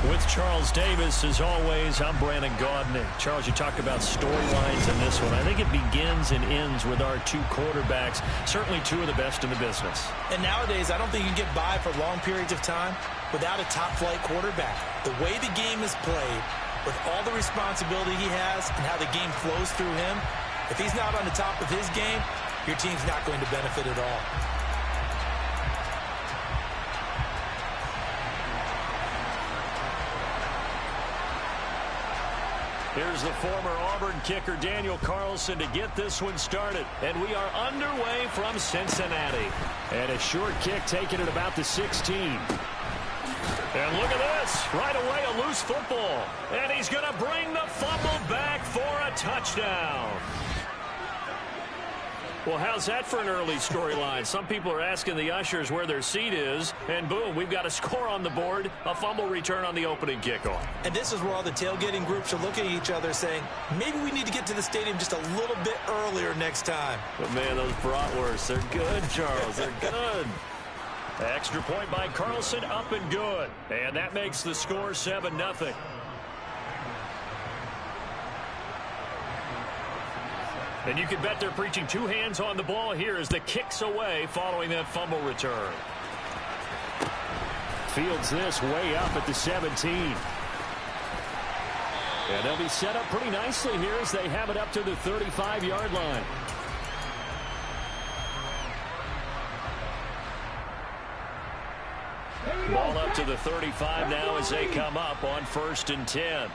With Charles Davis, as always, I'm Brandon Gaudin. Charles, you talk about storylines in this one. I think it begins and ends with our two quarterbacks, certainly two of the best in the business. And nowadays, I don't think you can get by for long periods of time without a top-flight quarterback. The way the game is played, with all the responsibility he has and how the game flows through him, if he's not on the top of his game, your team's not going to benefit at all. Here's the former Auburn kicker, Daniel Carlson, to get this one started. And we are underway from Cincinnati. And a short kick taken at about the 16. And look at this. Right away, a loose football. And he's going to bring the fumble back for a touchdown. Well, how's that for an early storyline? Some people are asking the ushers where their seat is, and boom, we've got a score on the board, a fumble return on the opening kickoff. And this is where all the tailgating groups are looking at each other saying, maybe we need to get to the stadium just a little bit earlier next time. But, man, those bratwursts, they're good, Charles. They're good. Extra point by Carlson, up and good. And that makes the score 7-0. And you can bet they're preaching two hands on the ball here as the kick's away following that fumble return. Fields this way up at the 17. And they'll be set up pretty nicely here as they have it up to the 35-yard line. Ball up to the 35 now as they come up on 1st and 10.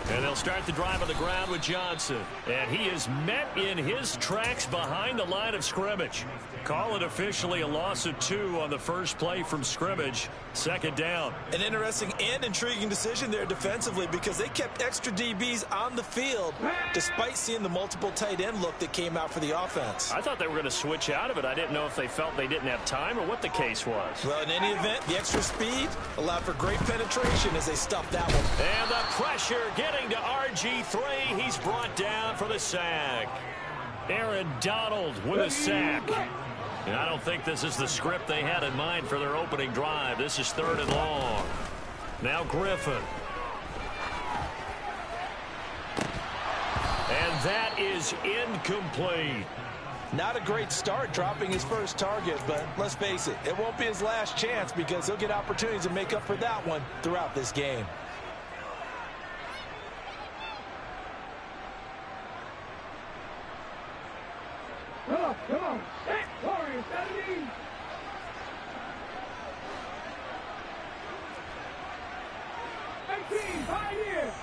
And they'll start the drive on the ground with Johnson. And he is met in his tracks behind the line of scrimmage. Call it officially a loss of 2 on the first play from scrimmage. 2nd down. An interesting and intriguing decision there defensively because they kept extra DBs on the field despite seeing the multiple tight end look that came out for the offense. I thought they were going to switch out of it. I didn't know if they felt they didn't have time or what the case was. Well, in any event, the extra speed allowed for great penetration as they stuffed that one. And the pressure getting to RG3. He's brought down for the sack. Aaron Donald with a sack. And I don't think this is the script they had in mind for their opening drive. This is 3rd and long. Now Griffin. And that is incomplete. Not a great start dropping his first target, but let's face it, it won't be his last chance because he'll get opportunities to make up for that one throughout this game. Come on. Hey, Warriors, 17. Pioneer.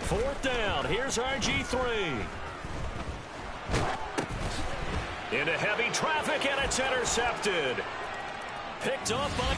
4th down. Here's RG3. Into heavy traffic, and it's intercepted. Picked up by...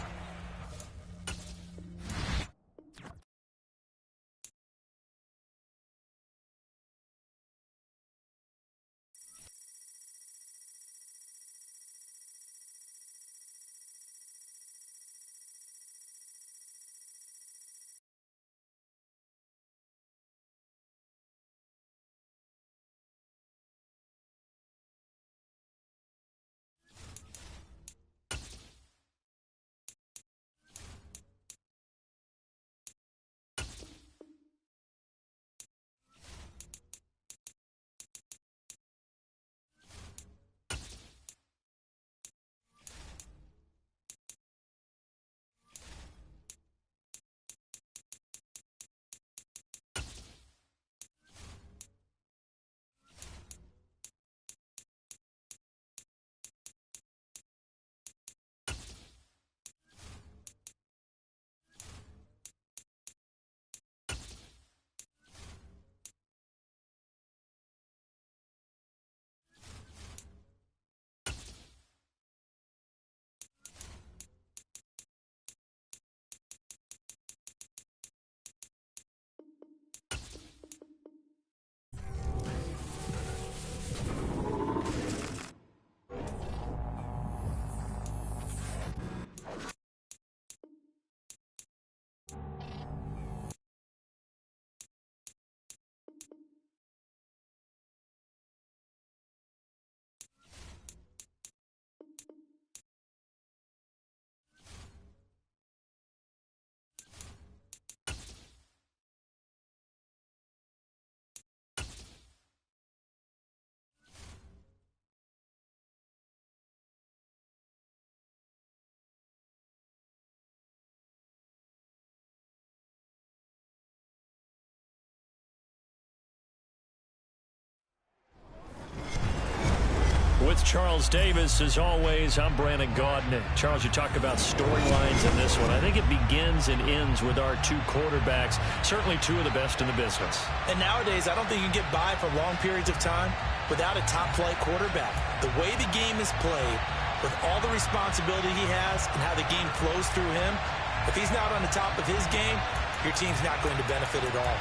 With Charles Davis, as always, I'm Brandon Gaudin. Charles, you talk about storylines in this one. I think it begins and ends with our two quarterbacks, certainly two of the best in the business. And nowadays, I don't think you can get by for long periods of time without a top-flight quarterback. The way the game is played, with all the responsibility he has and how the game flows through him, if he's not on the top of his game, your team's not going to benefit at all.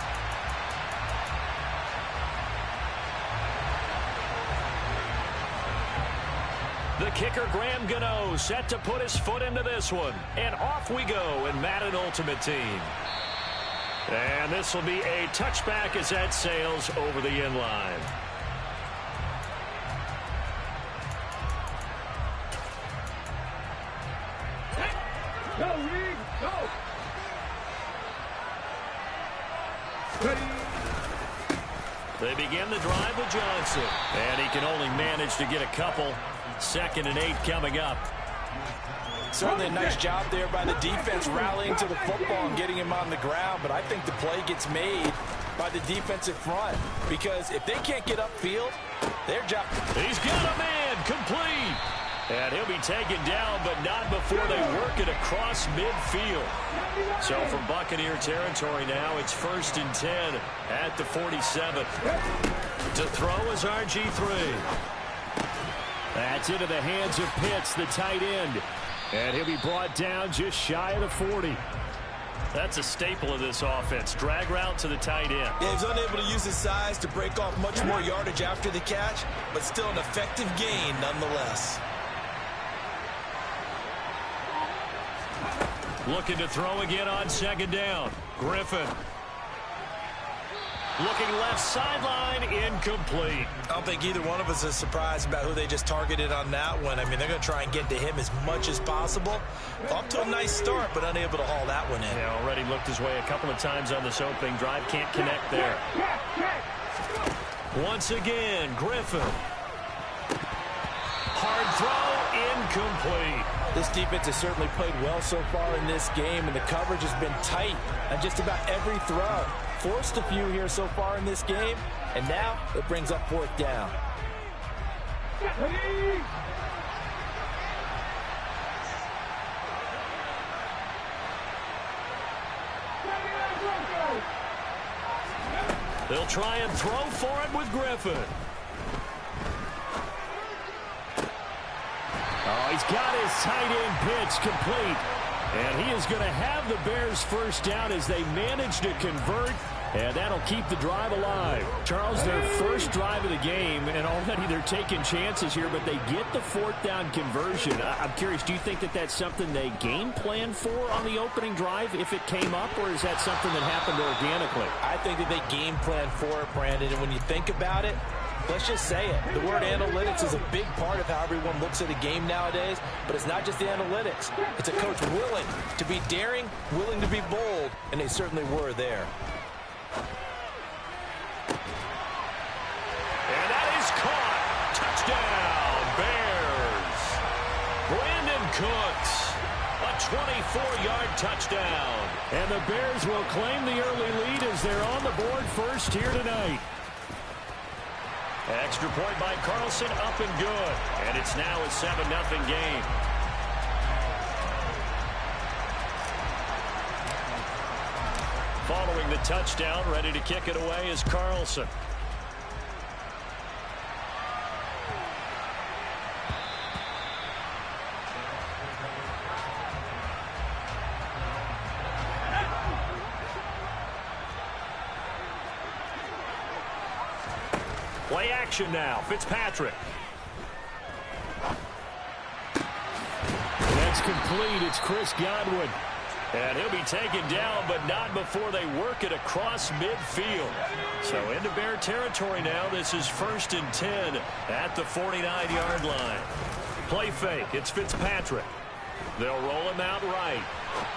The kicker, Graham Gano, set to put his foot into this one. And off we go in Madden Ultimate Team. And this will be a touchback as that sails over the end line. Go, Reed, go! Ready? They begin the drive with Johnson. And he can only manage to get a couple. 2nd and 8 coming up. Certainly a nice job there by the defense rallying to the football and getting him on the ground, but I think the play gets made by the defensive front because if they can't get upfield, their job... He's got a man, complete. And he'll be taken down, but not before they work it across midfield. So from Buccaneer territory now, it's 1st and 10 at the 47. To throw is RG3. That's into the hands of Pitts, the tight end. And he'll be brought down just shy of the 40. That's a staple of this offense. Drag route to the tight end. Yeah, he's unable to use his size to break off much more yardage after the catch, but still an effective gain nonetheless. Looking to throw again on 2nd down. Griffin. Looking left sideline, incomplete. I don't think either one of us is surprised about who they just targeted on that one. I mean, they're going to try and get to him as much as possible. Off to a nice start, but unable to haul that one in. Yeah, already looked his way a couple of times on this opening drive. Can't connect there. Once again, Griffin. Hard throw, incomplete. This defense has certainly played well so far in this game, and the coverage has been tight on just about every throw. Forced a few here so far in this game, and now it brings up 4th down. They'll try and throw for it with Griffin. Oh, he's got his tight end pitch complete. And he is going to have the Bears first down as they manage to convert. And that'll keep the drive alive. Charles, their first drive of the game, and already they're taking chances here, but they get the 4th down conversion. I'm curious, do you think that that's something they game plan for on the opening drive if it came up, or is that something that happened organically? I think that they game plan for it, Brandon, and when you think about it, let's just say it. The word analytics is a big part of how everyone looks at a game nowadays, but it's not just the analytics. It's a coach willing to be daring, willing to be bold, and they certainly were there. And that is caught. Touchdown, Bears. Brandon Cooks, a 24-yard touchdown. And the Bears will claim the early lead as they're on the board first here tonight. Extra point by Carlson, up and good. And it's now a 7-0 game. Following the touchdown, ready to kick it away is Carlson. Play action now. Fitzpatrick. That's complete. It's Chris Godwin. And he'll be taken down, but not before they work it across midfield. So into Bear territory now. This is 1st and 10 at the 49-yard line. Play fake. It's Fitzpatrick. They'll roll him out right.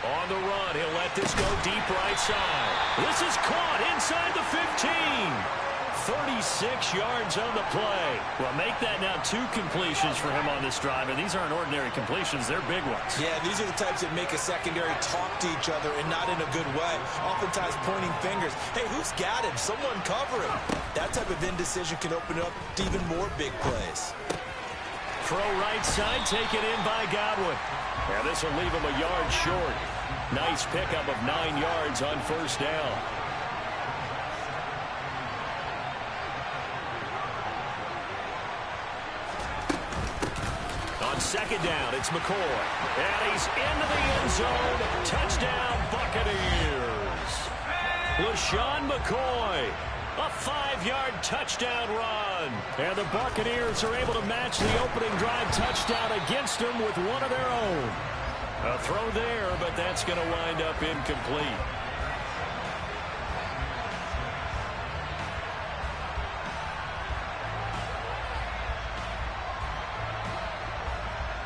On the run, he'll let this go deep right side. This is caught inside the 15. 36 yards on the play. Well, make that now 2 completions for him on this drive, and these aren't ordinary completions. They're big ones. Yeah, these are the types that make a secondary talk to each other and not in a good way. Oftentimes pointing fingers. Hey, who's got him? Someone cover him. That type of indecision can open up to even more big plays. throw right side, taken in by Godwin. And this will leave him a yard short. Nice pickup of 9 yards on first down. On second down, it's McCoy. And he's into the end zone. Touchdown, Buccaneers. LeSean McCoy. A 5-yard touchdown run. And the Buccaneers are able to match the opening drive touchdown against them with one of their own. A throw there, but that's going to wind up incomplete.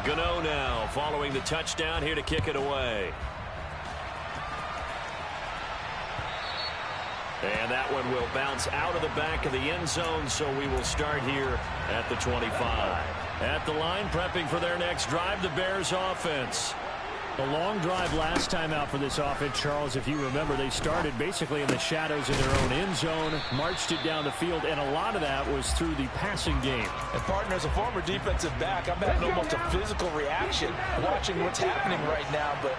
Gano now following the touchdown here to kick it away. And that one will bounce out of the back of the end zone, so we will start here at the 25. At the line, prepping for their next drive, the Bears offense. A long drive last time out for this offense, Charles. If you remember, they started basically in the shadows of their own end zone, marched it down the field, and a lot of that was through the passing game. And partner, as a former defensive back, I'm having almost a physical reaction watching what's happening right now, but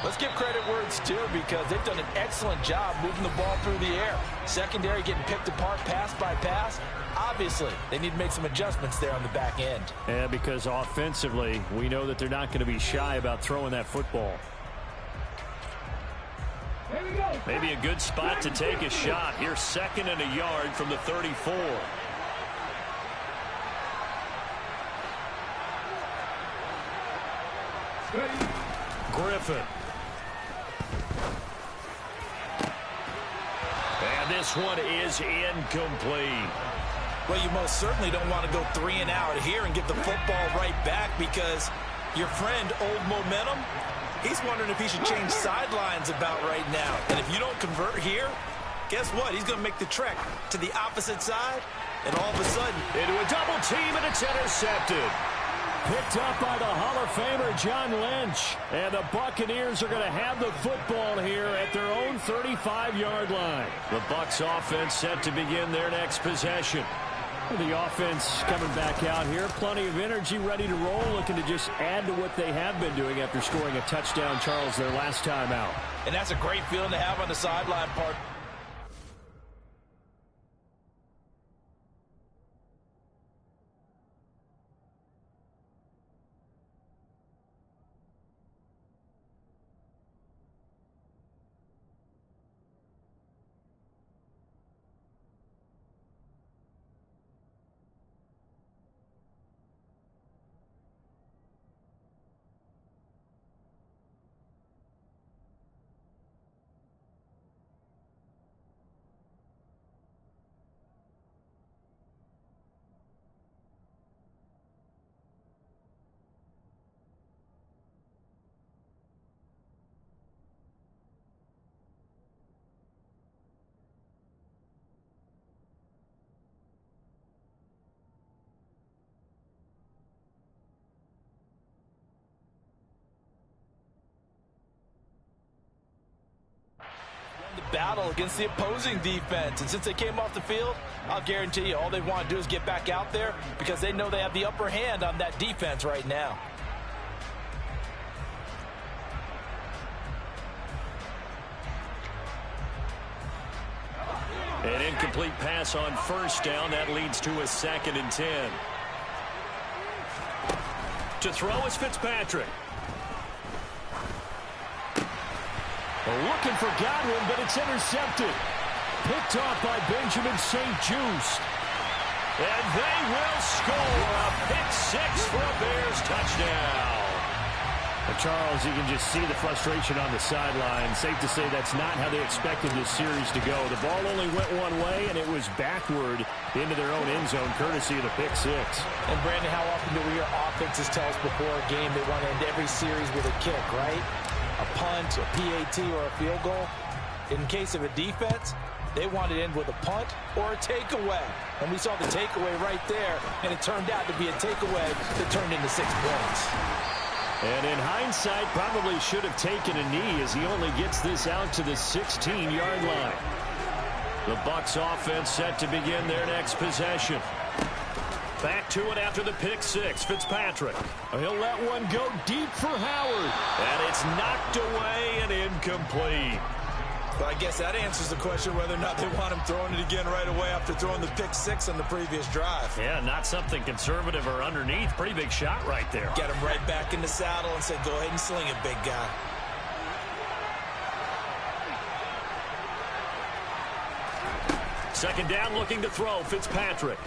let's give credit where it's due because they've done an excellent job moving the ball through the air. Secondary getting picked apart pass by pass. Obviously, they need to make some adjustments there on the back end. Yeah, because offensively, we know that they're not going to be shy about throwing that football. Maybe a good spot to take a shot. Here's 2nd and a yard from the 34. Griffin. And this one is incomplete. Well, you most certainly don't want to go 3 and out here and get the football right back because your friend, Old Momentum, he's wondering if he should change sidelines about right now. And if you don't convert here, guess what? He's going to make the trek to the opposite side, and all of a sudden, into a double team, and it's intercepted. Picked up by the Hall of Famer, John Lynch. And the Buccaneers are going to have the football here at their own 35-yard line. The Bucs offense set to begin their next possession. The offense coming back out here. Plenty of energy, ready to roll, looking to just add to what they have been doing after scoring a touchdown, Charles, their last time out. and that's a great feeling to have on the sideline part. Battle against the opposing defense, and since they came off the field, I'll guarantee you all they want to do is get back out there because they know they have the upper hand on that defense right now. An incomplete pass on first down. That leads to a 2nd and 10. To throw is Fitzpatrick. Looking for Godwin, but it's intercepted. Picked off by Benjamin St-Juste. And they will score a pick six for a Bears touchdown. Charles, you can just see the frustration on the sideline. Safe to say that's not how they expected this series to go. The ball only went one way, and it was backward into their own end zone, courtesy of the pick six. And, Brandon, how often do we hear offenses tell us before a game they want to end every series with a kick, right? A punt, a PAT, or a field goal. In case of a defense, they want to end with a punt or a takeaway. And we saw the takeaway right there, and it turned out to be a takeaway that turned into 6 points. And in hindsight, probably should have taken a knee as he only gets this out to the 16-yard line. The Bucs offense set to begin their next possession. Back to it after the pick six. Fitzpatrick. He'll let one go deep for Howard. And it's knocked away and incomplete. But I guess that answers the question whether or not they want him throwing it again right away after throwing the pick six on the previous drive. Yeah, not something conservative or underneath. Pretty big shot right there. Get him right back in the saddle and say, go ahead and sling it, big guy. Second down, looking to throw. Fitzpatrick.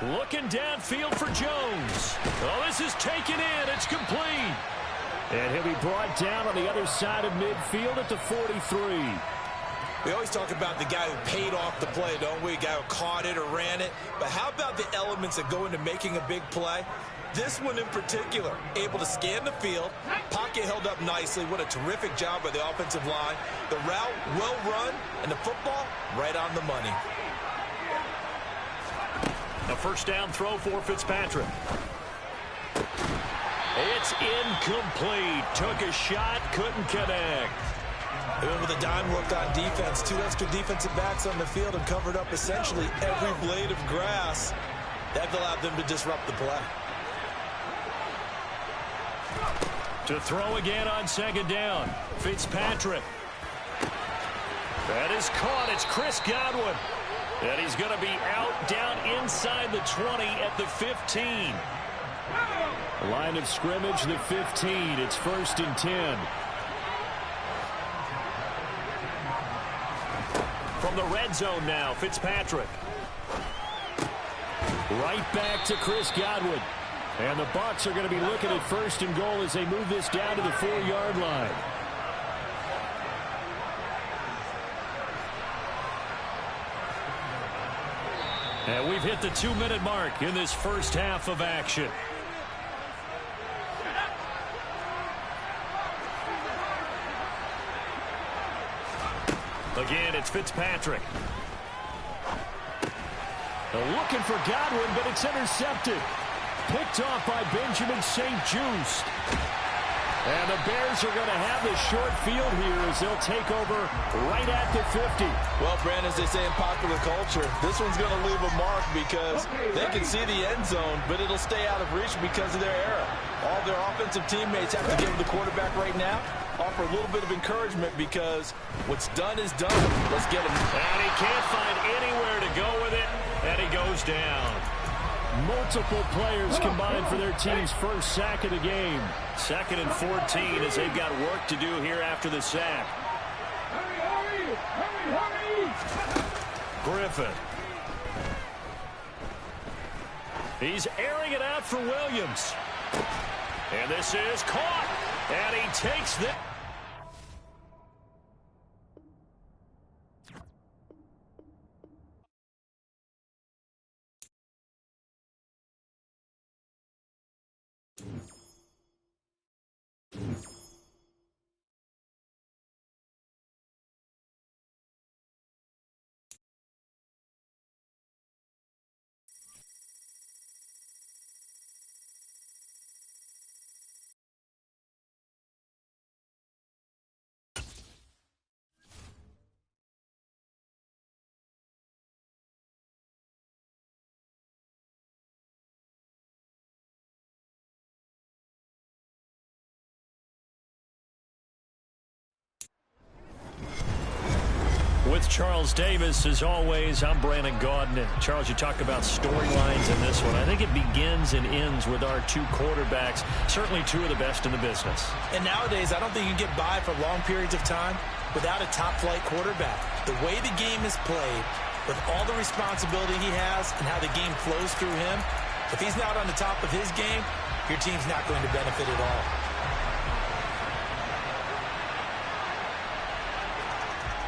Looking downfield for Jones. Oh, this is taken in. It's complete. And he'll be brought down on the other side of midfield at the 43. We always talk about the guy who paid off the play, don't we? A guy who caught it or ran it. But how about the elements that go into making a big play? This one in particular, able to scan the field, pocket held up nicely. What a terrific job by the offensive line. The route well run, and the football right on the money. A first down throw for Fitzpatrick. It's incomplete. Took a shot, couldn't connect. They went with a dime look on defense. Two extra defensive backs on the field and covered up essentially every blade of grass. That allowed them to disrupt the play. To throw again on second down. Fitzpatrick. That is caught. It's Chris Godwin. And he's going to be out down inside the 20 at the 15. Line of scrimmage, the 15. It's 1st and 10. From the red zone now, Fitzpatrick. Right back to Chris Godwin. And the Bucs are going to be looking at 1st and goal as they move this down to the 4-yard line. And we've hit the 2-minute mark in this first half of action. Again, it's Fitzpatrick. They're looking for Godwin, but it's intercepted. Picked off by Benjamin St-Juste. And the Bears are going to have the short field here as they'll take over right at the 50. Well, Brandon, as they say in popular culture, this one's going to leave a mark because they can see the end zone, but it'll stay out of reach because of their error. All their offensive teammates have to give the quarterback right now, offer a little bit of encouragement because what's done is done. Let's get him. And he can't find anywhere to go with it, and he goes down. Multiple players combined for their team's first sack of the game. 2nd and 14 as they've got work to do here after the sack. Hurry, hurry, hurry! Griffin. He's airing it out for Williams. And this is caught. And he takes the... With Charles Davis, as always, I'm Brandon Gaudin. And Charles, you talk about storylines in this one. I think it begins and ends with our two quarterbacks, certainly two of the best in the business. And nowadays, I don't think you can get by for long periods of time without a top-flight quarterback. The way the game is played, with all the responsibility he has and how the game flows through him, if he's not on the top of his game, your team's not going to benefit at all.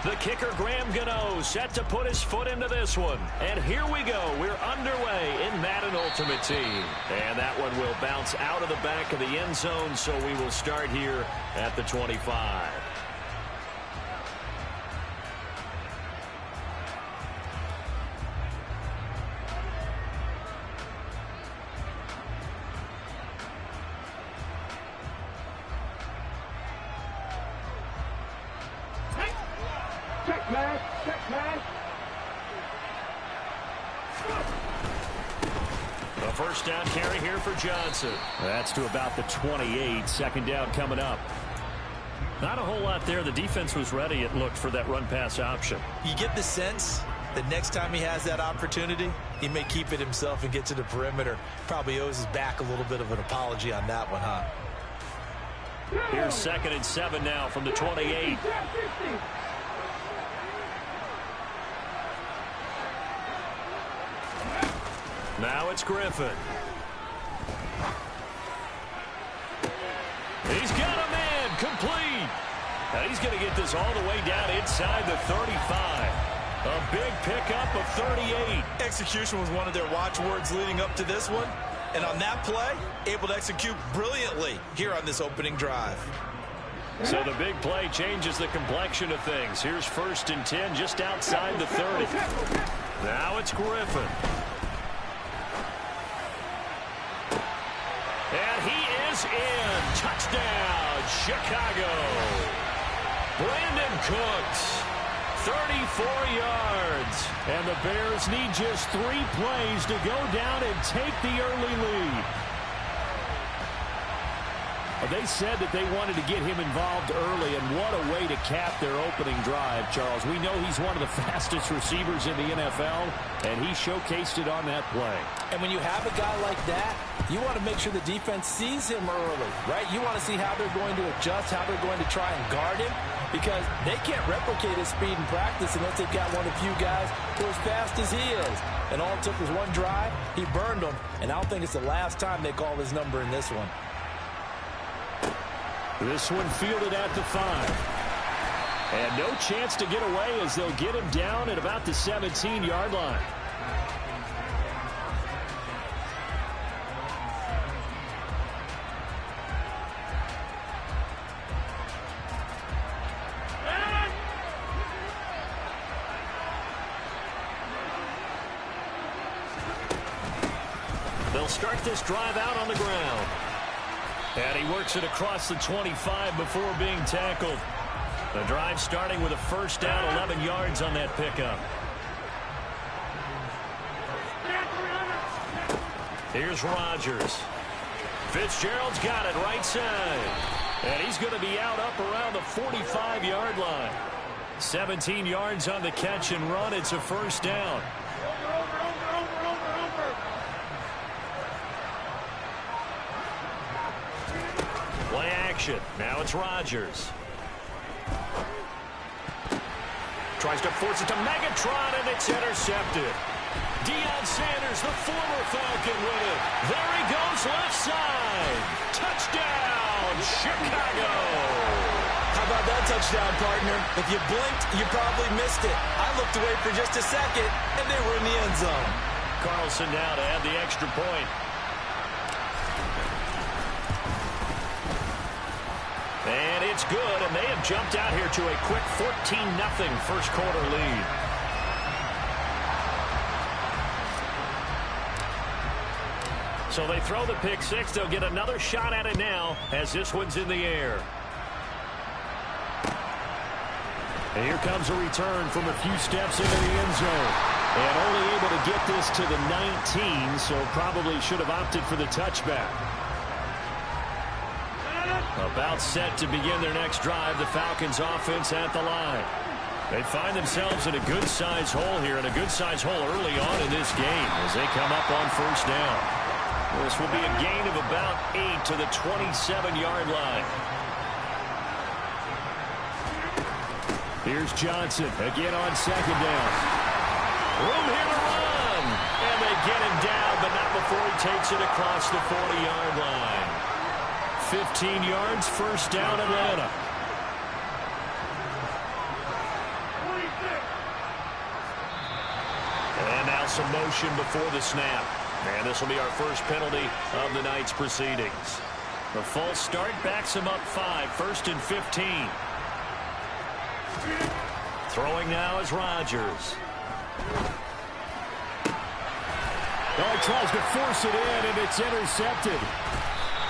The kicker, Graham Gano, set to put his foot into this one. And here we go. We're underway in Madden Ultimate Team. And that one will bounce out of the back of the end zone, so we will start here at the 25. Check pass, check pass. first down carry here for Johnson. That's to about the 28. Second down coming up. Not a whole lot there. The defense was ready, it looked, for that run-pass option. You get the sense that next time he has that opportunity, he may keep it himself and get to the perimeter. Probably owes his back a little bit of an apology on that one, huh? Here's 2nd and 7 now from the 28. Now it's Griffin. He's got a man complete. And he's going to get this all the way down inside the 35. A big pickup of 38. Execution was one of their watchwords leading up to this one. And on that play, able to execute brilliantly here on this opening drive. So the big play changes the complexion of things. Here's 1st and 10 just outside the 30. Now it's Griffin. And he is in. Touchdown, Chicago. Brandon Cooks, 34 yards. And the Bears need just 3 plays to go down and take the early lead. They said that they wanted to get him involved early, and what a way to cap their opening drive, Charles. We know he's one of the fastest receivers in the NFL, and he showcased it on that play. And when you have a guy like that, you want to make sure the defense sees him early, right? You want to see how they're going to adjust, how they're going to try and guard him, because they can't replicate his speed in practice unless they've got one of the few guys who are as fast as he is. And all it took was one drive. He burned them, and I don't think it's the last time they call his number in this one. This one fielded at the 5. And no chance to get away as they'll get him down at about the 17-yard line. They'll start this drive out on the ground. And he works it across the 25 before being tackled. The drive starting with a first down, 11 yards on that pickup. Here's Rodgers. Fitzgerald's got it right side. And he's going to be out up around the 45-yard line. 17 yards on the catch and run. It's a first down. Play action. Now it's Rodgers. Tries to force it to Megatron, and it's intercepted. Deion Sanders, the former Falcon, with it. There he goes, left side. Touchdown, Chicago. How about that touchdown, partner? If you blinked, you probably missed it. I looked away for just a second, and they were in the end zone. Carlson now to add the extra point. And it's good, and they have jumped out here to a quick 14-0 first quarter lead. So they throw the pick six. They'll get another shot at it now as this one's in the air. And here comes a return from a few steps into the end zone. And only able to get this to the 19, so probably should have opted for the touchback. About set to begin their next drive, the Falcons offense at the line. They find themselves in a good-sized hole here, and a good-sized hole early on in this game as they come up on first down. This will be a gain of about 8 to the 27-yard line. Here's Johnson again on second down. Room here to run. And they get him down, but not before he takes it across the 40-yard line. 15 yards, first down, Atlanta. And now some motion before the snap. And this will be our first penalty of the night's proceedings. The false start backs him up 5, 1st and 15. Throwing now is Rodgers. Oh, he tries to force it in, and it's intercepted.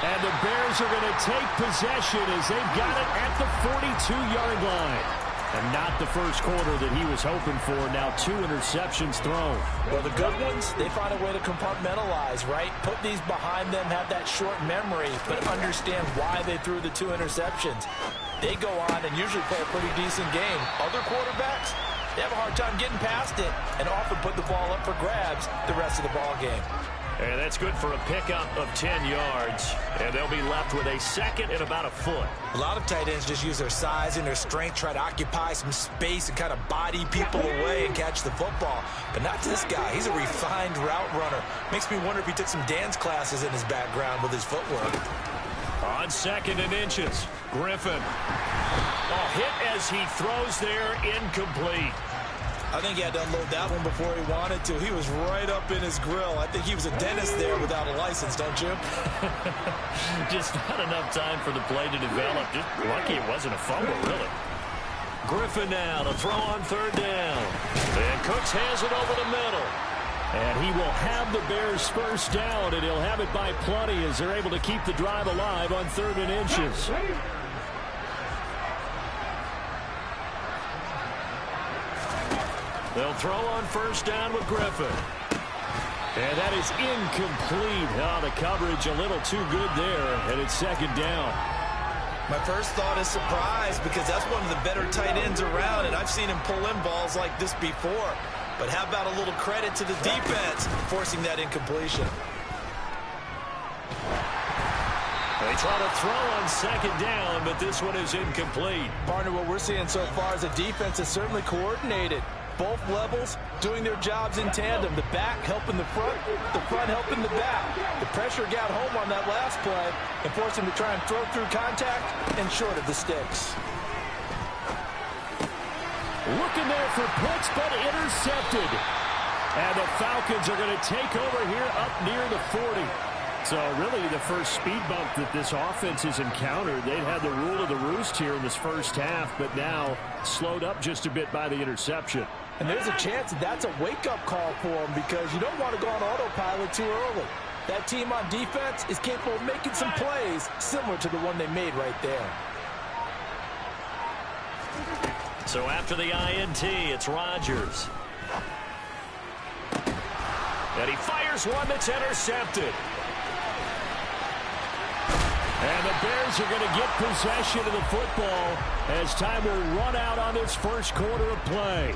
And the Bears are going to take possession as they've got it at the 42-yard line. And not the first quarter that he was hoping for. Now 2 interceptions thrown. Well, the good ones, they find a way to compartmentalize, right? Put these behind them, have that short memory, but understand why they threw the 2 interceptions. They go on and usually play a pretty decent game. Other quarterbacks, they have a hard time getting past it and often put the ball up for grabs the rest of the ball game. And that's good for a pickup of 10 yards. And they'll be left with a second and about a foot. A lot of tight ends just use their size and their strength, try to occupy some space and kind of body people away and catch the football. But not this guy. He's a refined route runner. Makes me wonder if he took some dance classes in his background with his footwork. On 2nd and inches, Griffin. Hit as he throws there, incomplete. I think he had to unload that one before he wanted to. He was right up in his grill. I think he was a dentist there without a license, don't you? Just not enough time for the play to develop. Just lucky it wasn't a fumble, really. Griffin now to throw on 3rd down. And Cooks has it over the middle. And he will have the Bears first down, and he'll have it by plenty as they're able to keep the drive alive on 3rd and inches. They'll throw on 1st down with Griffin. And that is incomplete. The coverage a little too good there, and it's 2nd down. My first thought is surprise because that's one of the better tight ends around, and I've seen him pull in balls like this before. But how about a little credit to the defense forcing that incompletion? They try to throw on 2nd down, but this one is incomplete. Partner, what we're seeing so far is the defense is certainly coordinated. Both levels doing their jobs in tandem. The back helping the front helping the back. The pressure got home on that last play and forced him to try and throw through contact and short of the sticks. Looking there for Pitts, but intercepted. And the Falcons are going to take over here up near the 40. So really the first speed bump that this offense has encountered. They'd had the rule of the roost here in this first half, but now slowed up just a bit by the interception. And there's a chance that that's a wake-up call for them because you don't want to go on autopilot too early. That team on defense is capable of making some plays similar to the one they made right there. So after the INT, it's Rodgers. And he fires one that's intercepted. And the Bears are going to get possession of the football as time will run out on this first quarter of play.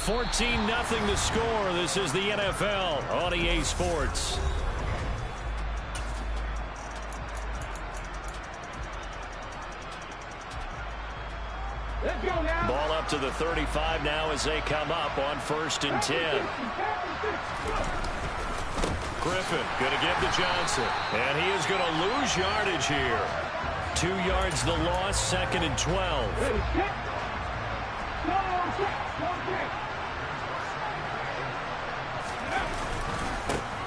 $14-0 the score. This is the NFL on EA Sports. Let's go now. Ball up to the 35 now as they come up on 1st and 10. Griffin going to give to Johnson. And he is going to lose yardage here. 2 yards the loss, 2nd and 12. Ready, set. Go, set.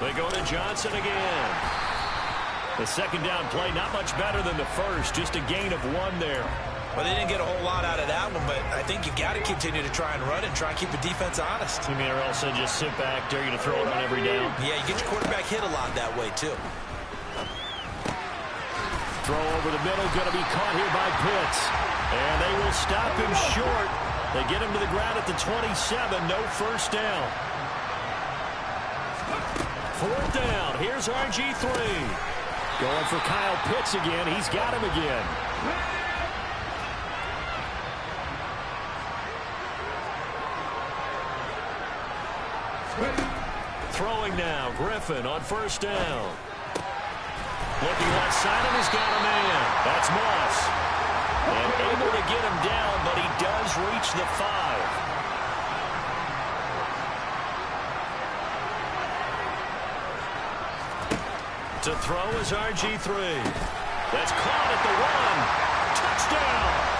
They go to Johnson again. The 2nd down play, not much better than the first, just a gain of 1 there. Well, they didn't get a whole lot out of that one, but I think you got to continue to try and run and try and keep the defense honest. You mean or else just sit back, dare you to throw it on every down? Yeah, you get your quarterback hit a lot that way, too. Throw over the middle, going to be caught here by Pitts. And they will stop him short. They get him to the ground at the 27, no first down. 4th down, here's RG3. Going for Kyle Pitts again, he's got him again. Throwing now, Griffin on 1st down. Looking left side, and he's got a man. That's Moss. And able to get him down, but he does reach the 5. To throw is RG3. That's caught at the 1. Touchdown!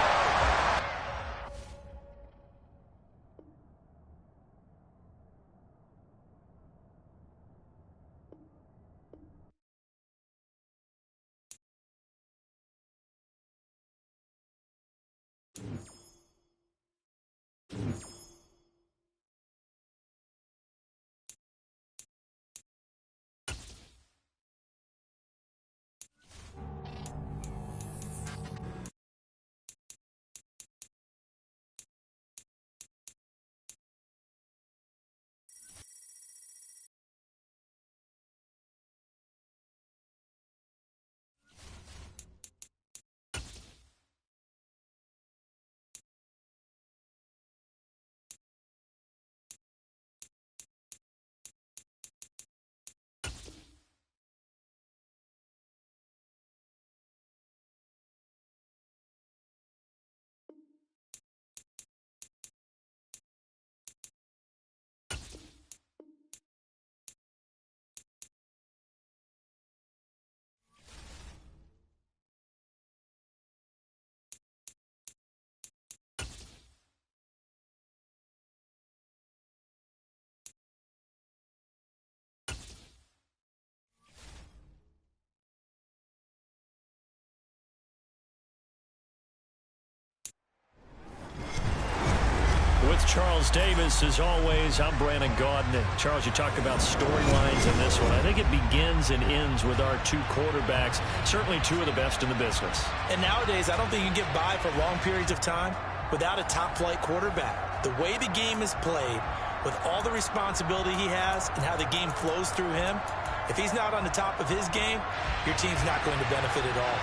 Charles Davis, as always, I'm Brandon Gaudin. And Charles, you talked about storylines in this one. I think it begins and ends with our two quarterbacks, certainly two of the best in the business. And nowadays, I don't think you can get by for long periods of time without a top-flight quarterback. The way the game is played, with all the responsibility he has and how the game flows through him, if he's not on the top of his game, your team's not going to benefit at all.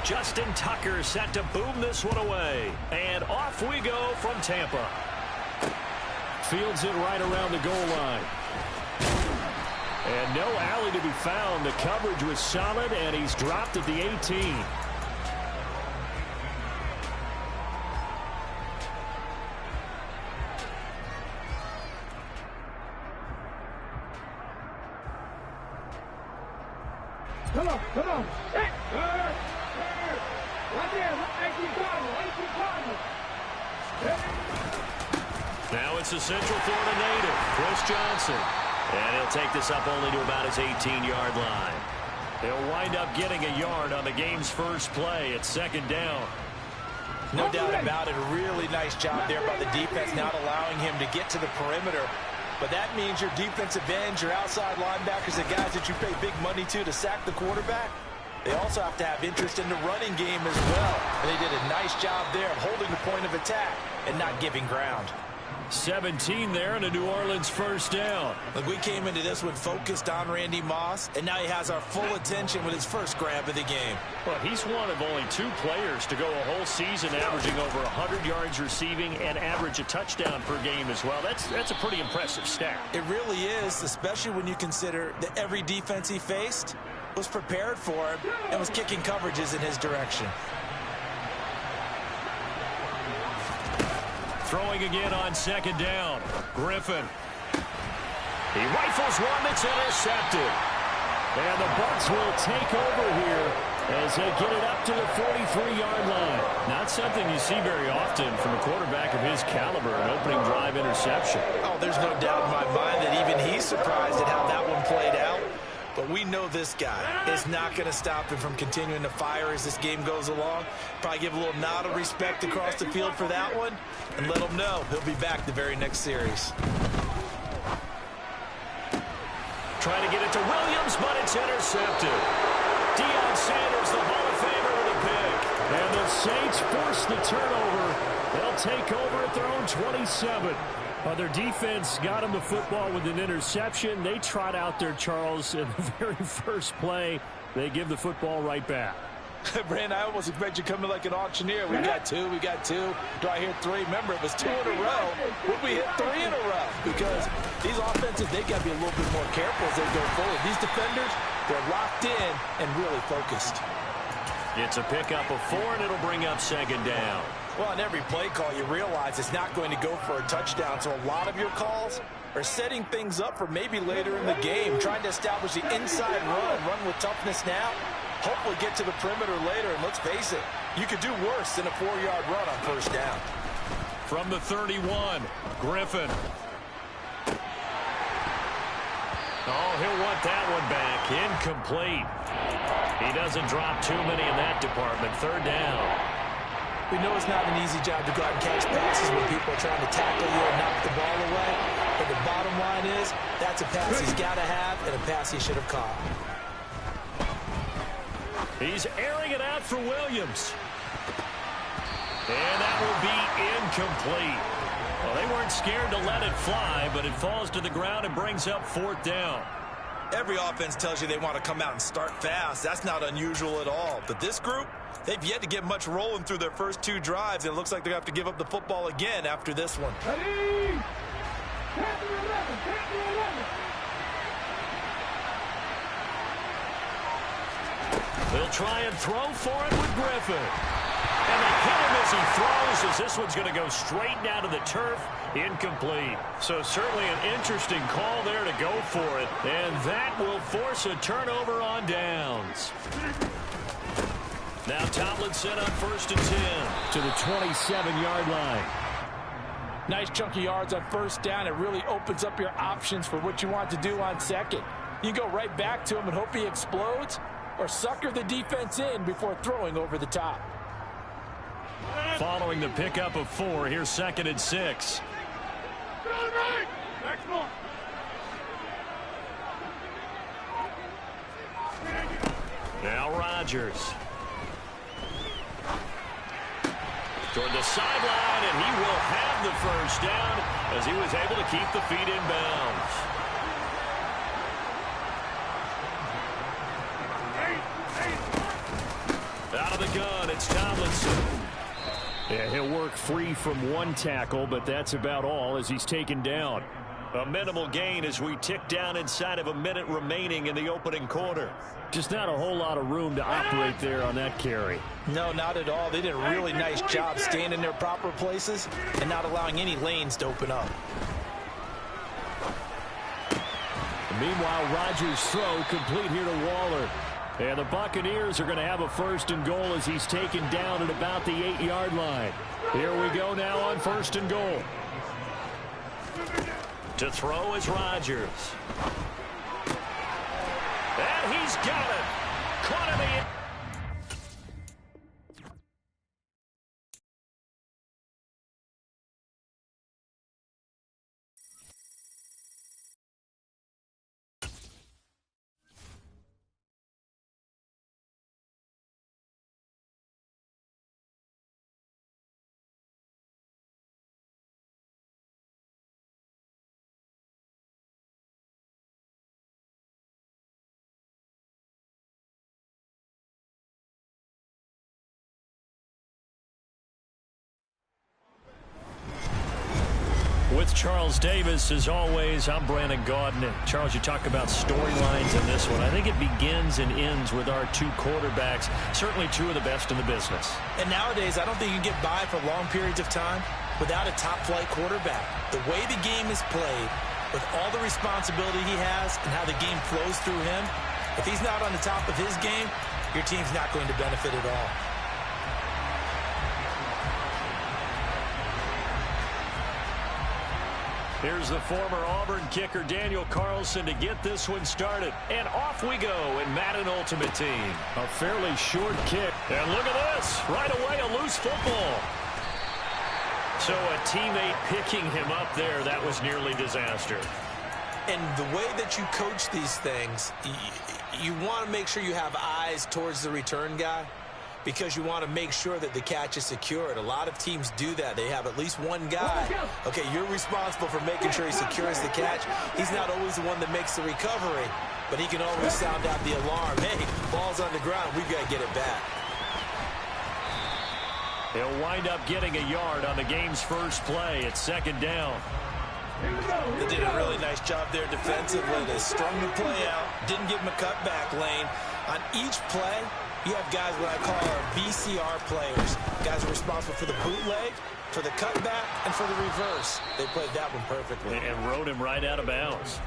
Justin Tucker set to boom this one away. And off we go from Tampa. Fields it right around the goal line. And no alley to be found. The coverage was solid, and he's dropped at the 18. Come on. Hey, right there, 18 Cardinals. Now it's a Central Florida native, Chris Johnson. And he'll take this up only to about his 18-yard line. He'll wind up getting a yard on the game's first play. It's second down. No doubt about it. A really nice job there by the defense, not allowing him to get to the perimeter. But that means your defensive ends, your outside linebackers, the guys that you pay big money to sack the quarterback, they also have to have interest in the running game as well. And they did a nice job there of holding the point of attack and not giving ground. 17 there and a New Orleans first down. Look, we came into this one focused on Randy Moss, and now he has our full attention with his first grab of the game. Well, he's one of only two players to go a whole season averaging over 100 yards receiving and average a touchdown per game as well. That's a pretty impressive stat. It really is, especially when you consider that every defense he faced was prepared for him and was kicking coverages in his direction. Throwing again on second down. Griffin. He rifles one that's intercepted. And the Bucs will take over here as they get it up to the 43-yard line. Not something you see very often from a quarterback of his caliber, an opening drive interception. Oh, there's no doubt in my mind that even he's surprised at how that one played out. But we know this guy is not going to stop him from continuing to fire as this game goes along. Probably give a little nod of respect across the field for that one and let him know he'll be back the very next series. Trying to get it to Williams, but it's intercepted. Deion Sanders, the Hall of Famer, with a pick. And the Saints force the turnover. They'll take over at their own 27. Well, their defense got him the football with an interception. They trot out there, Charles, in the very first play. They give the football right back. Brandon, I almost expect you coming like an auctioneer. We got two. Do I hear three? Remember, it was 2 in a row. Would we hit 3 in a row? Because these offenses, they got to be a little bit more careful as they go forward. These defenders, they're locked in and really focused. It's a pickup of 4, and it'll bring up second down. Well, on every play call, you realize it's not going to go for a touchdown. So a lot of your calls are setting things up for maybe later in the game, trying to establish the inside run with toughness now. Hopefully get to the perimeter later, and let's face it, you could do worse than a 4-yard run on first down. From the 31, Griffin. Oh, he'll want that one back. Incomplete. He doesn't drop too many in that department. Third down. We know it's not an easy job to go out and catch passes when people are trying to tackle you and knock the ball away. But the bottom line is, that's a pass he's got to have and a pass he should have caught. He's airing it out for Williams. And that will be incomplete. Well, they weren't scared to let it fly, but it falls to the ground and brings up fourth down. Every offense tells you they want to come out and start fast. That's not unusual at all. But this group, they've yet to get much rolling through their first 2 drives. And it looks like they're going to have to give up the football again after this one. Ready? They'll try and throw for it with Griffin. And they hit him as he throws, as this one's going to go straight down to the turf. Incomplete. So certainly an interesting call there to go for it. And that will force a turnover on downs. Now Tomlinson on 1st and 10 to the 27-yard line. Nice chunky yards on first down. It really opens up your options for what you want to do on second. You go right back to him and hope he explodes, or sucker the defense in before throwing over the top. following the pickup of 4. Here's 2nd and 6. Now Rodgers. Toward the sideline, and he will have the first down as he was able to keep the feet in bounds. Out of the gun, it's Tomlinson. Yeah, he'll work free from 1 tackle, but that's about all as he's taken down. A minimal gain as we tick down inside of a minute remaining in the opening quarter. Just not a whole lot of room to operate there on that carry. No, not at all. They did a really nice job staying in their proper places and not allowing any lanes to open up. Meanwhile, Rodgers' throw complete here to Waller. And the Buccaneers are going to have a 1st and goal as he's taken down at about the 8-yard line. Here we go now on 1st and goal. To throw is Rodgers. And he's got it. Caught him in. With Charles Davis, as always, I'm Brandon Gaudin. Charles, you talk about storylines in this one. I think it begins and ends with our 2 quarterbacks, certainly 2 of the best in the business. And nowadays, I don't think you can get by for long periods of time without a top-flight quarterback. The way the game is played, with all the responsibility he has and how the game flows through him, if he's not on the top of his game, your team's not going to benefit at all. Here's the former Auburn kicker, Daniel Carlson, to get this one started. And off we go in Madden Ultimate Team. A fairly short kick. And look at this. Right away, a loose football. So a teammate picking him up there, that was nearly disaster. And the way that you coach these things, you want to make sure you have eyes towards the return guy, because you want to make sure that the catch is secured. A lot of teams do that. They have at least one guy. Okay, you're responsible for making sure he secures the catch. He's not always the one that makes the recovery, but he can always sound out the alarm. Hey, ball's on the ground. We've got to get it back. He'll wind up getting a yard on the game's first play. It's 2nd down. They did a really nice job there defensively. They strung the play out, didn't give him a cutback lane. On each play, you have guys what I call our BCR players. Guys are responsible for the bootleg, for the cutback, and for the reverse. They played that one perfectly. And rode him right out of bounds.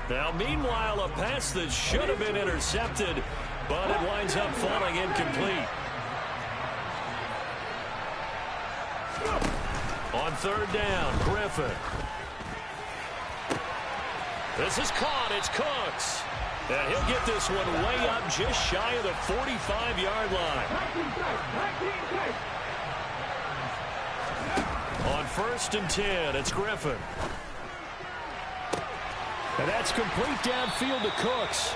Now, meanwhile, a pass that should have been intercepted, but it winds up falling incomplete. On 3rd down, Griffin. This is caught. It's Cooks. And he'll get this one way up just shy of the 45-yard line. On 1st and 10, it's Griffin. And that's complete downfield to Cooks.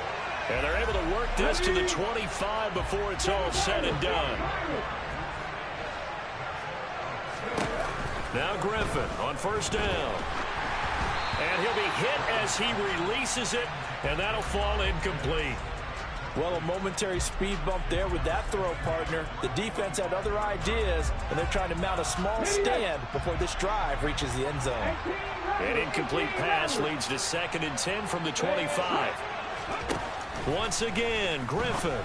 And they're able to work this to the 25 before it's all said and done. Now Griffin on 1st down. And he'll be hit as he releases it, and that'll fall incomplete. Well, a momentary speed bump there with that throw, partner. The defense had other ideas, and they're trying to mount a small stand before this drive reaches the end zone. An incomplete pass leads to 2nd and 10 from the 25. Once again, Griffin.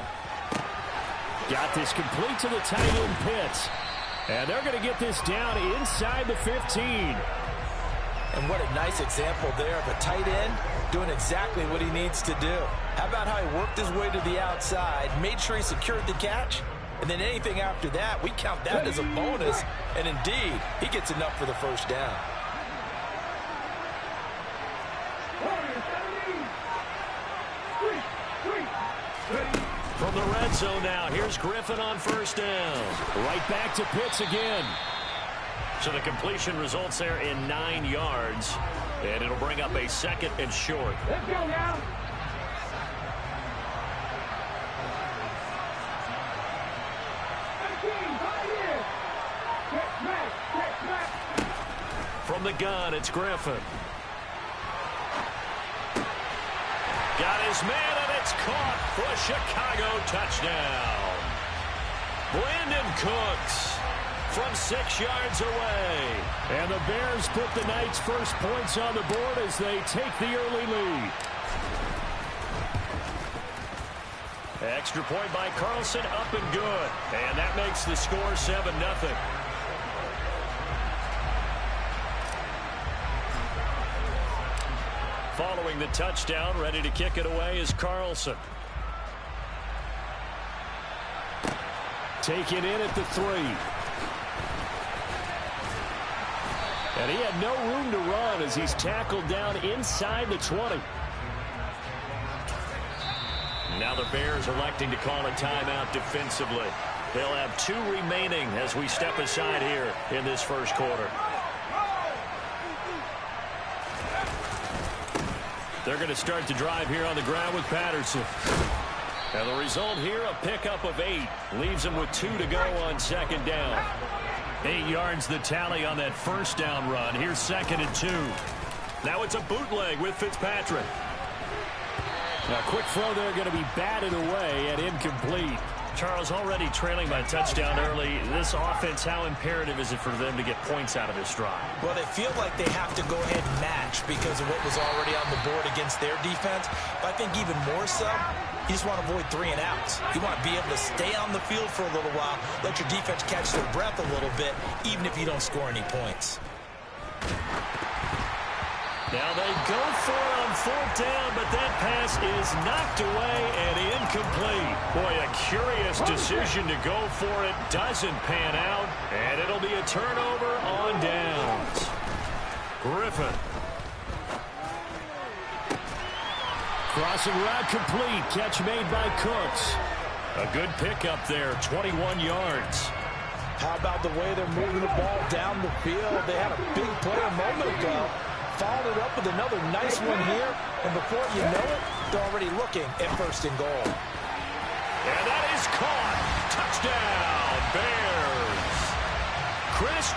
Got this complete to the tight end Pitts. And they're going to get this down inside the 15. And what a nice example there of a tight end doing exactly what he needs to do. How about how he worked his way to the outside, made sure he secured the catch, and then anything after that, we count that as a bonus. And indeed, he gets enough for the first down. From the red zone now. Here's Griffin on first down. Right back to Pitts again. So the completion results there in 9 yards. And it'll bring up a second and short. Let's go now. From the gun, it's Griffin. Got his man, and it's caught for a Chicago touchdown. Brandon Cooks from 6 yards away. And the Bears put the Knights' first points on the board as they take the early lead. Extra point by Carlson, up and good. And that makes the score 7-0. Following the touchdown, ready to kick it away is Carlson. Taken in at the 3. And he had no room to run as he's tackled down inside the 20. Now the Bears electing to call a timeout defensively. They'll have 2 remaining as we step aside here in this first quarter. They're going to start the drive here on the ground with Patterson. And the result here, a pickup of 8. Leaves them with 2 to go on second down. 8 yards the tally on that first down run. Here's 2nd and 2. Now it's a bootleg with Fitzpatrick. Now, quick throw there going to be batted away and incomplete. Charles, already trailing by touchdown early. This offense, how imperative is it for them to get points out of this drive? Well, they feel like they have to go ahead and match because of what was already on the board against their defense. But I think even more so, you just want to avoid 3 and outs. You want to be able to stay on the field for a little while, let your defense catch their breath a little bit, even if you don't score any points. Now they go for it on 4th down, but that pass is knocked away and incomplete. Boy, a curious decision to go for it. Doesn't pan out, and it'll be a turnover on downs. Griffin. Crossing route complete. Catch made by Cooks. A good pickup there, 21 yards. How about the way they're moving the ball down the field? They had a big play a moment ago. Followed it up with another nice one here. And before you know it, they're already looking at 1st and goal. And that is caught. Touchdown, Bears. Chris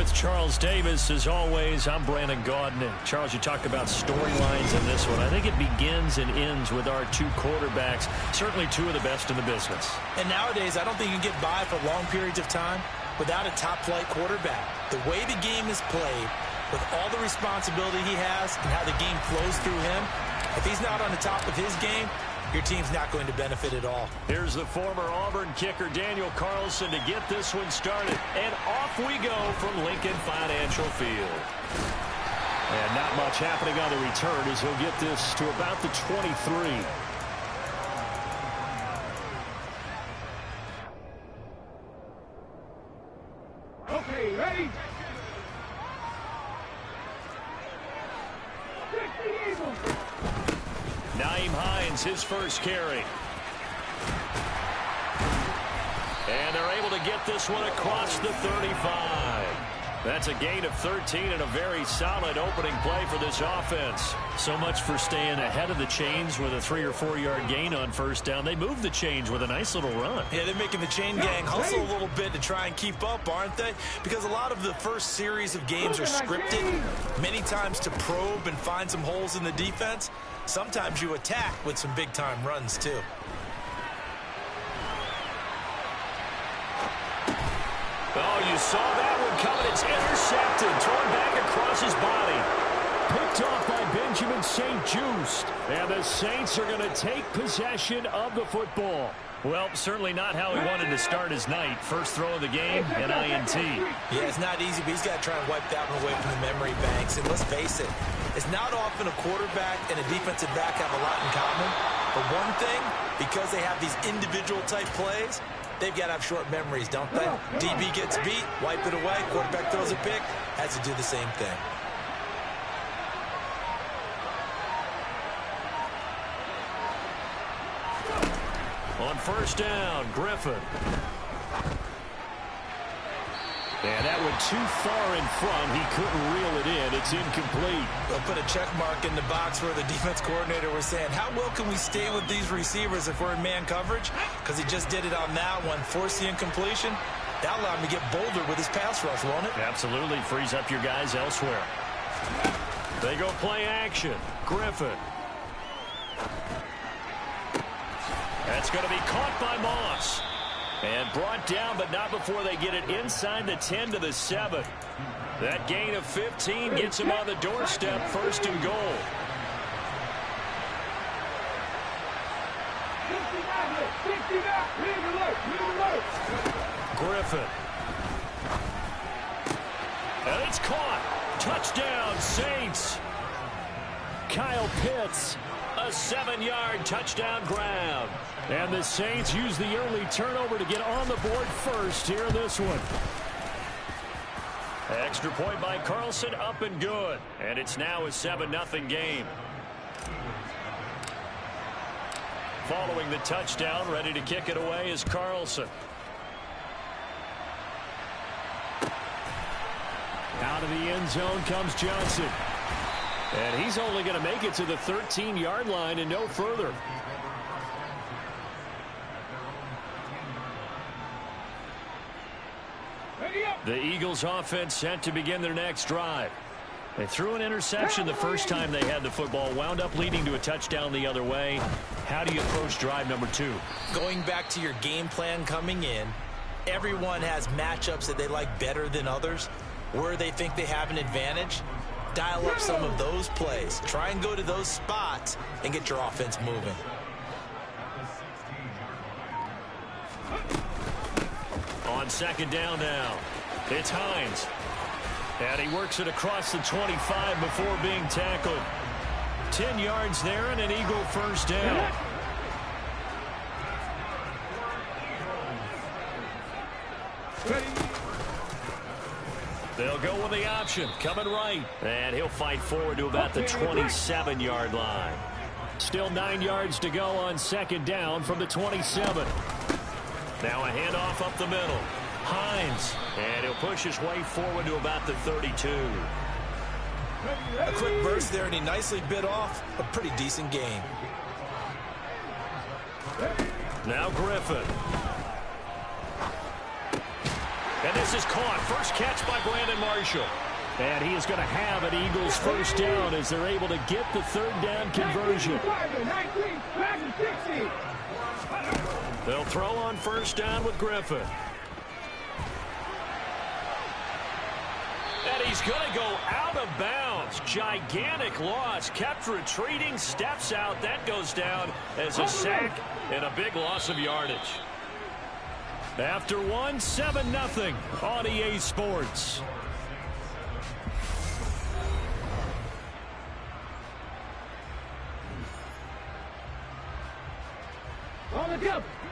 With Charles Davis, as always, I'm Brandon Gaudin. And Charles, you talked about storylines in this one. I think it begins and ends with our two quarterbacks, certainly two of the best in the business. And nowadays, I don't think you can get by for long periods of time without a top-flight quarterback. The way the game is played, with all the responsibility he has and how the game flows through him, if he's not on the top of his game, your team's not going to benefit at all. Here's the former Auburn kicker, Daniel Carlson, to get this one started. And off we go from Lincoln Financial Field. And not much happening on the return as he'll get this to about the 23. Okay, ready? Nyheim Hines, his first carry. And they're able to get this one across the 35. That's a gain of 13 and a very solid opening play for this offense. So much for staying ahead of the chains with a 3 or 4 yard gain on first down. They moved the chains with a nice little run. Yeah, they're making the chain gang hustle a little bit to try and keep up, aren't they? Because a lot of the first series of games are scripted, many times to probe and find some holes in the defense. Sometimes you attack with some big-time runs, too. Oh, you saw that one coming. It's intercepted, thrown back across his body. Picked off by Benjamin St-Juste. And the Saints are going to take possession of the football. Well, certainly not how he wanted to start his night. First throw of the game, an INT. Yeah, it's not easy, but he's got to try and wipe that one away from the memory banks. And let's face it, it's not often a quarterback and a defensive back have a lot in common. But one thing, because they have these individual type plays, they've got to have short memories, don't they? DB gets beat, wipe it away, quarterback throws a pick, has to do the same thing. On first down, Griffin. And that went too far in front. He couldn't reel it in. It's incomplete. They'll put a check mark in the box where the defense coordinator was saying, how well can we stay with these receivers if we're in man coverage? Because he just did it on that one, forced the incompletion. That allowed him to get bolder with his pass rush, won't it? Absolutely. Frees up your guys elsewhere. They go play action. Griffin. That's going to be caught by Moss. And brought down, but not before they get it inside the 10 to the 7. That gain of 15 gets him on the doorstep, first and goal. Griffin. And it's caught. Touchdown, Saints. Kyle Pitts. A 7-yard touchdown grab. And the Saints use the early turnover to get on the board first here in this one. Extra point by Carlson, up and good. And it's now a 7-0 game. Following the touchdown, ready to kick it away is Carlson. Out of the end zone comes Johnson. And he's only going to make it to the 13-yard line and no further. The Eagles offense set to begin their next drive. They threw an interception the first time they had the football, wound up leading to a touchdown the other way. How do you approach drive number 2? Going back to your game plan coming in, everyone has matchups that they like better than others, where they think they have an advantage. Dial up some of those plays. Try and go to those spots and get your offense moving. On second down now, it's Hines. And he works it across the 25 before being tackled. 10 yards there and an Eagle first down. They'll go with the option, coming right. And he'll fight forward to about the 27-yard line. Still 9 yards to go on second down from the 27. Now a handoff up the middle. Hines. And he'll push his way forward to about the 32. A quick burst there, and he nicely bit off a pretty decent gain. Now Griffin. And this is caught. First catch by Brandon Marshall. And he is going to have an Eagles first down as they're able to get the third down conversion. They'll throw on first down with Griffin. And he's going to go out of bounds. Gigantic loss. Kept retreating. Steps out. That goes down as a sack and a big loss of yardage. After one, 7-0 on EA Sports.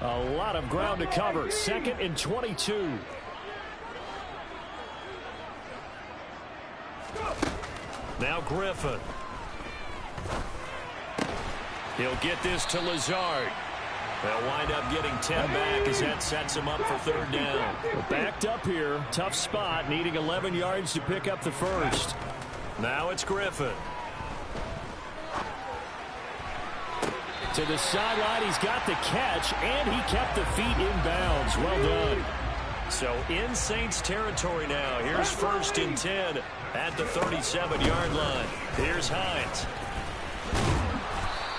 A lot of ground to cover. 2nd and 22. Now Griffin. He'll get this to Lazard. They'll wind up getting 10 back as that sets him up for third down. Backed up here. Tough spot. Needing 11 yards to pick up the first. Now it's Griffin. To the sideline, he's got the catch, and he kept the feet in bounds. Well done. So in Saints territory now. Here's 1st and 10 at the 37-yard line. Here's Hines.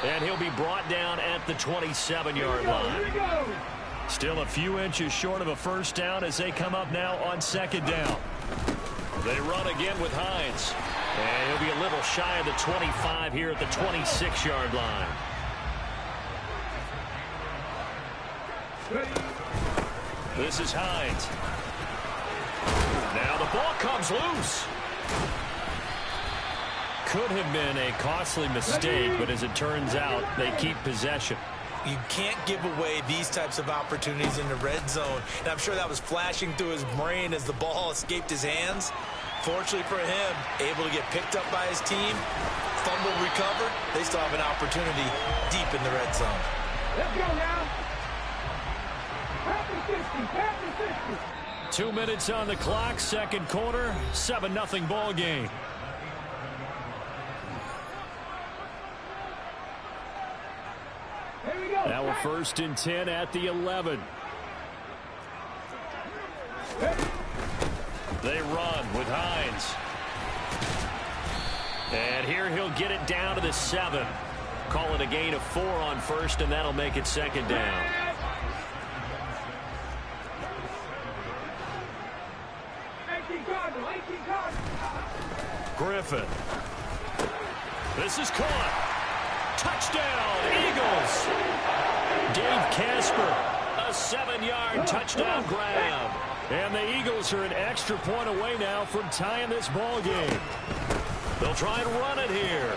And he'll be brought down at the 27-yard line. Still a few inches short of a first down as they come up now on 2nd down. They run again with Hines. And he'll be a little shy of the 25 here at the 26-yard line. This is Hines. Now the ball comes loose. Could have been a costly mistake, but as it turns out, they keep possession. You can't give away these types of opportunities in the red zone. And I'm sure that was flashing through his brain as the ball escaped his hands. Fortunately for him, able to get picked up by his team, fumble recovered. They still have an opportunity deep in the red zone. Let's go now. 2 minutes on the clock, 2nd quarter, 7-0 ball game. Now a 1st and 10 at the 11. They run with Hines. And here he'll get it down to the 7. Call it a gain of 4 on first, and that'll make it 2nd down. Griffin. This is caught. Touchdown, Eagles. Dave Casper, a 7-yard touchdown grab. And the Eagles are an extra point away now from tying this ball game. They'll try and run it here.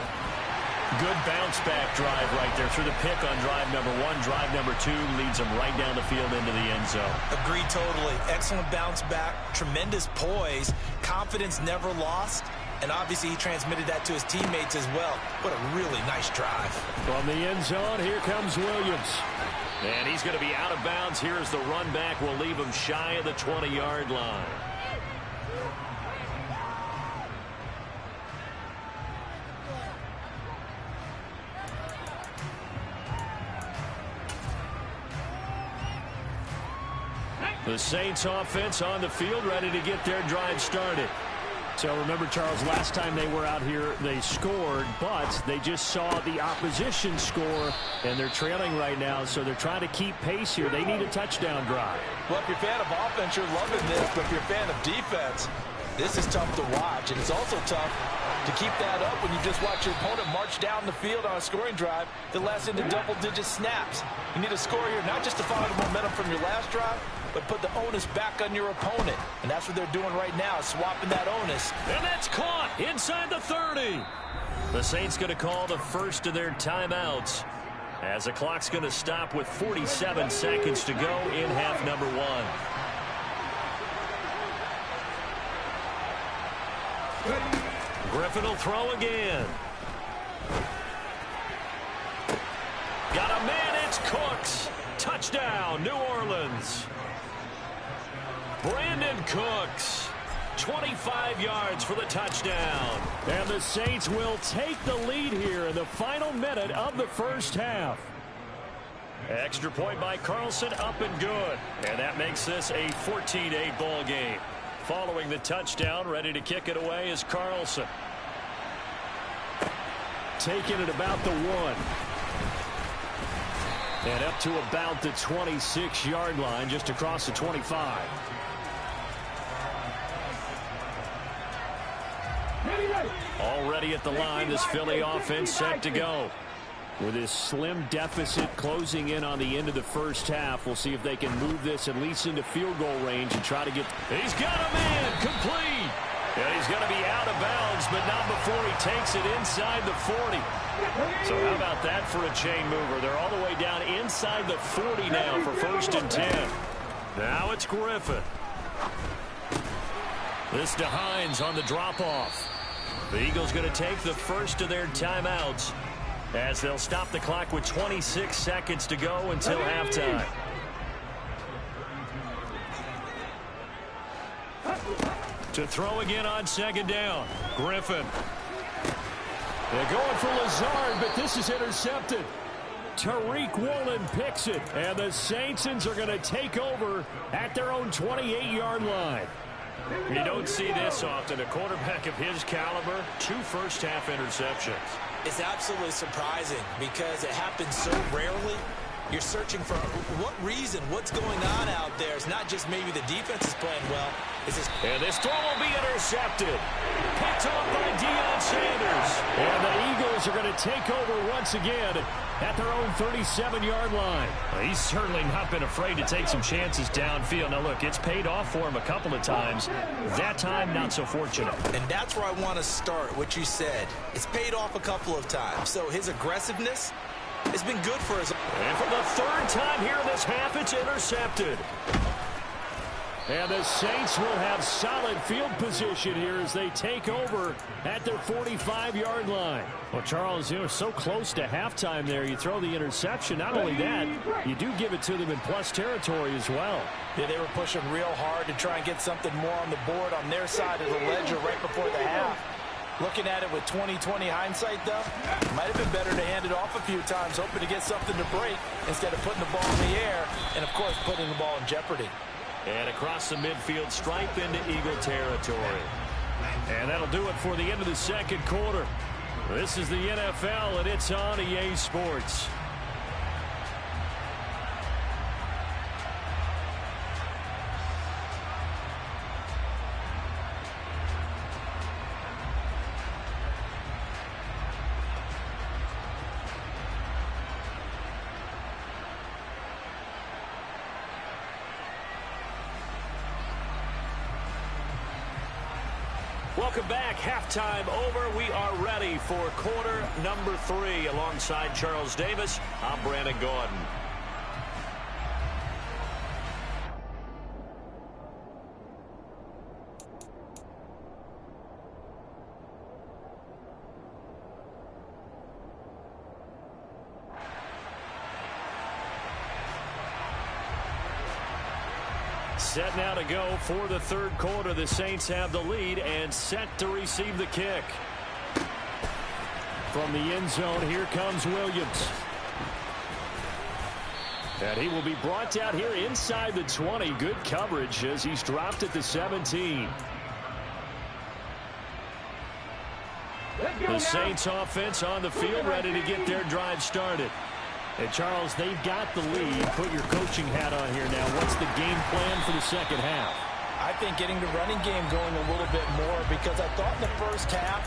Good bounce-back drive right there through the pick on drive number 1. Drive number 2 leads them right down the field into the end zone. Agree totally. Excellent bounce back. Tremendous poise. Confidence never lost. And obviously he transmitted that to his teammates as well. What a really nice drive. From the end zone, here comes Williams. And he's going to be out of bounds. Here's the run back. Will leave him shy of the 20-yard line. The Saints offense on the field, ready to get their drive started. So remember, Charles, last time they were out here, they scored, but they just saw the opposition score, and they're trailing right now, so they're trying to keep pace here. They need a touchdown drive. Well, if you're a fan of offense, you're loving this, but if you're a fan of defense, this is tough to watch, and it's also tough to keep that up when you just watch your opponent march down the field on a scoring drive that lasts into double-digit snaps. You need a score here, not just to follow the momentum from your last drive, but put the onus back on your opponent. And that's what they're doing right now, swapping that onus. And that's caught inside the 30. The Saints going to call the first of their timeouts as the clock's going to stop with 47 seconds to go in half number 1. Griffin will throw again. Got a man, it's Cooks. Touchdown, New Orleans. Brandon Cooks, 25 yards for the touchdown. And the Saints will take the lead here in the final minute of the first half. Extra point by Carlson, up and good. And that makes this a 14-8 ball game. Following the touchdown, ready to kick it away is Carlson. Taking it about the 1. And up to about the 26-yard line, just across the 25. Already at the line, this Philly offense set to go. With this slim deficit closing in on the end of the first half, we'll see if they can move this at least into field goal range and try to get... He's got a man, complete. And he's going to be out of bounds, but not before he takes it inside the 40. So how about that for a chain mover? They're all the way down inside the 40 now for 1st and 10. Now it's Griffin. This to Hines on the drop-off. The Eagles going to take the first of their timeouts as they'll stop the clock with 26 seconds to go until halftime. To throw again on 2nd down. Griffin. They're going for Lazard, but this is intercepted. Tariq Woolen picks it, and the Saints are going to take over at their own 28-yard line. You don't see this often. A quarterback of his caliber, 2 first-half interceptions. It's absolutely surprising because it happens so rarely. You're searching for what reason, what's going on out there. It's not just maybe the defense is playing well. And this throw will be intercepted. Picked off by Deion Sanders. And the Eagles are going to take over once again at their own 37-yard line. Well, he's certainly not been afraid to take some chances downfield. Now, look, it's paid off for him a couple of times. That time, not so fortunate. And that's where I want to start, what you said. It's paid off a couple of times. So his aggressiveness has been good for us. And for the 3rd time here in this half, it's intercepted. And the Saints will have solid field position here as they take over at their 45-yard line. Well, Charles, you're so close to halftime there. You throw the interception. Not only that, you do give it to them in plus territory as well. Yeah, they were pushing real hard to try and get something more on the board on their side of the ledger right before the half. Looking at it with 20/20 hindsight, though, might have been better to hand it off a few times, hoping to get something to break instead of putting the ball in the air and, of course, putting the ball in jeopardy. And across the midfield stripe into Eagle territory. And that'll do it for the end of the 2nd quarter. This is the NFL, and it's on EA Sports. Welcome back. Halftime over. We are ready for quarter number 3. Alongside Charles Davis, I'm Brandon Gaudin. Set now to go for the 3rd quarter. The Saints have the lead and set to receive the kick. From the end zone, here comes Williams. And he will be brought down here inside the 20. Good coverage as he's dropped at the 17. The Saints offense on the field, ready to get their drive started. And Charles, they've got the lead. Put your coaching hat on here now. What's the game plan for the 2nd half? I think getting the running game going a little bit more, because I thought in the first half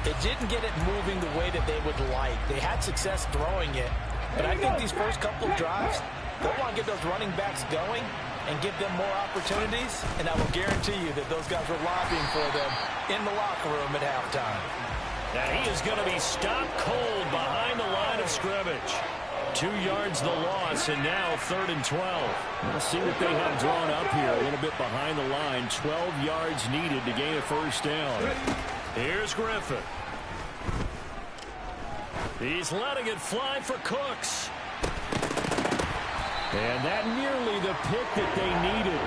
they didn't get it moving the way that they would like. They had success throwing it, but I think these first couple of drives, they'll want to get those running backs going and give them more opportunities, and I will guarantee you that those guys were lobbying for them in the locker room at halftime. Now he is going to be stopped cold behind the line of scrimmage. 2 yards the loss, and now 3rd and 12. We'll see what they have drawn up here. A little bit behind the line. 12 yards needed to gain a 1st down. Here's Griffin. He's letting it fly for Cooks. And that nearly the pick that they needed.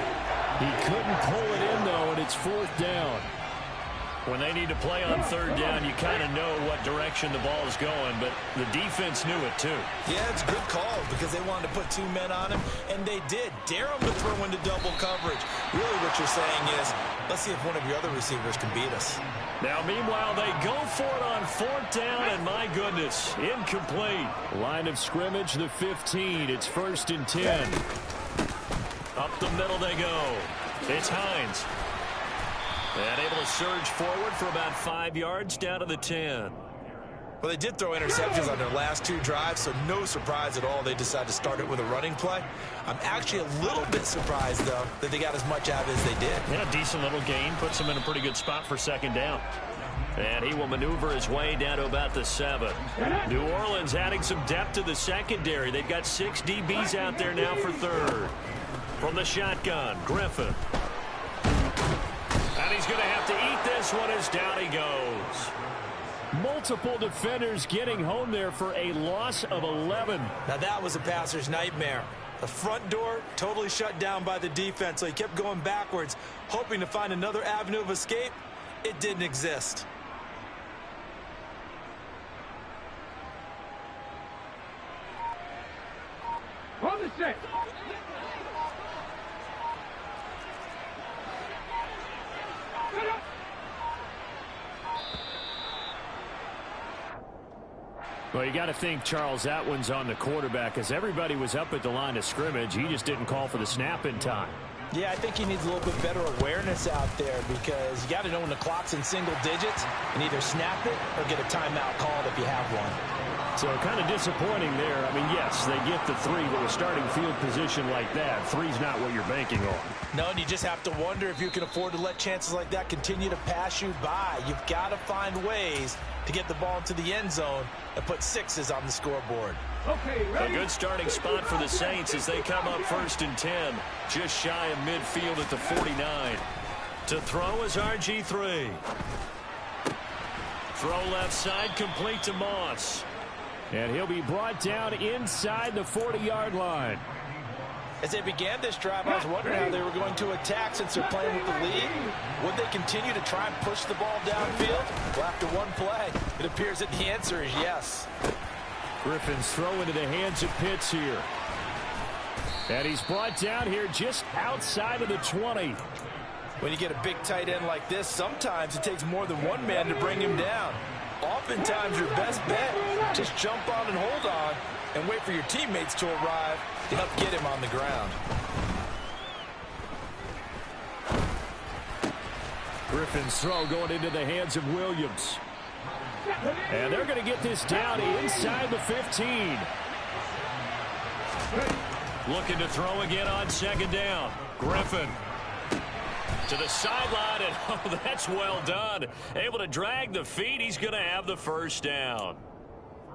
He couldn't pull it in, though, and it's 4th down. When they need to play on third down, you kind of know what direction the ball is going, but the defense knew it too. Yeah, it's a good call because they wanted to put 2 men on him, and they did. Dare him to throw into double coverage. Really what you're saying is, let's see if one of your other receivers can beat us. Now, meanwhile, they go for it on 4th down, and my goodness, incomplete. Line of scrimmage, the 15. It's 1st and 10. Up the middle they go. It's Hines. And able to surge forward for about 5 yards down to the 10. Well, they did throw interceptions on their last 2 drives, so no surprise at all they decided to start it with a running play. I'm actually a little bit surprised, though, that they got as much out as they did. Yeah, decent little gain. Puts them in a pretty good spot for 2nd down. And he will maneuver his way down to about the 7. New Orleans adding some depth to the secondary. They've got 6 DBs out there now for 3rd. From the shotgun, Griffin. And he's going to have to eat this one as down he goes. Multiple defenders getting home there for a loss of 11. Now that was a passer's nightmare. The front door totally shut down by the defense, so he kept going backwards, hoping to find another avenue of escape. It didn't exist. On the set. Well, you got to think, Charles, that one's on the quarterback, as everybody was up at the line of scrimmage. He just didn't call for the snap in time. Yeah, I think he needs a little bit better awareness out there because you got to know when the clock's in single digits and either snap it or get a timeout called if you have one. So kind of disappointing there. I mean, yes, they get the 3, but with starting field position like that, 3's not what you're banking on. No, and you just have to wonder if you can afford to let chances like that continue to pass you by. You've got to find ways to get the ball into the end zone and put 6s on the scoreboard. Okay, ready? A good starting spot for the Saints as they come up 1st and 10. Just shy of midfield at the 49. To throw is RG3. Throw left side, complete to Moss. And he'll be brought down inside the 40-yard line. As they began this drive, I was wondering how they were going to attack since they're playing with the lead. Would they continue to try and push the ball downfield? Well, after one play, it appears that the answer is yes. Griffin's throw into the hands of Pitts here. And he's brought down here just outside of the 20. When you get a big tight end like this, sometimes it takes more than one man to bring him down. Oftentimes, your best bet, just jump on and hold on and wait for your teammates to arrive to help get him on the ground. Griffin's throw going into the hands of Williams. And they're going to get this down inside the 15. Looking to throw again on 2nd down. Griffin to the sideline, and oh, that's well done. Able to drag the feet. He's going to have the 1st down.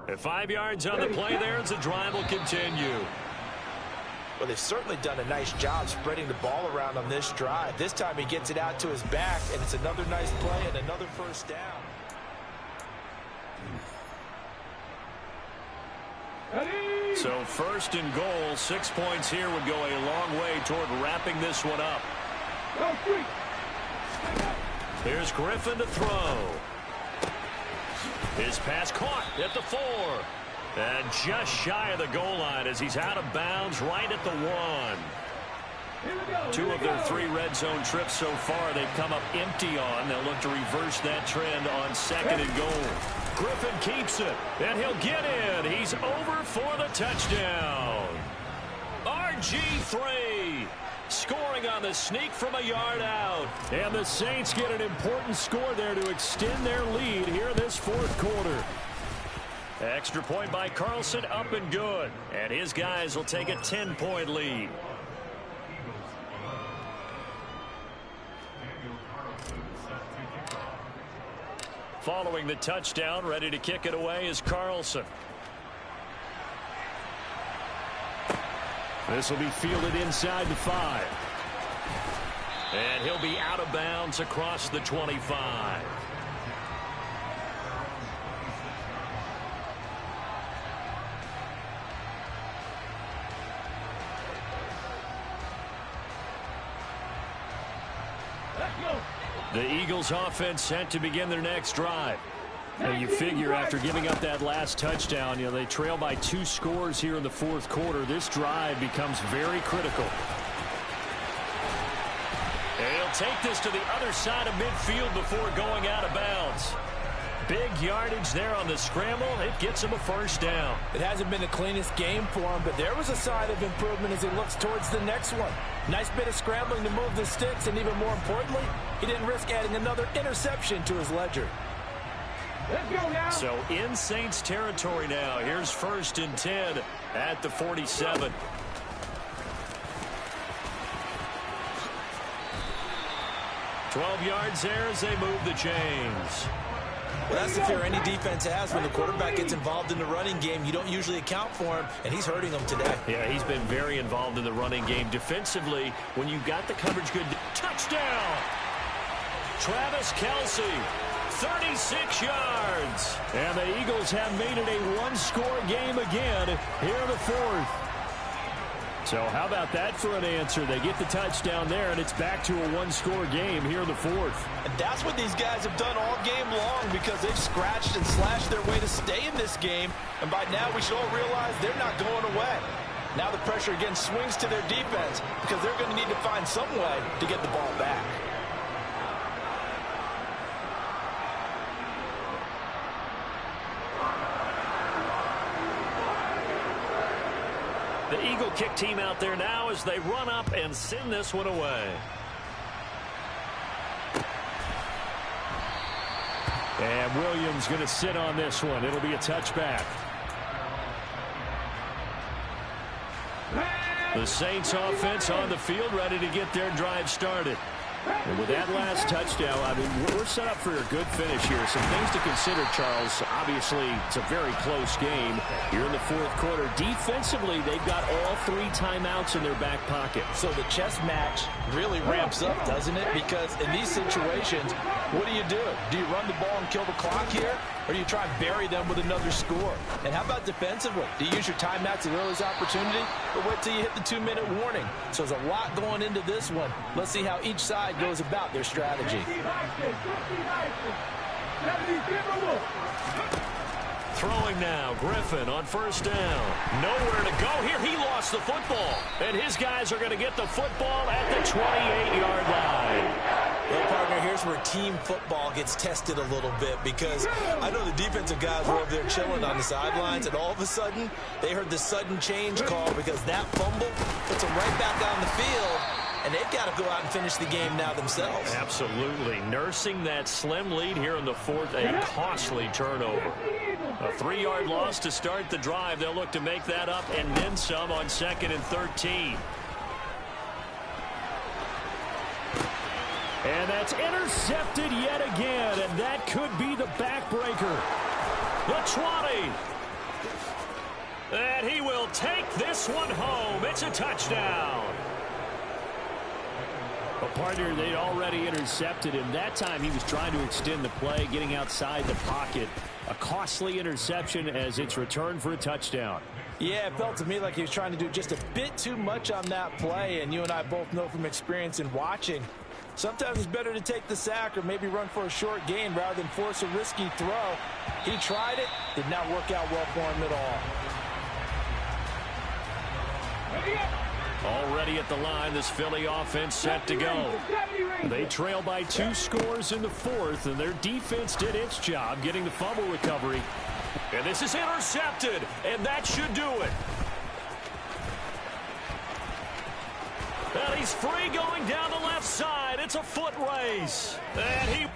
At 5 yards on the play there as the drive will continue. Well, they've certainly done a nice job spreading the ball around on this drive. This time he gets it out to his back, and it's another nice play and another 1st down. So 1st and goal, 6 points here would go a long way toward wrapping this one up. Here's Griffin to throw. His pass caught at the 4. And just shy of the goal line as he's out of bounds right at the 1. 2 of their 3 red zone trips so far they've come up empty on. They'll look to reverse that trend on 2nd and goal. Griffin keeps it, and he'll get in. He's over for the touchdown. RG3 scoring on the sneak from a yard out. And the Saints get an important score there to extend their lead here in this 4th quarter. Extra point by Carlson, up and good. And his guys will take a 10-point lead. Following the touchdown, ready to kick it away is Carlson. This will be fielded inside the 5. And he'll be out of bounds across the 25. The Eagles offense set to begin their next drive. And you figure after giving up that last touchdown, they trail by 2 scores here in the fourth quarter. This drive becomes very critical. And he'll take this to the other side of midfield before going out of bounds. Big yardage there on the scramble. It gets him a first down. It hasn't been the cleanest game for him, but there was a sign of improvement as he looks towards the next one. Nice bit of scrambling to move the sticks, and even more importantly, he didn't risk adding another interception to his ledger. Let's go now. So in Saints territory now. Here's 1st and 10 at the 47. yards there as they move the chains. Well, that's the fear any defense has when the quarterback gets involved in the running game. You don't usually account for him, and he's hurting them today. Yeah, he's been very involved in the running game. Defensively, when you got the coverage good, touchdown! Travis Kelce, 36 yards. And the Eagles have made it a 1-score game again here in the fourth. So how about that for an answer? They get the touchdown there, and it's back to a 1-score game here in the fourth. And that's what these guys have done all game long because they've scratched and slashed their way to stay in this game. And by now, we should all realize they're not going away. Now the pressure again swings to their defense because they're going to need to find some way to get the ball back. The Eagle kick team out there now as they run up and send this one away. And Williams going to sit on this one. It'll be a touchback. The Saints offense on the field ready to get their drive started. And with that last touchdown, I mean, we're set up for a good finish here. Some things to consider, Charles. Obviously, it's a very close game here in the fourth quarter. Defensively, they've got all 3 timeouts in their back pocket. So the chess match really ramps up, doesn't it? Because in these situations, what do? Do you run the ball and kill the clock here? Or do you try and bury them with another score? And how about defensively? Do you use your timeouts at earliest opportunity? Or wait till you hit the 2-minute warning? So there's a lot going into this one. Let's see how each side goes about their strategy. Throwing now, Griffin on first down. Nowhere to go here. He lost the football. And his guys are going to get the football at the 28-yard line. Well, partner, here's where team football gets tested a little bit because I know the defensive guys were over there chilling on the sidelines, and all of a sudden, they heard the sudden change call because that fumble puts them right back on the field, and they've got to go out and finish the game now themselves. Absolutely. Nursing that slim lead here in the fourth, a costly turnover. A 3-yard loss to start the drive. They'll look to make that up and then some on 2nd and 13. And that's intercepted yet again, and that could be the backbreaker. The 20. And he will take this one home. It's a touchdown. A partner, they'd already intercepted him. That time he was trying to extend the play, getting outside the pocket. A costly interception as it's returned for a touchdown. Yeah, it felt to me like he was trying to do just a bit too much on that play, and you and I both know from experience in watching, sometimes it's better to take the sack or maybe run for a short gain rather than force a risky throw. He tried it, did not work out well for him at all. Already at the line, this Philly offense set to go. They trail by 2 scores in the fourth, and their defense did its job getting the fumble recovery. And this is intercepted, and that should do it. And he's free going down the left side. It's a foot race. And he...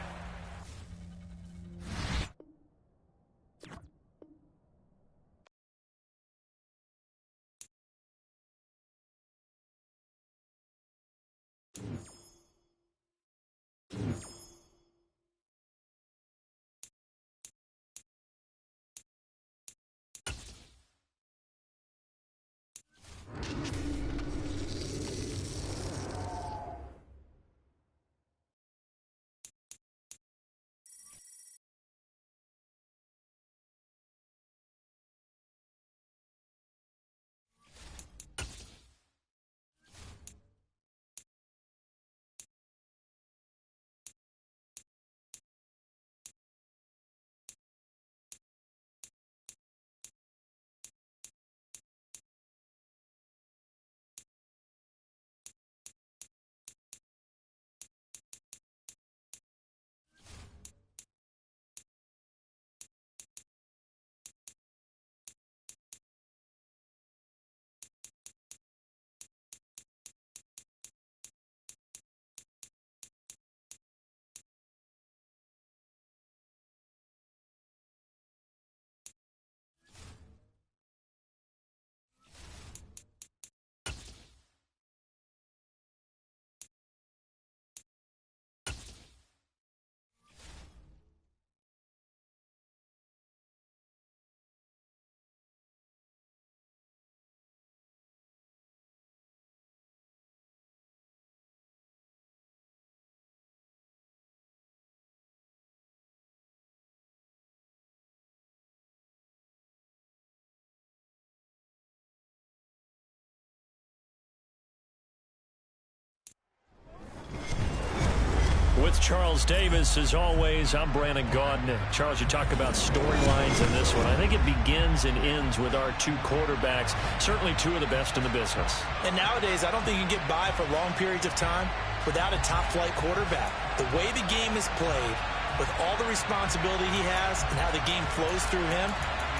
With Charles Davis, as always, I'm Brandon Gaudin. Charles, you talk about storylines in this one. I think it begins and ends with our two quarterbacks, certainly two of the best in the business. And nowadays, I don't think you can get by for long periods of time without a top-flight quarterback. The way the game is played, with all the responsibility he has and how the game flows through him,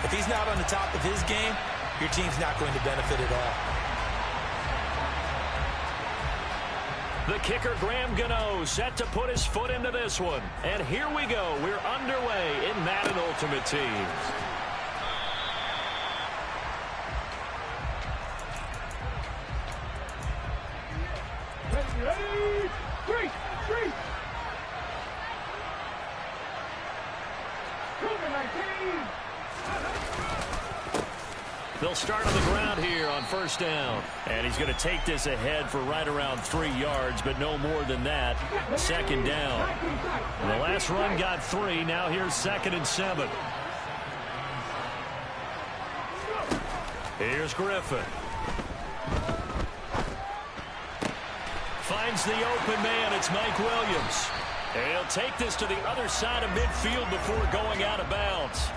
if he's not on the top of his game, your team's not going to benefit at all. The kicker, Graham Gano, set to put his foot into this one. And here we go. We're underway in Madden Ultimate Team. Ready, three. COVID-19. They'll start on the ground here on first down. And he's going to take this ahead for right around 3 yards, but no more than that. Second down. And the last run got 3. Now here's 2nd and 7. Here's Griffin. Finds the open man. It's Mike Williams. And he'll take this to the other side of midfield before going out of bounds.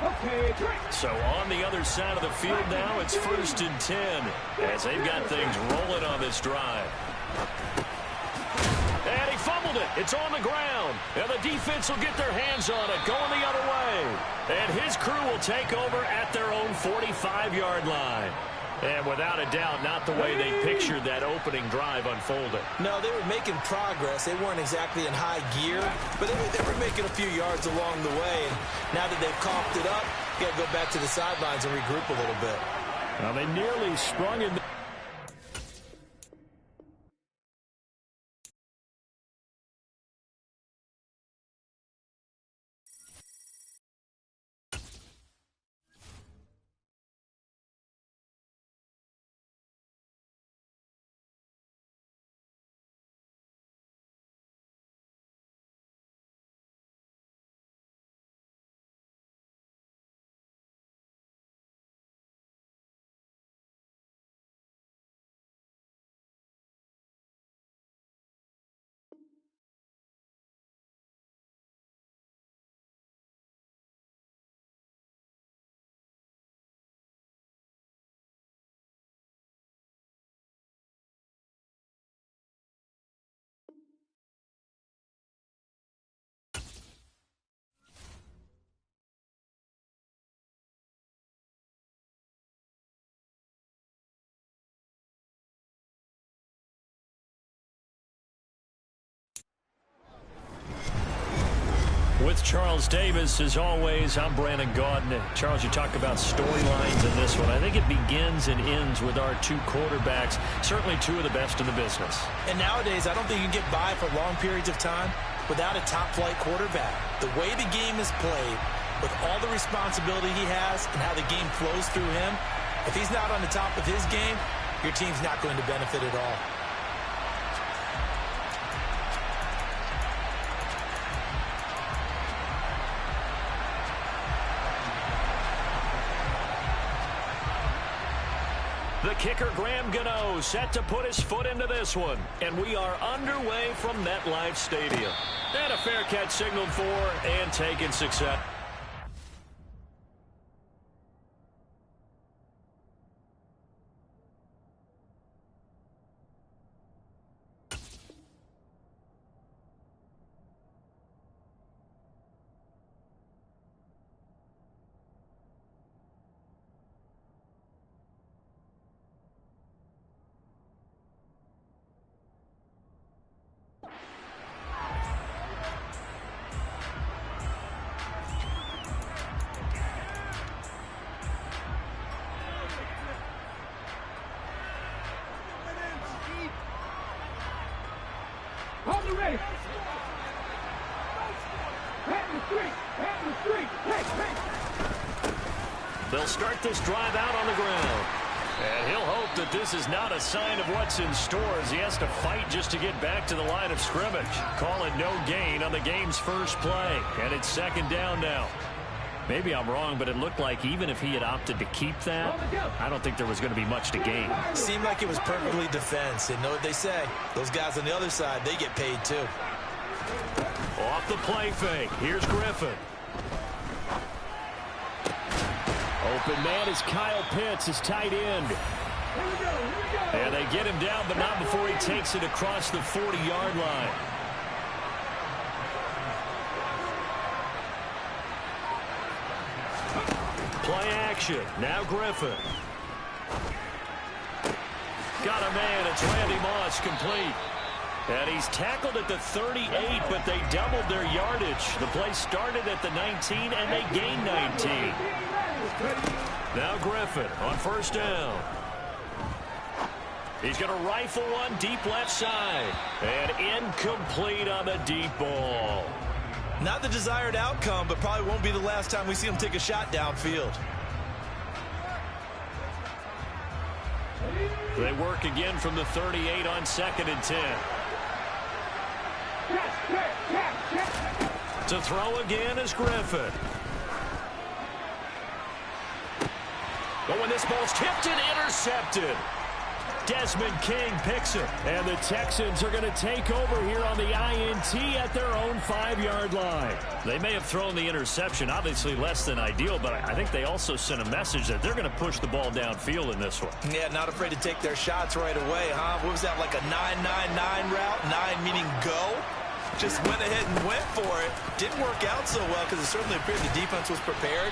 So on the other side of the field now, it's 1st and 10 as they've got things rolling on this drive. And he fumbled it. It's on the ground. And the defense will get their hands on it, going the other way. And his crew will take over at their own 45-yard line. And without a doubt, not the way they pictured that opening drive unfolded. No, they were making progress. They weren't exactly in high gear, but they were making a few yards along the way. And now that they've coughed it up, you got to go back to the sidelines and regroup a little bit. Now they nearly sprung in. With Charles Davis, as always, I'm Brandon Gaudin. Charles, you talk about storylines in this one. I think it begins and ends with our two quarterbacks, certainly two of the best in the business. And nowadays, I don't think you can get by for long periods of time without a top-flight quarterback. The way the game is played, with all the responsibility he has and how the game flows through him, if he's not on the top of his game, your team's not going to benefit at all. The kicker, Graham Gano, set to put his foot into this one. And we are underway from MetLife Stadium. And a fair catch signaled for and taken success. Hold the race. Pat in the street. Hey. They'll start this drive out on the ground. And he'll hope that this is not a sign of what's in store as he has to fight just to get back to the line of scrimmage. Call it no gain on the game's first play. And it's 2nd down now. Maybe I'm wrong, but it looked like even if he had opted to keep that, I don't think there was going to be much to gain. Seemed like it was perfectly defense. And know what they say. Those guys on the other side, they get paid too. Off the play fake. Here's Griffin. Open man is Kyle Pitts, his tight end. And they get him down, but not before he takes it across the 40-yard line. Play action. Now Griffin. Got a man. It's Randy Moss, complete. And he's tackled at the 38, but they doubled their yardage. The play started at the 19, and they gained 19. Now Griffin on first down. He's going to rifle one deep left side. And incomplete on the deep ball. Not the desired outcome, but probably won't be the last time we see him take a shot downfield. They work again from the 38 on 2nd and 10. To throw again is Griffin. But when this ball's tipped and intercepted, Desmond King picks it. And the Texans are going to take over here on the INT at their own 5-yard line. They may have thrown the interception, obviously less than ideal, but I think they also sent a message that they're going to push the ball downfield in this one. Yeah, not afraid to take their shots right away, huh? What was that, like a 9-9-9 route? 9 meaning go? Just went ahead and went for it. Didn't work out so well because it certainly appeared the defense was prepared.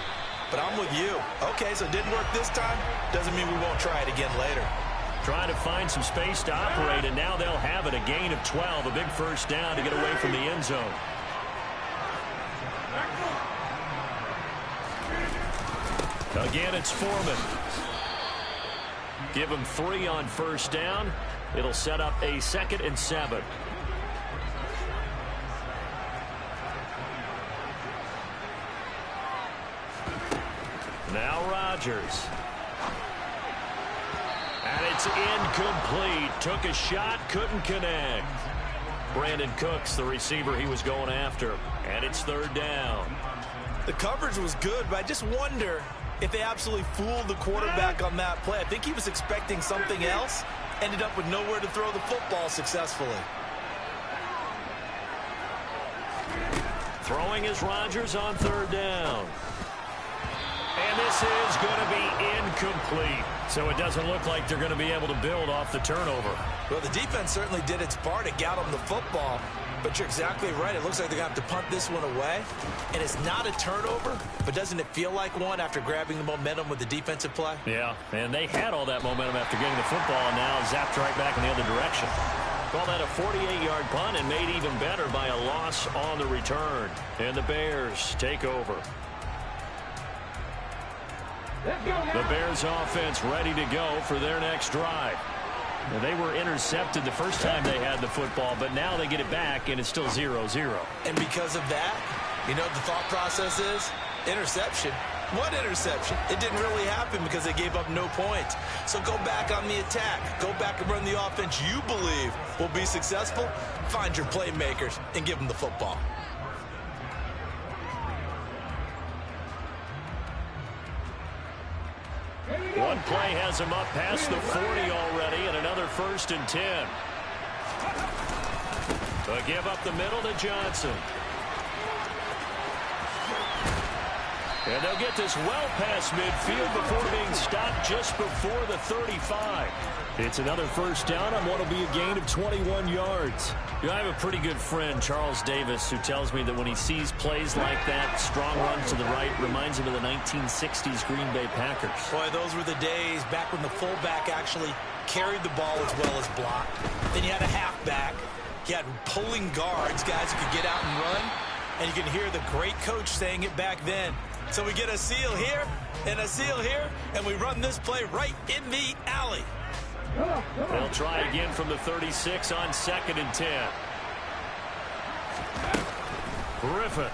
But I'm with you. Okay, so it didn't work this time. Doesn't mean we won't try it again later. Trying to find some space to operate, and now they'll have it. A gain of 12, a big first down to get away from the end zone. Again, it's Foreman. Give him 3 on first down. It'll set up a 2nd and 7. Now Rodgers. And it's incomplete. Took a shot, couldn't connect. Brandon Cooks, the receiver he was going after. And it's 3rd down. The coverage was good, but I just wonder if they absolutely fooled the quarterback on that play. I think he was expecting something else. Ended up with nowhere to throw the football successfully. Throwing is Rodgers on 3rd down. And this is going to be incomplete. So it doesn't look like they're going to be able to build off the turnover. Well, the defense certainly did its part to get them the football. But you're exactly right. It looks like they're going to have to punt this one away. And it's not a turnover, but doesn't it feel like one after grabbing the momentum with the defensive play? Yeah, and they had all that momentum after getting the football, and now zapped right back in the other direction. Call that a 48-yard punt, and made even better by a loss on the return. And the Bears take over. The Bears offense ready to go for their next drive. Now, they were intercepted the first time they had the football, but now they get it back, and it's still 0-0. And because of that, you know what the thought process is? Interception. What interception? It didn't really happen because they gave up no points. So go back on the attack. Go back and run the offense you believe will be successful. Find your playmakers and give them the football. One play has him up past the 40 already, and another 1st and 10. To give up the middle to Johnson. And they'll get this well past midfield before being stopped just before the 35. It's another first down on what will be a gain of 21 yards. I have a pretty good friend, Charles Davis, who tells me that when he sees plays like that, strong runs to the right, reminds him of the 1960s Green Bay Packers. Boy, those were the days back when the fullback actually carried the ball as well as blocked. Then you had a halfback. You had pulling guards, guys who could get out and run. And you can hear the great coach saying it back then. So we get a seal here and a seal here, and we run this play right in the alley. They'll try again from the 36 on 2nd and 10. Griffin.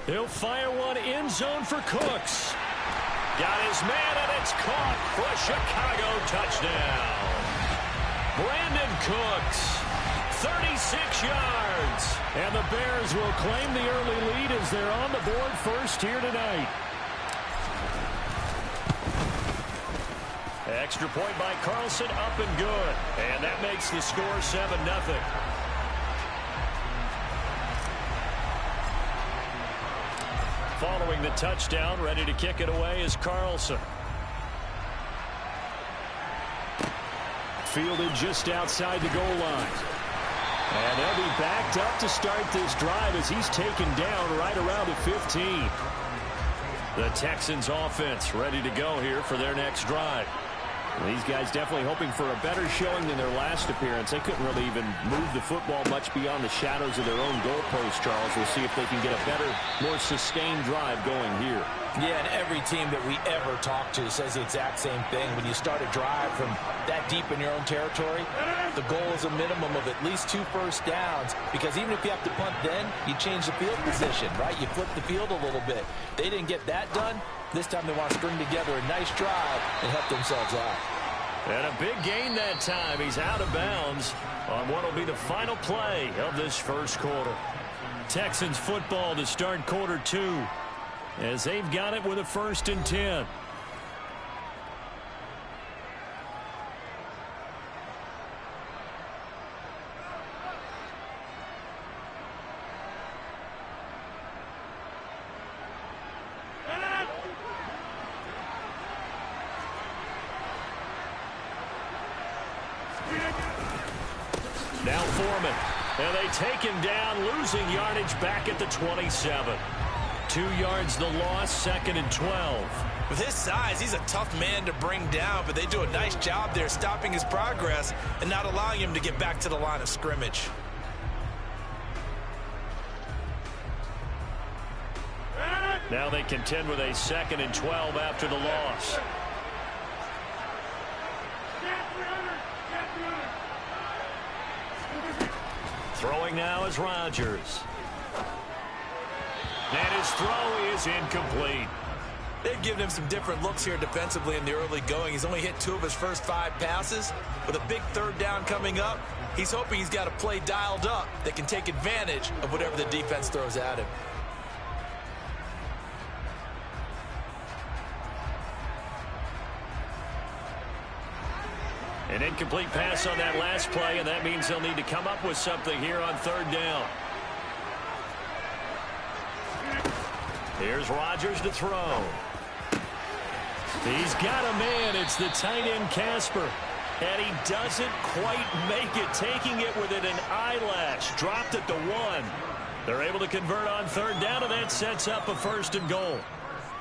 He'll fire one end zone for Cooks. Got his man, and it's caught for a Chicago touchdown. Brandon Cooks, 36 yards. And the Bears will claim the early lead as they're on the board first here tonight. Extra point by Carlson, up and good. And that makes the score 7-0. the touchdown. Ready to kick it away is Carlson. Fielded just outside the goal line. And they'll be backed up to start this drive as he's taken down right around the 15. The Texans offense ready to go here for their next drive. These guys definitely hoping for a better showing than their last appearance. They couldn't really even move the football much beyond the shadows of their own goalpost, Charles. We'll see if they can get a better, more sustained drive going here. Yeah, and every team that we ever talk to says the exact same thing. When you start a drive from that deep in your own territory, the goal is a minimum of at least 2 first downs, because even if you have to punt then, you change the field position, right? You flip the field a little bit. They didn't get that done. This time they want to string together a nice drive and help themselves out. And a big gain that time. He's out of bounds on what will be the final play of this first quarter. Texans football to start quarter 2 as they've got it with a 1st and 10. Now Foreman, and they take him down, losing yardage back at the 27. 2 yards the loss, 2nd and 12. With his size, he's a tough man to bring down, but they do a nice job there stopping his progress and not allowing him to get back to the line of scrimmage. Now they contend with a 2nd and 12 after the loss. Throwing now is Rodgers. And his throw is incomplete. They've given him some different looks here defensively in the early going. He's only hit 2 of his first 5 passes. With a big 3rd down coming up, he's hoping he's got a play dialed up that can take advantage of whatever the defense throws at him. An incomplete pass on that last play, and that means they'll need to come up with something here on 3rd down. Here's Rodgers to throw. He's got a man. It's the tight end Casper. And he doesn't quite make it, taking it within an eyelash. Dropped at the 1. They're able to convert on 3rd down, and that sets up a 1st and goal.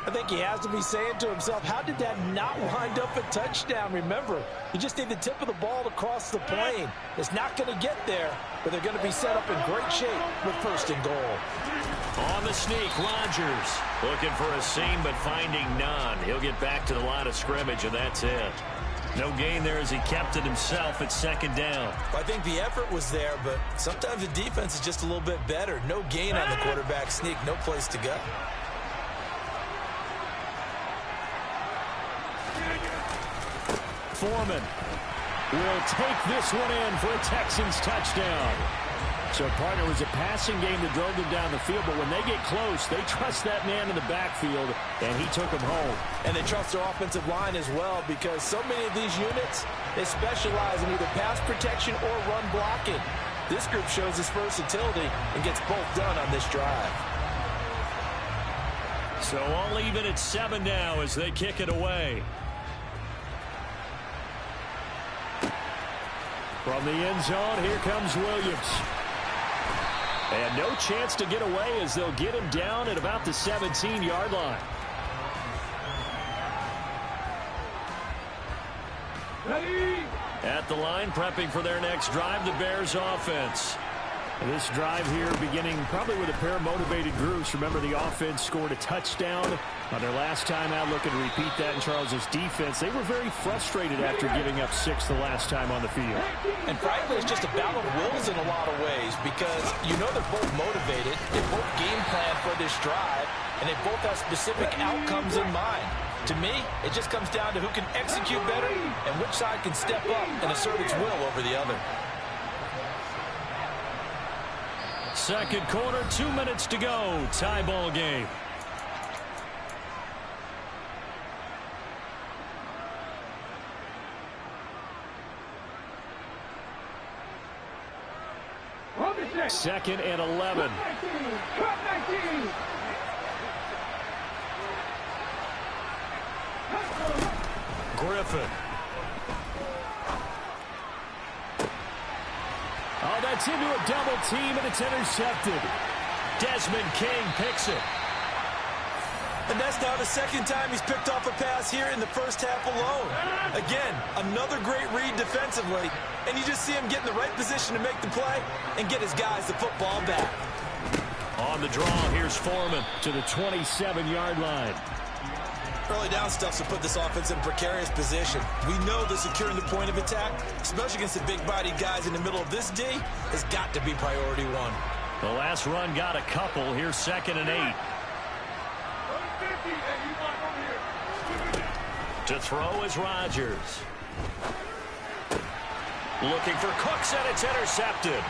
I think he has to be saying to himself, how did that not wind up a touchdown? Remember, you just need the tip of the ball to cross the plane. It's not going to get there, but they're going to be set up in great shape with 1st and goal. On the sneak, Rodgers looking for a seam, but finding none. He'll get back to the line of scrimmage, and that's it. No gain there as he kept it himself at 2nd down. I think the effort was there, but sometimes the defense is just a little bit better. No gain on the quarterback sneak, no place to go. Foreman will take this one in for a Texans touchdown. So, partner, was a passing game that drove them down the field, but when they get close, they trust that man in the backfield, and he took them home. And they trust their offensive line as well, because so many of these units, they specialize in either pass protection or run blocking. This group shows its versatility and gets both done on this drive. So all even at 7 now as they kick it away. From the end zone, here comes Williams. And no chance to get away as they'll get him down at about the 17-yard line. Ready? At the line, prepping for their next drive, the Bears offense. This drive here beginning probably with a pair of motivated groups. Remember, the offense scored a touchdown on their last time out. Looking to repeat that in Charles's defense. They were very frustrated after giving up 6 the last time on the field. And frankly, it's just a battle of wills in a lot of ways, because you know they're both motivated. They both game plan for this drive, and they both have specific outcomes in mind. To me, it just comes down to who can execute better and which side can step up and assert its will over the other. Second quarter, 2 minutes to go. Tie ball game. On the set. 2nd and 11. 19. Griffin. Oh, that's into a double team, and it's intercepted. Desmond King picks it. And that's now the second time he's picked off a pass here in the first half alone. Again, another great read defensively, and you just see him get in the right position to make the play and get his guys the football back. On the draw, here's Foreman to the 27-yard line. Early down stuffs will put this offense in a precarious position. We know that securing the point of attack, especially against the big-bodied guys in the middle of this D, has got to be priority one. The last run got a couple. Here's 2nd and 8. To throw is Rodgers. Looking for Cooks, and it's intercepted.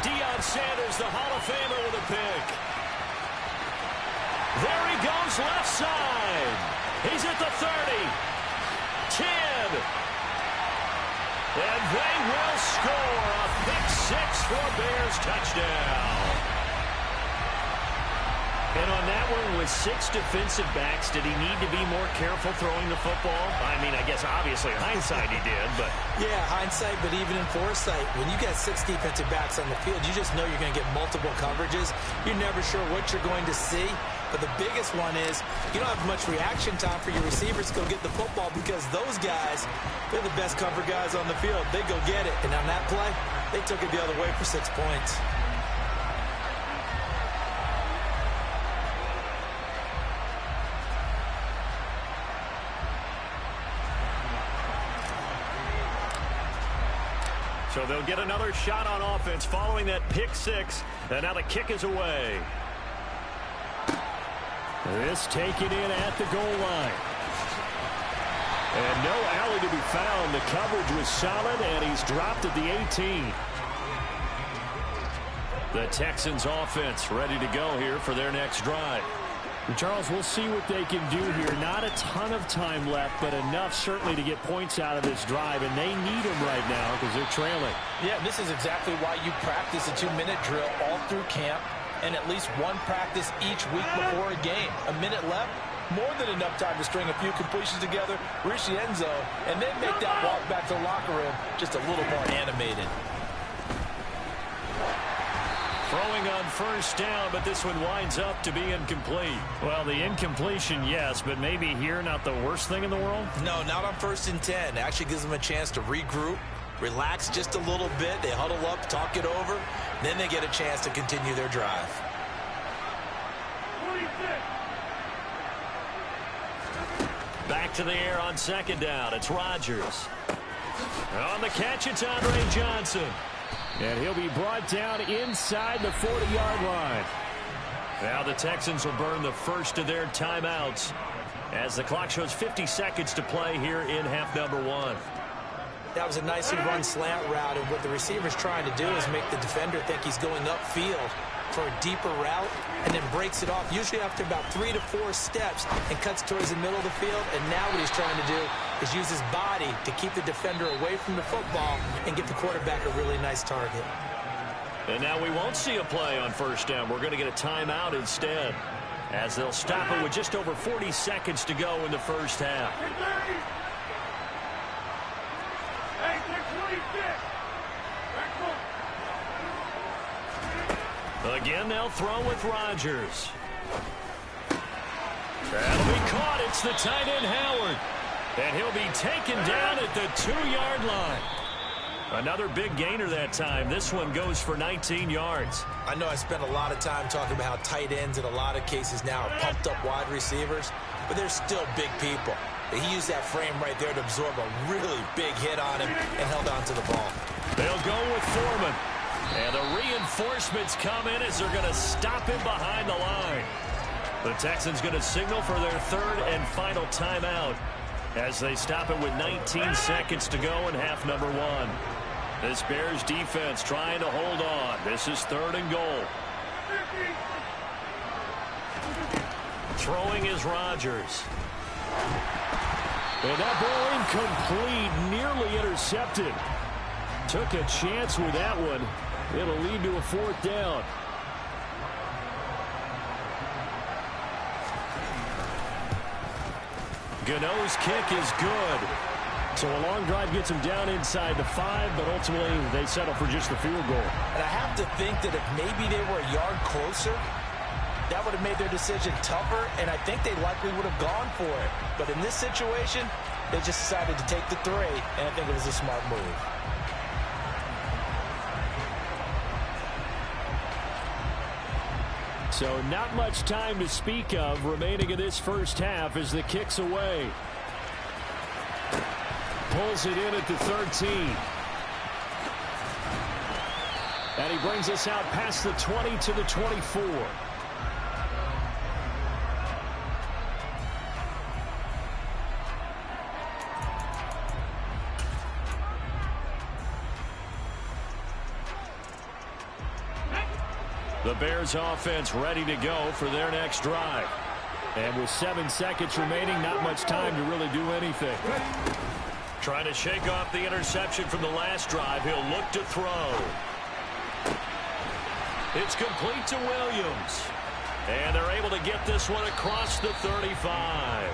Deion Sanders, the Hall of Famer, with a pick. There he goes, left side. He's at the 30. 10. And they will score a pick six for Bears touchdown. And on that one, with 6 defensive backs, did he need to be more careful throwing the football? I mean, I guess obviously hindsight he did, but... Yeah, hindsight, but even in foresight, when you got 6 defensive backs on the field, you just know you're going to get multiple coverages. You're never sure what you're going to see. But the biggest one is you don't have much reaction time for your receivers to go get the football because those guys, they're the best cover guys on the field. They go get it. And on that play, they took it the other way for 6 points. So they'll get another shot on offense following that pick six. And now the kick is away. This taken in at the goal line. And no alley to be found. The coverage was solid, and he's dropped at the 18. The Texans offense ready to go here for their next drive. And Charles, we'll see what they can do here. Not a ton of time left, but enough certainly to get points out of this drive, and they need them right now because they're trailing. Yeah, this is exactly why you practice a 2-minute drill all through camp and at least one practice each week before a game. A minute left, more than enough time to string a few completions together, reach the end zone, and then make that walk back to the locker room just a little more animated. Throwing on first down, but this one winds up to be incomplete. Well, the incompletion, yes, but maybe here not the worst thing in the world? No, not on 1st and 10. It actually gives them a chance to regroup, relax just a little bit. They huddle up, talk it over. Then they get a chance to continue their drive. Back to the air on 2nd down. It's Rodgers. On the catch, it's Andre Johnson. And he'll be brought down inside the 40-yard line. Now the Texans will burn the first of their timeouts as the clock shows 50 seconds to play here in half number 1. That was a nicely run slant route, and what the receiver's trying to do is make the defender think he's going upfield for a deeper route and then breaks it off, usually after about 3 to 4 steps, and cuts towards the middle of the field. And now what he's trying to do is use his body to keep the defender away from the football and get the quarterback a really nice target. And now we won't see a play on first down. We're going to get a timeout instead, as they'll stop it with just over 40 seconds to go in the first half. Again, they'll throw with Rodgers. That'll be caught. It's the tight end, Howard. And he'll be taken down at the 2-yard line. Another big gainer that time. This one goes for 19 yards. I know I spent a lot of time talking about how tight ends in a lot of cases now are pumped up wide receivers, but they're still big people. He used that frame right there to absorb a really big hit on him and held on to the ball. They'll go with Foreman. And the reinforcements come in as they're going to stop him behind the line. The Texans going to signal for their 3rd and final timeout as they stop it with 19 seconds to go in half number 1. This Bears defense trying to hold on. This is 3rd and goal. Throwing is Rodgers. And that ball incomplete, nearly intercepted. Took a chance with that one. It'll lead to a 4th down. Gano's kick is good. So a long drive gets them down inside the 5, but ultimately they settle for just the field goal. And I have to think that if maybe they were a yard closer, that would have made their decision tougher, and I think they likely would have gone for it. But in this situation, they just decided to take the 3, and I think it was a smart move. So not much time to speak of remaining in this first half as the kick's away. Pulls it in at the 13. And he brings us out past the 20 to the 24. The Bears offense ready to go for their next drive. And with 7 seconds remaining, not much time to really do anything. Trying to shake off the interception from the last drive. He'll look to throw. It's complete to Williams. And they're able to get this one across the 35.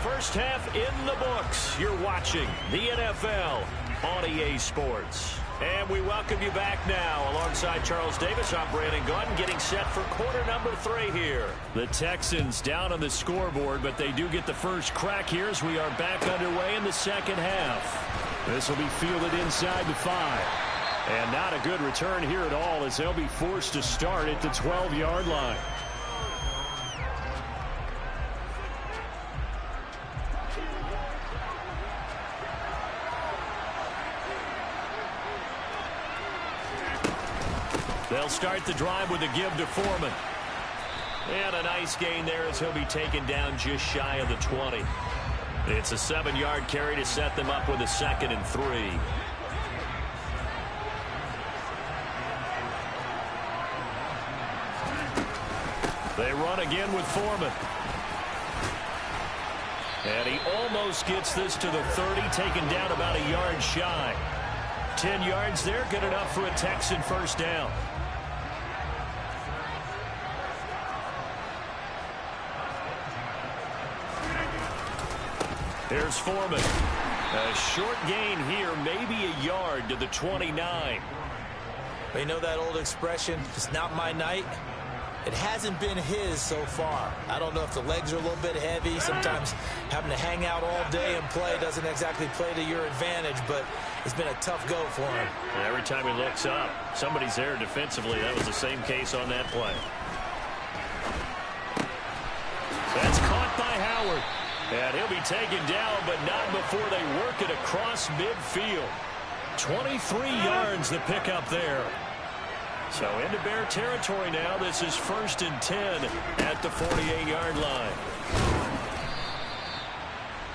First half in the books. You're watching the NFL on EA Sports. And we welcome you back now. Alongside Charles Davis, I'm Brandon Gaudin, getting set for quarter number 3 here. The Texans down on the scoreboard, but they do get the first crack here as we are back underway in the second half. This will be fielded inside the 5. And not a good return here at all as they'll be forced to start at the 12-yard line. They'll start the drive with a give to Foreman. And a nice gain there as he'll be taken down just shy of the 20. It's a 7-yard carry to set them up with a 2nd and 3. They run again with Foreman. And he almost gets this to the 30, taken down about a yard shy. 10 yards there, good enough for a Texan first down. Here's Foreman. A short gain here, maybe a yard to the 29. They know that old expression, it's not my night. It hasn't been his so far. I don't know if the legs are a little bit heavy. Sometimes having to hang out all day and play doesn't exactly play to your advantage, but it's been a tough go for him. And every time he looks up, somebody's there defensively. That was the same case on that play. That's caught by Howard. And he'll be taken down, but not before they work it across midfield. 23 yards the pickup there. So into Bear territory now. This is 1st and 10 at the 48-yard line.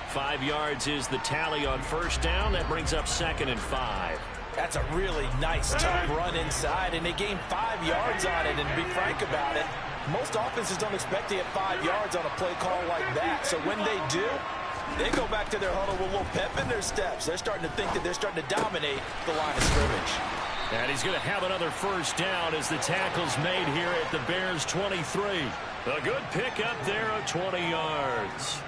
5 yards is the tally on first down. That brings up 2nd and 5. That's a really nice, tough run inside, and they gained 5 yards on it. And to be frank about it, most offenses don't expect to get 5 yards on a play call like that. So when they do, they go back to their huddle with a little pep in their steps. They're starting to think that they're starting to dominate the line of scrimmage. And he's going to have another first down as the tackle's made here at the Bears' 23. A good pickup there of 20 yards.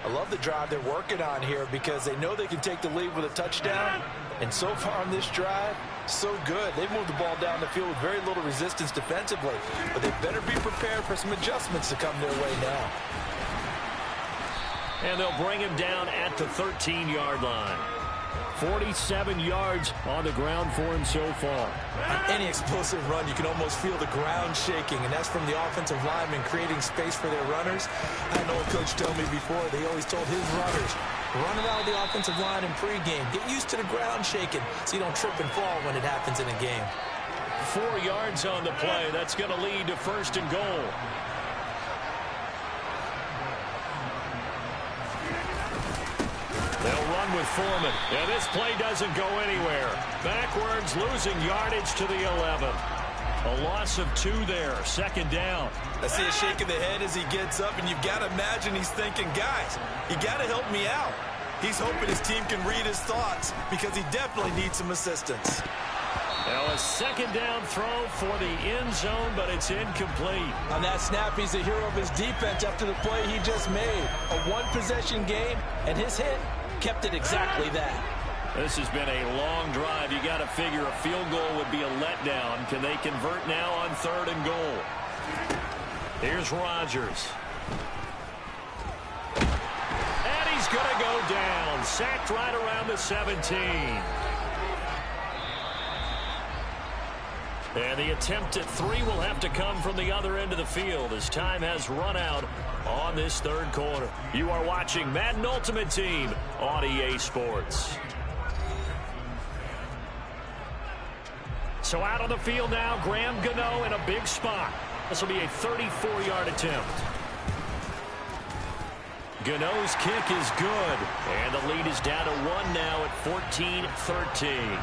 I love the drive they're working on here because they know they can take the lead with a touchdown. And so far on this drive, so good. They've moved the ball down the field with very little resistance defensively. But they better be prepared for some adjustments to come their way now. And they'll bring him down at the 13-yard line. 47 yards on the ground for him so far. On any explosive run, you can almost feel the ground shaking, and that's from the offensive linemen creating space for their runners. I had an old coach tell me before, they always told his runners, run around the offensive line in pregame. Get used to the ground shaking so you don't trip and fall when it happens in a game. 4 yards on the play. That's going to lead to 1st and goal. They'll run with Foreman. Yeah, this play doesn't go anywhere. Backwards, losing yardage to the 11. A loss of 2 there. 2nd down. I see a shake of the head as he gets up, and you've got to imagine he's thinking, guys, you got to help me out. He's hoping his team can read his thoughts because he definitely needs some assistance. Now a 2nd down throw for the end zone, but it's incomplete. On that snap, he's the hero of his defense after the play he just made. A one-possession game, and his hit kept it exactly that. This has been a long drive. You got to figure a field goal would be a letdown. Can they convert now on 3rd and goal? Here's Rodgers. And he's going to go down. Sacked right around the 17. And the attempt at 3 will have to come from the other end of the field as time has run out on this 3rd quarter. You are watching Madden Ultimate Team on EA Sports. So out on the field now, Graham Gano in a big spot. This will be a 34-yard attempt. Gano's kick is good, and the lead is down to 1 now at 14-13.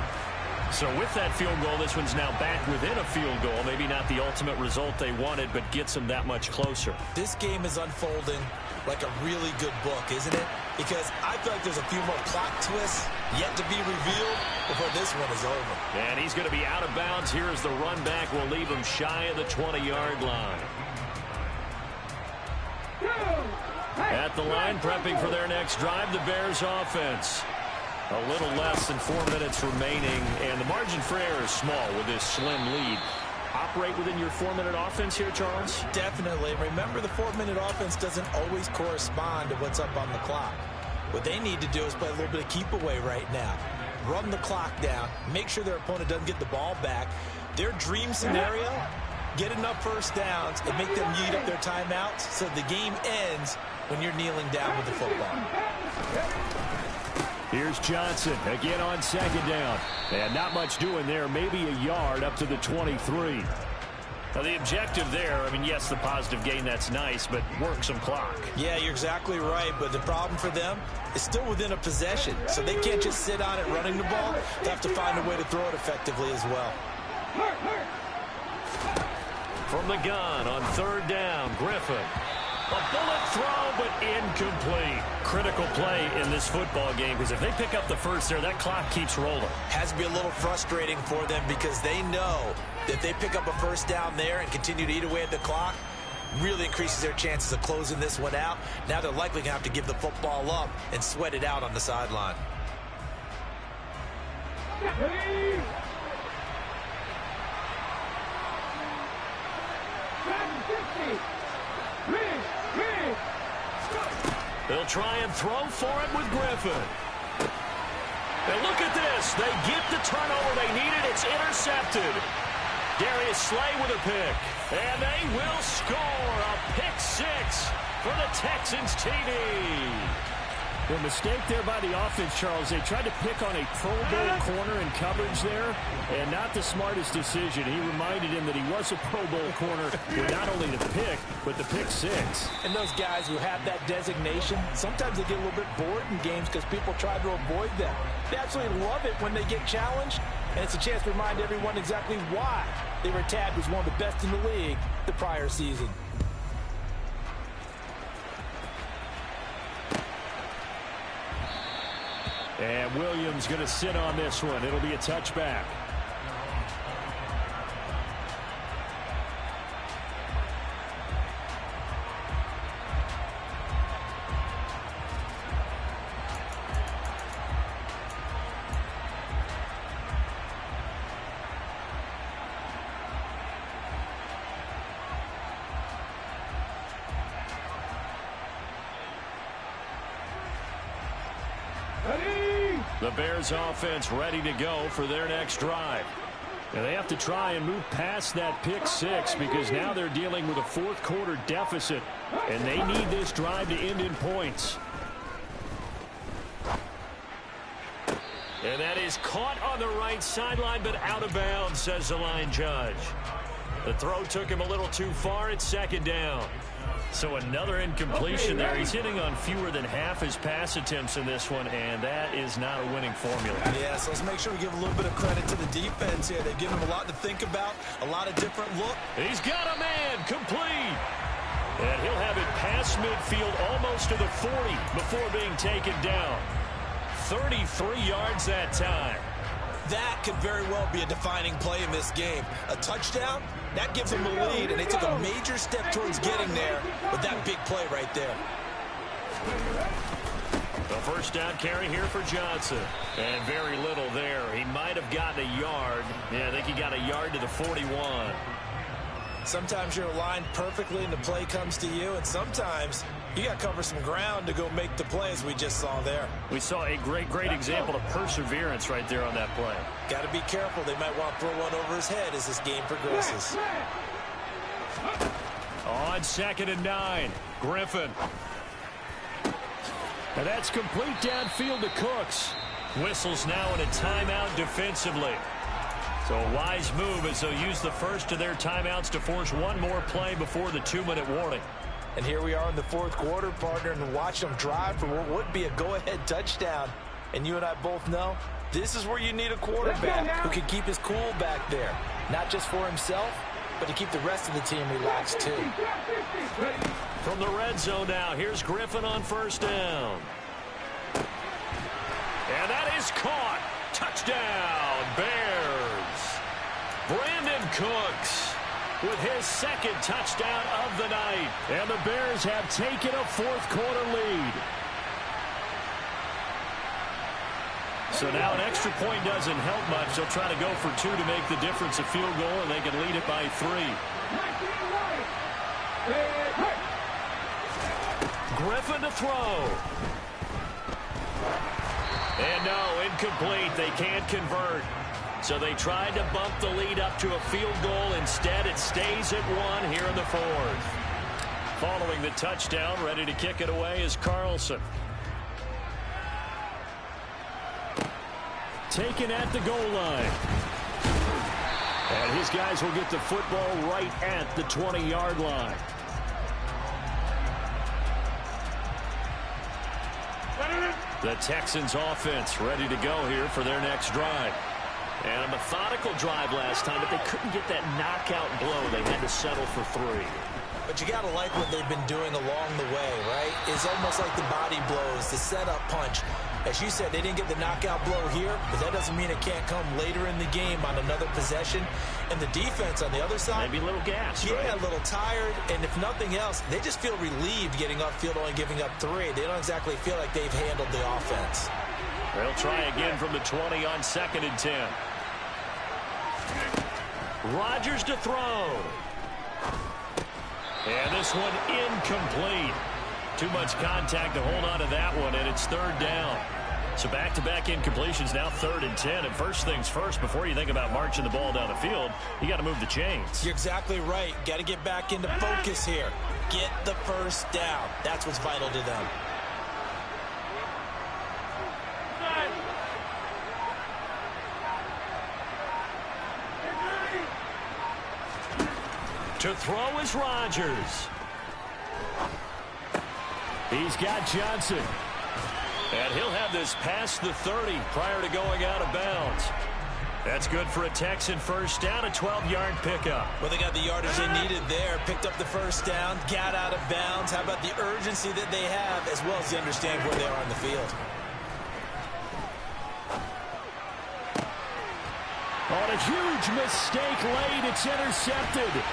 So with that field goal, this one's now back within a field goal. Maybe not the ultimate result they wanted, but gets them that much closer. This game is unfolding like a really good book, isn't it? Because I feel like there's a few more plot twists yet to be revealed before this one is over. And he's going to be out of bounds here as the run back will leave him shy of the 20-yard line. At the line, prepping for their next drive, the Bears offense. A little less than 4 minutes remaining, and the margin for error is small with this slim lead. Operate within your 4-minute offense here, Charles? Definitely. Remember, the 4-minute offense doesn't always correspond to what's up on the clock. What they need to do is play a little bit of keep away right now. Run the clock down. Make sure their opponent doesn't get the ball back. Their dream scenario, get enough first downs and make them eat up their timeouts so the game ends when you're kneeling down with the football. Here's Johnson again on 2nd down. And not much doing there. Maybe a yard up to the 23. Now the objective there, I mean, yes, the positive gain, that's nice, but work some clock. Yeah, you're exactly right, but the problem for them is still within a possession, so they can't just sit on it running the ball. They have to find a way to throw it effectively as well. From the gun on 3rd down, Griffin. A bullet throw, but incomplete. Critical play in this football game, because if they pick up the first there, that clock keeps rolling. Has to be a little frustrating for them because they know that if they pick up a first down there and continue to eat away at the clock, really increases their chances of closing this one out. Now they're likely going to have to give the football up and sweat it out on the sideline. They'll try and throw for it with Griffin. And look at this. They get the turnover they needed. It's intercepted. Darius Slay with a pick. And they will score a pick 6 for the Texans TV. The mistake there by the offense, Charles. They tried to pick on a Pro Bowl corner in coverage there, and not the smartest decision. He reminded him that he was a Pro Bowl corner with not only the pick, but the pick 6. And those guys who have that designation, sometimes they get a little bit bored in games because people try to avoid them. They absolutely love it when they get challenged, and it's a chance to remind everyone exactly why they were tagged as one of the best in the league the prior season. And Williams going to sit on this one. It'll be a touchback. The Bears offense ready to go for their next drive. And they have to try and move past that pick 6 because now they're dealing with a 4th quarter deficit, and they need this drive to end in points. And that is caught on the right sideline, but out of bounds, says the line judge. The throw took him a little too far at 2nd down. So another incompletion there. He's hitting on fewer than half his pass attempts in this one, and that is not a winning formula. Yeah, so let's make sure we give a little bit of credit to the defense here. They've given him a lot to think about, a lot of different look. He's got a man, complete. And he'll have it past midfield almost to the 40 before being taken down. 33 yards that time. That could very well be a defining play in this game. A touchdown, that gives them the lead, and they took a major step towards getting there with that big play right there. A first down carry here for Johnson. And very little there. He might have gotten a yard. Yeah, I think he got a yard to the 41. Sometimes you're aligned perfectly and the play comes to you, and sometimes you got to cover some ground to go make the play, as we just saw there. We saw a great example of perseverance right there on that play. Got to be careful. They might want to throw one over his head as this game progresses. On 2nd and 9, Griffin. And that's complete downfield to Cooks. Whistles now in a timeout defensively. So a wise move as they'll use the first of their timeouts to force one more play before the 2-minute warning. And here we are in the 4th quarter, partner, and watch them drive for what would be a go-ahead touchdown. And you and I both know this is where you need a quarterback who can keep his cool back there. Not just for himself, but to keep the rest of the team relaxed too. From the red zone now, here's Griffin on 1st down. And that is caught. Touchdown, Bears. Brandon Cooks with his 2nd touchdown of the night. And the Bears have taken a 4th quarter lead. So now an extra point doesn't help much. They'll try to go for 2 to make the difference a field goal, and they can lead it by 3. Griffin to throw. And no, incomplete. They can't convert. So they tried to bump the lead up to a field goal. Instead, it stays at 1 here in the 4th. Following the touchdown, ready to kick it away is Carlson. Taken at the goal line. And his guys will get the football right at the 20-yard line. The Texans offense ready to go here for their next drive. And a methodical drive last time, but they couldn't get that knockout blow. They had to settle for 3. But you got to like what they've been doing along the way, right? It's almost like the body blows, the setup punch. As you said, they didn't get the knockout blow here, but that doesn't mean it can't come later in the game on another possession. And the defense on the other side, maybe a little gassed, yeah, right? A little tired. And if nothing else, they just feel relieved getting upfield, only giving up 3. They don't exactly feel like they've handled the offense. They'll try again from the 20 on 2nd and 10. Rodgers to throw. And this one incomplete. Too much contact to hold on to that one, and it's 3rd down. So back-to-back incompletions, now 3rd and 10. And first things first, before you think about marching the ball down the field, you got to move the chains. You're exactly right. Got to get back into focus here. Get the first down. That's what's vital to them. To throw is Rodgers. He's got Johnson. And he'll have this past the 30 prior to going out of bounds. That's good for a Texan first down, a 12-yard pickup. Well, they got the yardage they needed there. Picked up the first down, got out of bounds. How about the urgency that they have, as well as they understand where they are on the field. On a huge mistake late, it's intercepted.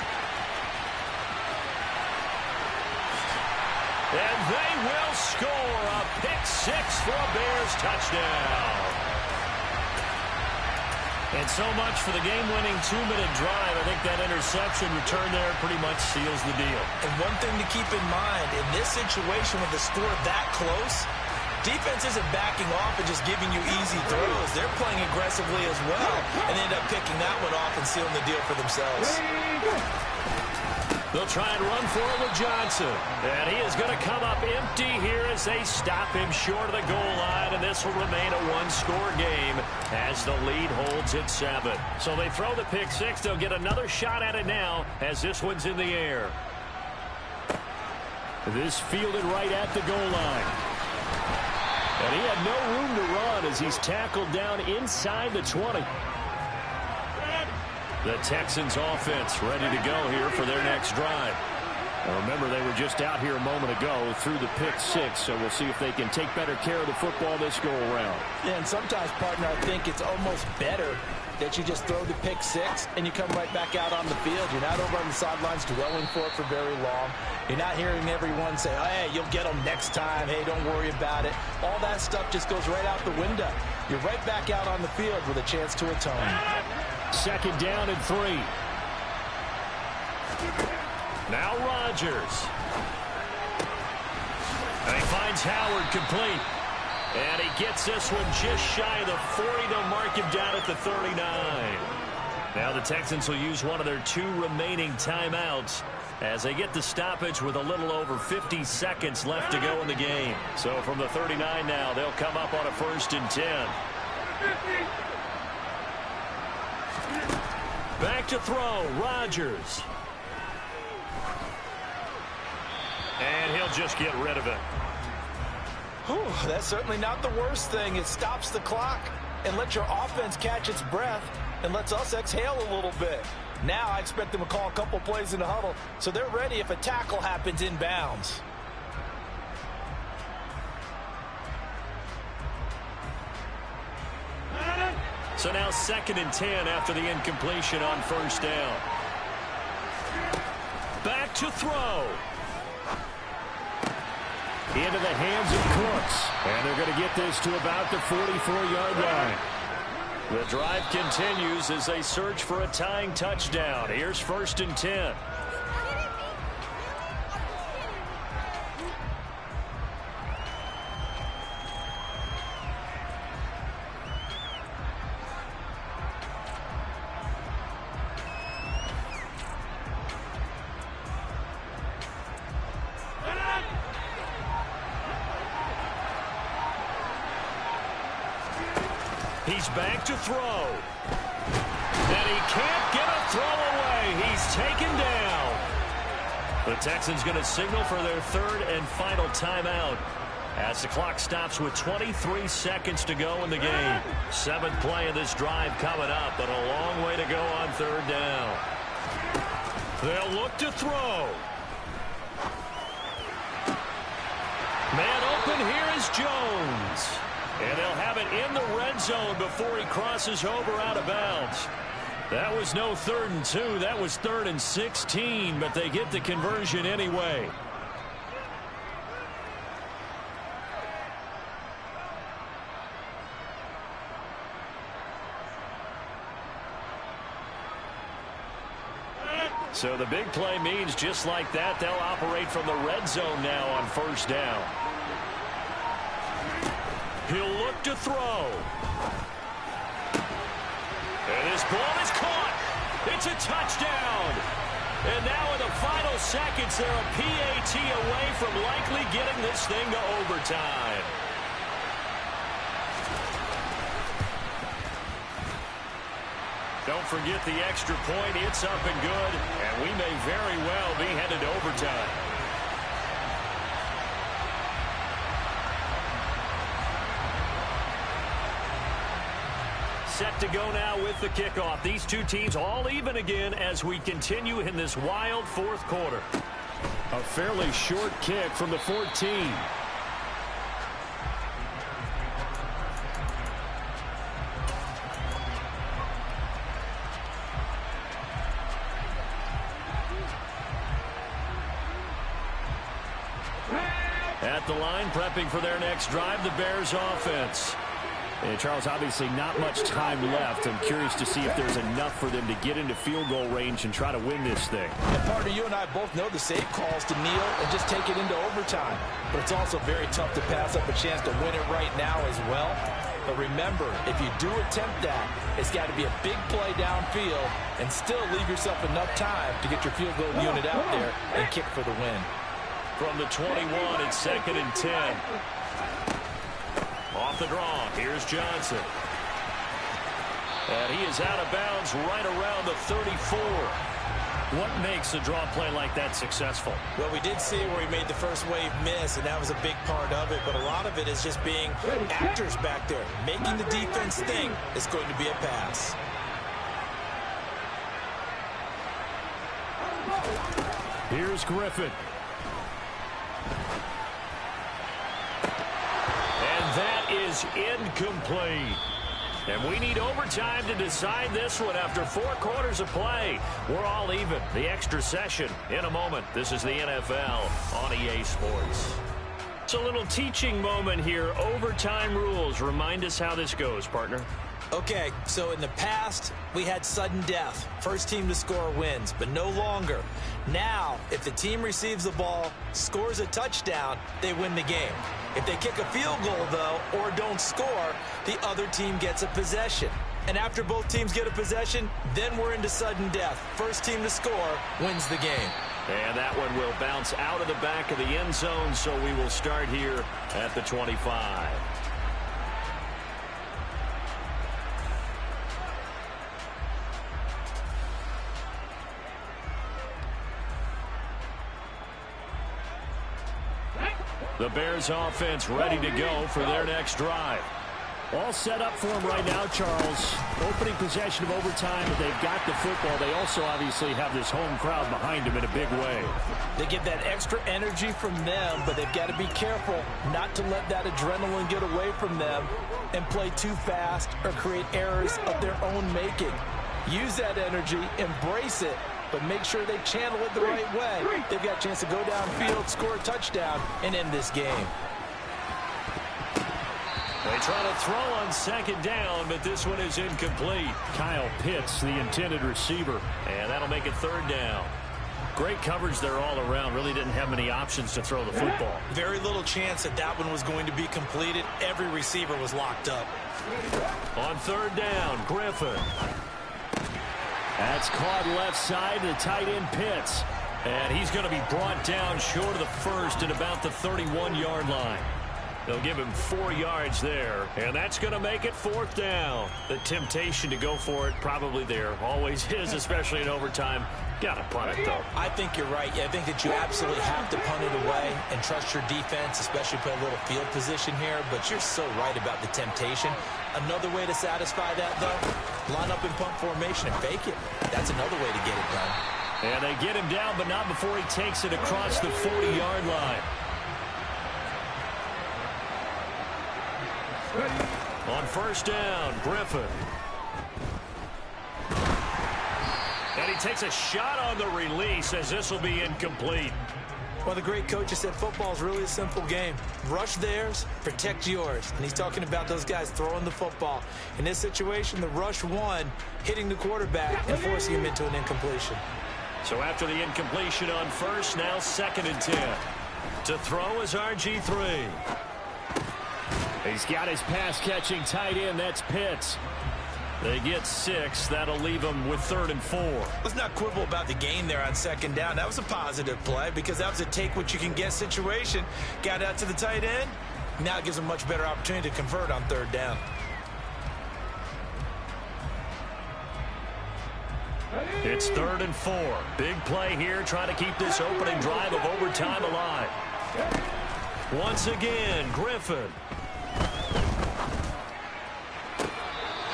And they will score a pick 6 for a Bears touchdown. And so much for the game-winning 2-minute drive. I think that interception return there pretty much seals the deal. And one thing to keep in mind, in this situation with the score that close, defense isn't backing off and just giving you easy throws. They're playing aggressively as well and end up picking that one off and sealing the deal for themselves. They'll try and run for it with Johnson. And he is going to come up empty here as they stop him short of the goal line. And this will remain a one-score game as the lead holds at 7. So they throw the pick 6. They'll get another shot at it now as this one's in the air. This fielded right at the goal line. And he had no room to run as he's tackled down inside the 20. The Texans offense ready to go here for their next drive. And remember, they were just out here a moment ago through the pick six, so we'll see if they can take better care of the football this go-around. Yeah, and sometimes, partner, I think it's almost better that you just throw the pick six and you come right back out on the field. You're not over on the sidelines dwelling for it for very long. You're not hearing everyone say, oh, hey, you'll get them next time. Hey, don't worry about it. All that stuff just goes right out the window. You're right back out on the field with a chance to atone. 2nd down and 3. Now Rodgers. And he finds Howard complete. And he gets this one just shy of the 40. They'll mark him down at the 39. Now the Texans will use one of their 2 remaining timeouts as they get the stoppage with a little over 50 seconds left to go in the game. So from the 39 now, they'll come up on a 1st and 10. Back to throw, Rodgers. And he'll just get rid of it. Whew, that's certainly not the worst thing. It stops the clock and lets your offense catch its breath and lets us exhale a little bit. Now I expect them to call a couple plays in the huddle so they're ready if a tackle happens inbounds. So now 2nd and 10 after the incompletion on 1st down. Back to throw. Into the hands of Cooks. And they're going to get this to about the 44-yard line. The drive continues as they search for a tying touchdown. Here's 1st and 10. He's back to throw. And he can't get a throw away. He's taken down. The Texans going to signal for their 3rd and final timeout as the clock stops with 23 seconds to go in the game. 7th play of this drive coming up, but a long way to go on 3rd down. They'll look to throw. Man open, here is Jones. And they'll have it in the red zone before he crosses over out of bounds. That was no 3rd and 2. That was 3rd and 16, but they get the conversion anyway. So the big play means just like that, they'll operate from the red zone now on 1st down. He'll look to throw. And his ball is caught. It's a touchdown. And now in the final seconds, they're a PAT away from likely getting this thing to overtime. Don't forget the extra point. It's up and good. And we may very well be headed to overtime. Set to go now with the kickoff. These 2 teams all even again as we continue in this wild 4th quarter. A fairly short kick from the 14. At the line, prepping for their next drive, the Bears offense. And Charles, obviously not much time left. I'm curious to see if there's enough for them to get into field goal range and try to win this thing. And partner, you and I both know the safe calls to kneel and just take it into overtime. But it's also very tough to pass up a chance to win it right now as well. But remember, if you do attempt that, it's got to be a big play downfield and still leave yourself enough time to get your field goal unit out there and kick for the win. From the 21, it's 2nd and 10. Off the draw, here's Johnson. And he is out of bounds right around the 34. What makes a draw play like that successful? Well, we did see where he made the first wave miss, and that was a big part of it. But a lot of it is just being actors back there. Making the defense think it's going to be a pass. Here's Griffin. And that is incomplete. And we need overtime to decide this one after 4 quarters of play. We're all even. The extra session in a moment. This is the NFL on EA Sports. It's a little teaching moment here. Overtime rules. Remind us how this goes, partner. Okay, so in the past, we had sudden death. First team to score wins, but no longer. Now, if the team receives the ball, scores a touchdown, they win the game. If they kick a field goal, though, or don't score, the other team gets a possession. And after both teams get a possession, then we're into sudden death. First team to score wins the game. And that one will bounce out of the back of the end zone, so we will start here at the 25. The Bears offense ready to go for their next drive. All set up for them right now, Charles. Opening possession of overtime, but they've got the football. They also obviously have this home crowd behind them in a big way. They get that extra energy from them, but they've got to be careful not to let that adrenaline get away from them and play too fast or create errors of their own making. Use that energy, embrace it, but make sure they channel it the right way. They've got a chance to go downfield, score a touchdown, and end this game. They try to throw on second down, but this one is incomplete. Kyle Pitts, the intended receiver. And that'll make it third down. Great coverage there all around. Really didn't have many options to throw the football. Very little chance that that one was going to be completed. Every receiver was locked up. On third down, Griffin. That's caught left side to the tight end Pitts. And he's going to be brought down short of the first at about the 31-yard line. They'll give him 4 yards there, and that's going to make it fourth down. The temptation to go for it probably there. Always is, especially in overtime. Got to punt it, though. I think you're right. I think that you absolutely have to punt it away and trust your defense, especially play a little field position here. But you're so right about the temptation. Another way to satisfy that, though, line up in punt formation and fake it. That's another way to get it done. And they get him down, but not before he takes it across the 40-yard line. On first down, Griffin. And he takes a shot on the release as this will be incomplete. Well, the great coach has said football is really a simple game. Rush theirs, protect yours. And he's talking about those guys throwing the football. In this situation, the rush won, hitting the quarterback and forcing him into an incompletion. So after the incompletion on first, now second and 10. To throw is RG3. He's got his pass-catching tight end. That's Pitts. They get 6. That'll leave them with 3rd and 4. Let's not quibble about the gain there on second down. That was a positive play because that was a take-what-you-can-get situation. Got out to the tight end. Now it gives them a much better opportunity to convert on third down. It's 3rd and 4. Big play here, trying to keep this opening drive of overtime alive. Once again, Griffin.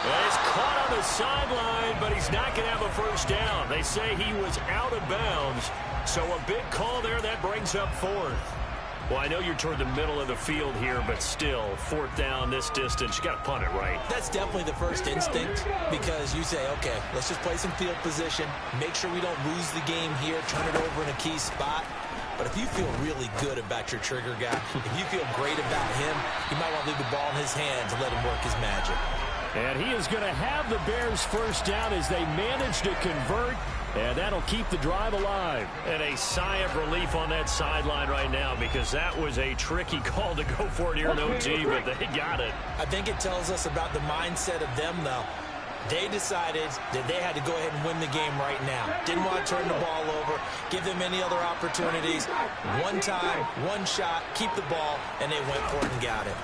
He's caught on the sideline, but he's not going to have a first down. They say he was out of bounds, so a big call there. That brings up 4th. Well, I know you're toward the middle of the field here, but still, 4th down this distance, you got to punt it right. That's definitely the first instinct because you say, okay, let's just play some field position, make sure we don't lose the game here, turn it over in a key spot. But if you feel really good about your trigger guy, if you feel great about him, you might want to leave the ball in his hands and let him work his magic. And he is going to have the Bears first down as they manage to convert, and that'll keep the drive alive. And a sigh of relief on that sideline right now because that was a tricky call to go for it here in OT, but they got it. I think it tells us about the mindset of them, though. They decided that they had to go ahead and win the game right now. Didn't want to turn the ball over, give them any other opportunities. One time, one shot, keep the ball, and they went for it and got it.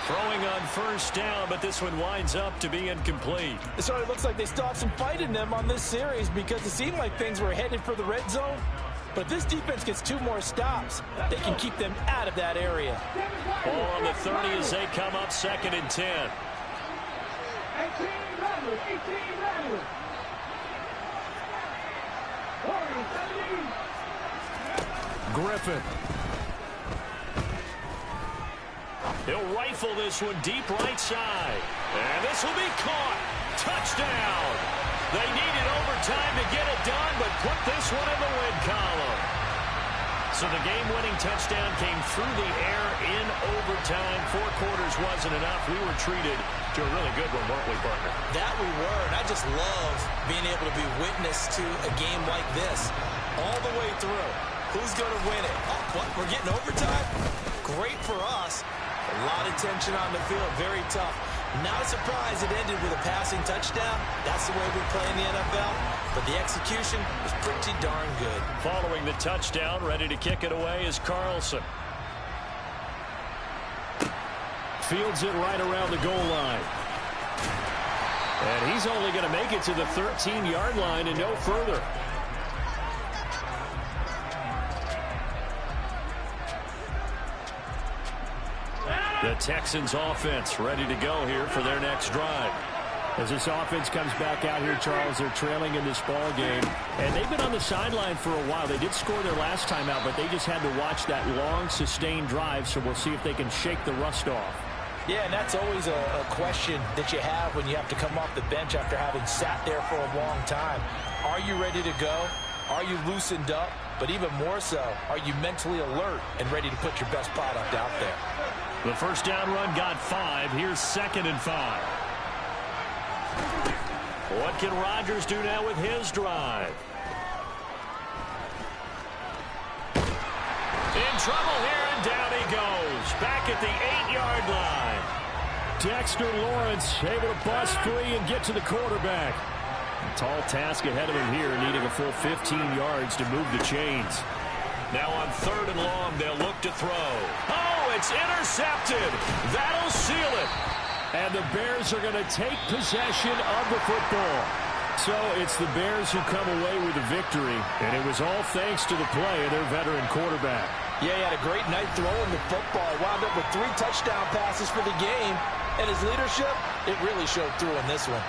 Throwing on first down, but this one winds up to be incomplete. So it looks like they still have some fight in them on this series because it seemed like things were headed for the red zone. But if this defense gets 2 more stops, they can keep them out of that area. Ball on the 30 as they come up 2nd and 10. 18 runners. Griffin. He'll rifle this one deep right side. And this will be caught. Touchdown. They needed overtime to get it done, but put this one in the win column. So the game-winning touchdown came through the air in overtime. 4 quarters wasn't enough. We were treated to a really good one, weren't we, partner? That we were, and I just love being able to be witness to a game like this all the way through. Who's going to win it? Oh, what? We're getting overtime? Great for us. A lot of tension on the field. Very tough. Not a surprise it ended with a passing touchdown. That's the way we play in the NFL. But the execution was pretty darn good. Following the touchdown, ready to kick it away is Carlson. Fields it right around the goal line. And he's only going to make it to the 13-yard line and no further. The Texans offense ready to go here for their next drive. As this offense comes back out here, Charles, they're trailing in this ball game. And they've been on the sideline for a while. They did score their last time out, but they just had to watch that long, sustained drive. So we'll see if they can shake the rust off. Yeah, and that's always a question that you have when you have to come off the bench after having sat there for a long time. Are you ready to go? Are you loosened up? But even more so, are you mentally alert and ready to put your best product out there? The first down run got 5. Here's 2nd and 5. What can Rodgers do now with his drive? In trouble here, and down he goes. Back at the 8-yard line. Dexter Lawrence able to bust free and get to the quarterback. A tall task ahead of him here, needing a full 15 yards to move the chains. Now on 3rd and long, they'll look to throw. Oh, it's intercepted. That'll seal it. And the Bears are going to take possession of the football. So it's the Bears who come away with the victory, and it was all thanks to the play of their veteran quarterback. Yeah, he had a great night throwing the football. Wound up with 3 touchdown passes for the game, and his leadership, it really showed through in this one.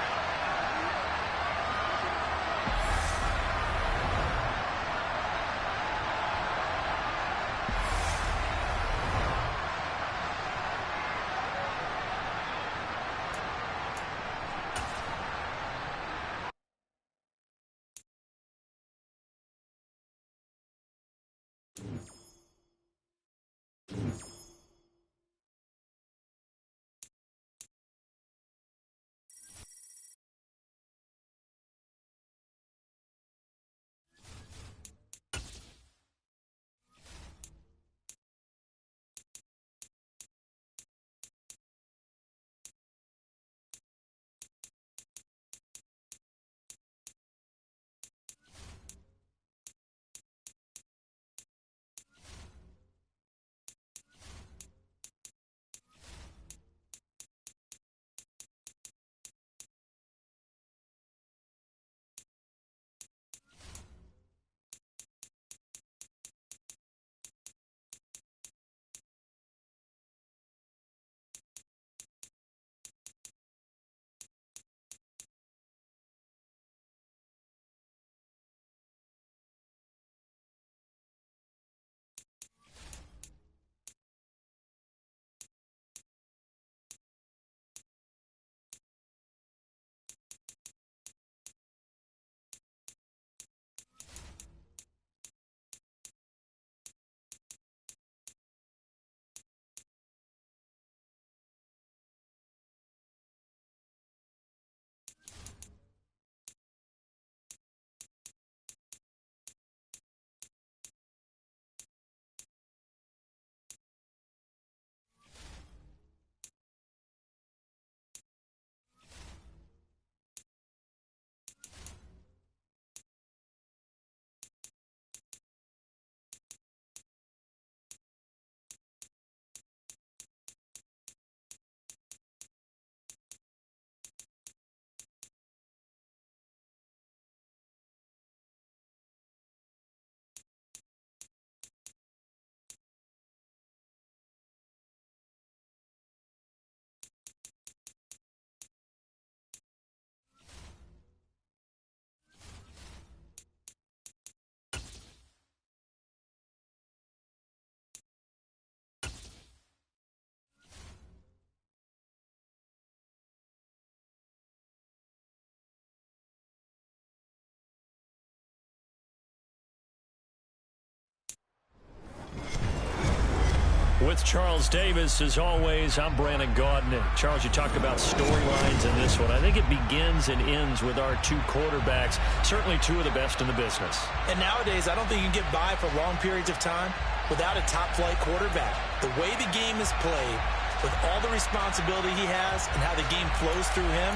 With Charles Davis, as always, I'm Brandon Gaudin. Charles, you talked about storylines in this one. I think it begins and ends with our two quarterbacks, certainly two of the best in the business. And nowadays, I don't think you can get by for long periods of time without a top-flight quarterback. The way the game is played, with all the responsibility he has and how the game flows through him,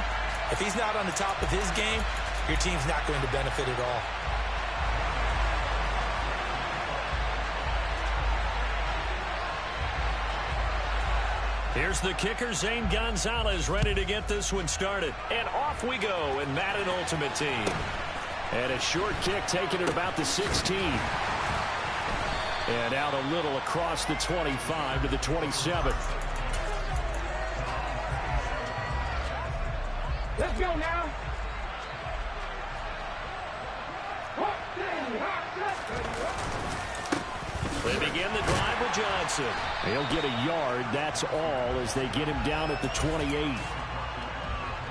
if he's not on the top of his game, your team's not going to benefit at all. Here's the kicker, Zane Gonzalez, ready to get this one started. And off we go in Madden Ultimate Team. And a short kick taken at about the 16. And out a little across the 25 to the 27. Let's go now. They begin the drive with Johnson. He'll get a yard, that's all, as they get him down at the 28.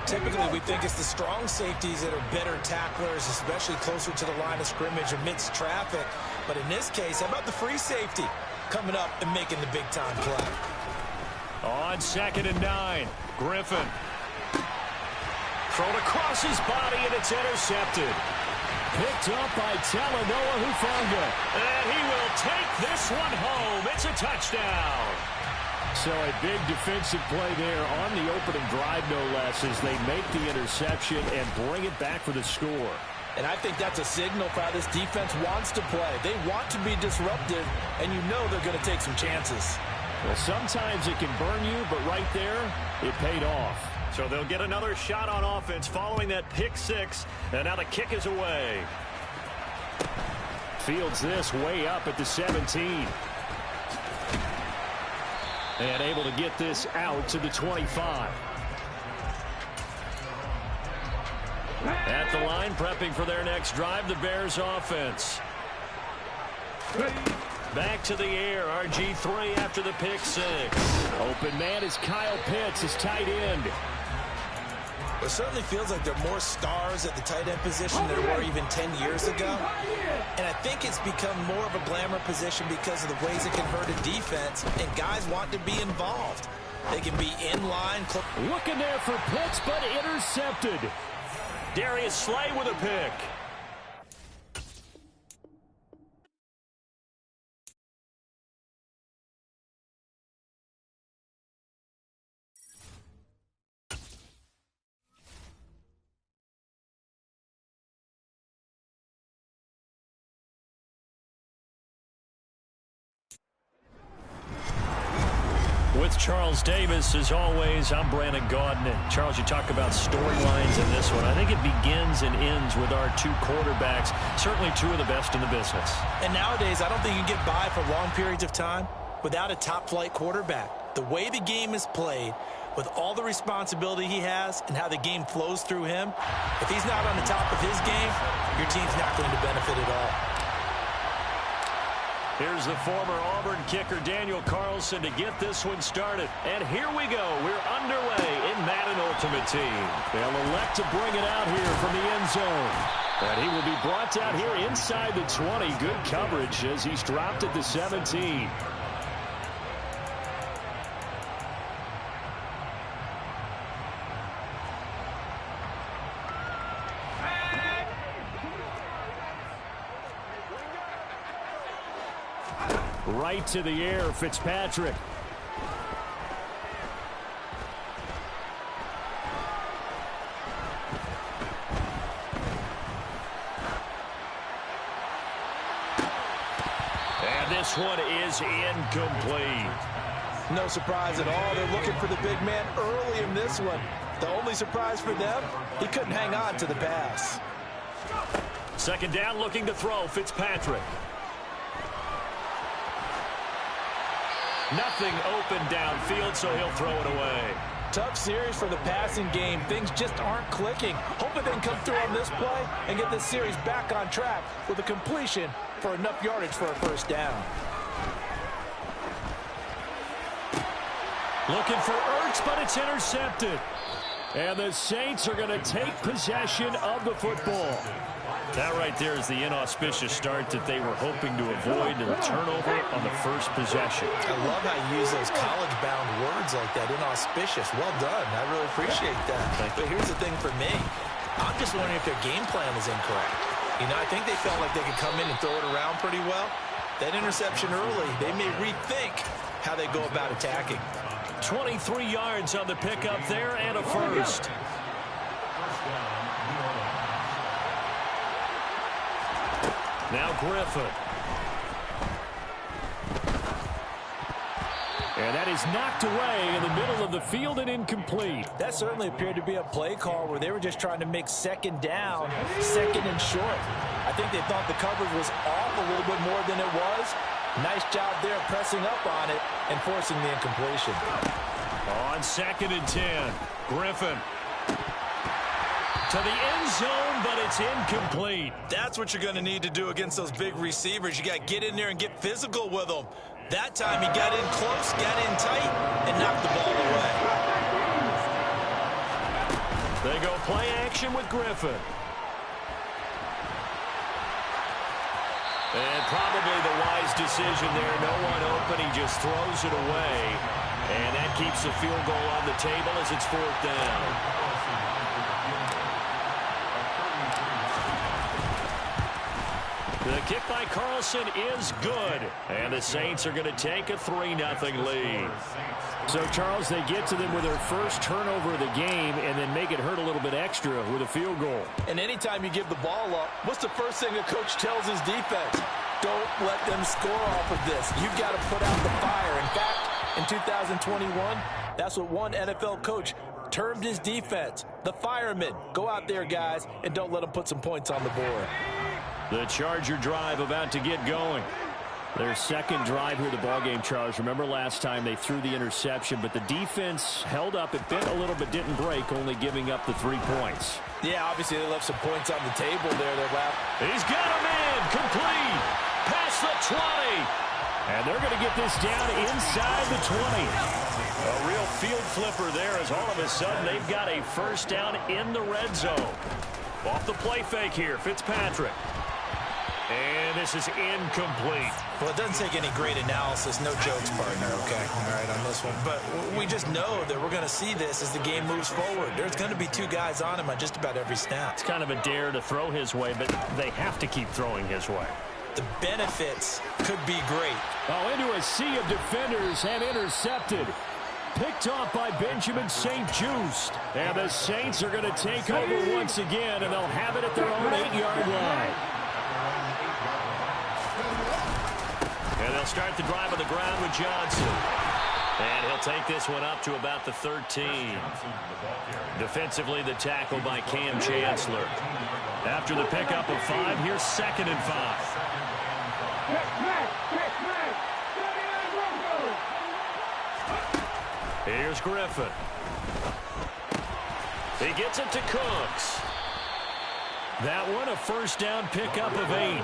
Typically, we think it's the strong safeties that are better tacklers, especially closer to the line of scrimmage amidst traffic. But in this case, how about the free safety coming up and making the big-time play? On 2nd and 9, Griffin. Thrown across his body, and it's intercepted. Picked up by Talanoa Hufanga. And he will take this one home. It's a touchdown. So a big defensive play there on the opening drive, no less, as they make the interception and bring it back for the score. And I think that's a signal for how this defense wants to play. They want to be disruptive, and you know they're going to take some chances. Well, sometimes it can burn you, but right there, it paid off. So they'll get another shot on offense following that pick six. And now the kick is away. Fields this way up at the 17. And able to get this out to the 25. At the line, prepping for their next drive, the Bears offense. Back to the air, RG3 after the pick six. Open man is Kyle Pitts, his tight end. It certainly feels like there are more stars at the tight end position than there were even 10 years ago. And I think it's become more of a glamour position because of the ways it can hurt a defense, and guys want to be involved. They can be in line. Looking there for Pitts, but intercepted. Darius Slay with a pick. With Charles Davis, as always, I'm Brandon Gaudin. Charles, you talk about storylines in this one. I think it begins and ends with our two quarterbacks, certainly two of the best in the business. And nowadays, I don't think you can get by for long periods of time without a top-flight quarterback. The way the game is played, with all the responsibility he has and how the game flows through him, if he's not on the top of his game, your team's not going to benefit at all. Here's the former Auburn kicker, Daniel Carlson, to get this one started. And here we go. We're underway in Madden Ultimate Team. They'll elect to bring it out here from the end zone. And he will be brought out here inside the 20. Good coverage as he's dropped at the 17. Right to the air, Fitzpatrick. And this one is incomplete. No surprise at all. They're looking for the big man early in this one. The only surprise for them, he couldn't hang on to the pass. Second down, looking to throw, Fitzpatrick. Nothing open downfield, so he'll throw it away. Tough series for the passing game. Things just aren't clicking. Hoping they can come through on this play and get this series back on track with a completion for enough yardage for a first down. Looking for Ertz, but it's intercepted. And the Saints are going to take possession of the football. That right there is the inauspicious start that they were hoping to avoid, and a turnover on the first possession. I love how you use those college-bound words like that, inauspicious. Well done. I really appreciate that. But here's the thing for me. I'm just wondering if their game plan was incorrect. You know, I think they felt like they could come in and throw it around pretty well. That interception early, they may rethink how they go about attacking. 23 yards on the pickup there and a first. Now Griffin. And that is knocked away in the middle of the field and incomplete. That certainly appeared to be a play call where they were just trying to make second down, second and short. I think they thought the coverage was off a little bit more than it was. Nice job there pressing up on it and forcing the incompletion. On 2nd and 10, Griffin. To the end zone, but it's incomplete. That's what you're going to need to do against those big receivers. You got to get in there and get physical with them. That time he got in close, got in tight, and knocked the ball away. They go play action with Griffin. And probably the wise decision there. No one open. He just throws it away. And that keeps the field goal on the table as it's 4th down. The kick by Carlson is good. And the Saints are going to take a 3-0 lead. So, Charles, they get to them with their first turnover of the game and then make it hurt a little bit extra with a field goal. And anytime you give the ball up, what's the first thing a coach tells his defense? Don't let them score off of this. You've got to put out the fire. In fact, in 2021, that's what one NFL coach termed his defense. The firemen. Go out there, guys, and don't let them put some points on the board. The Charger drive about to get going. Their second drive here of the ballgame, Charles. Remember last time they threw the interception, but the defense held up. It bent a little bit, didn't break, only giving up the 3 points. Yeah, obviously they left some points on the table there. He's got a man complete past the 20. And they're going to get this down inside the 20. A real field flipper there as all of a sudden they've got a first down in the red zone. Off the play fake here, Fitzpatrick. And this is incomplete. Well, it doesn't take any great analysis. No jokes, partner, okay? All right, on this one. But we just know that we're going to see this as the game moves forward. There's going to be 2 guys on him on just about every snap. It's kind of a dare to throw his way, but they have to keep throwing his way. The benefits could be great. Oh, into a sea of defenders and intercepted. Picked off by Benjamin St-Juste. And the Saints are going to take over once again, and they'll have it at their own 8-yard line. And they'll start the drive on the ground with Johnson. And he'll take this one up to about the 13. Defensively, the tackle by Cam Chancellor. After the pickup of 5, here's 2nd and 5. Here's Griffin. He gets it to Cooks. That one a first down pickup of 8.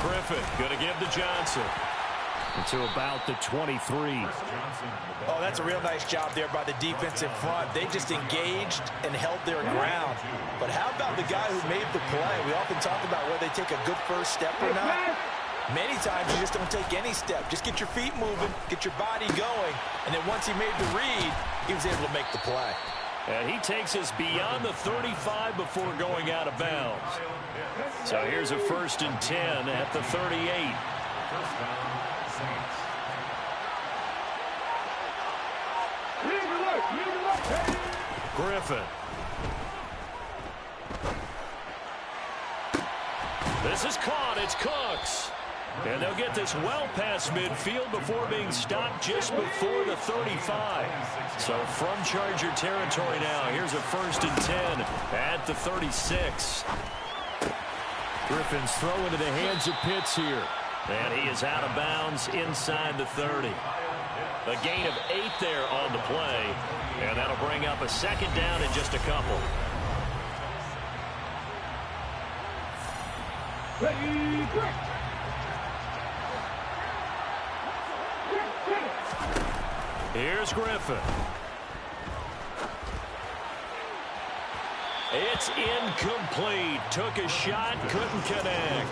Griffin going to give to Johnson. To about the 23. Oh, that's a real nice job there by the defense in front. They just engaged and held their ground. But how about the guy who made the play? We often talk about whether they take a good first step or not. Many times you just don't take any step. Just get your feet moving, get your body going, and then once he made the read, he was able to make the play. And he takes us beyond the 35 before going out of bounds. So here's a 1st and 10 at the 38. Griffin. This is caught. It's Cooks. And they'll get this well past midfield before being stopped just before the 35. So from Charger territory now, here's a 1st and 10 at the 36. Griffin's throw into the hands of Pitts here. And he is out of bounds inside the 30. A gain of 8 there on the play. And that'll bring up a 2nd down in just a couple. Ready, break. Here's Griffin. It's incomplete. Took a shot, couldn't connect.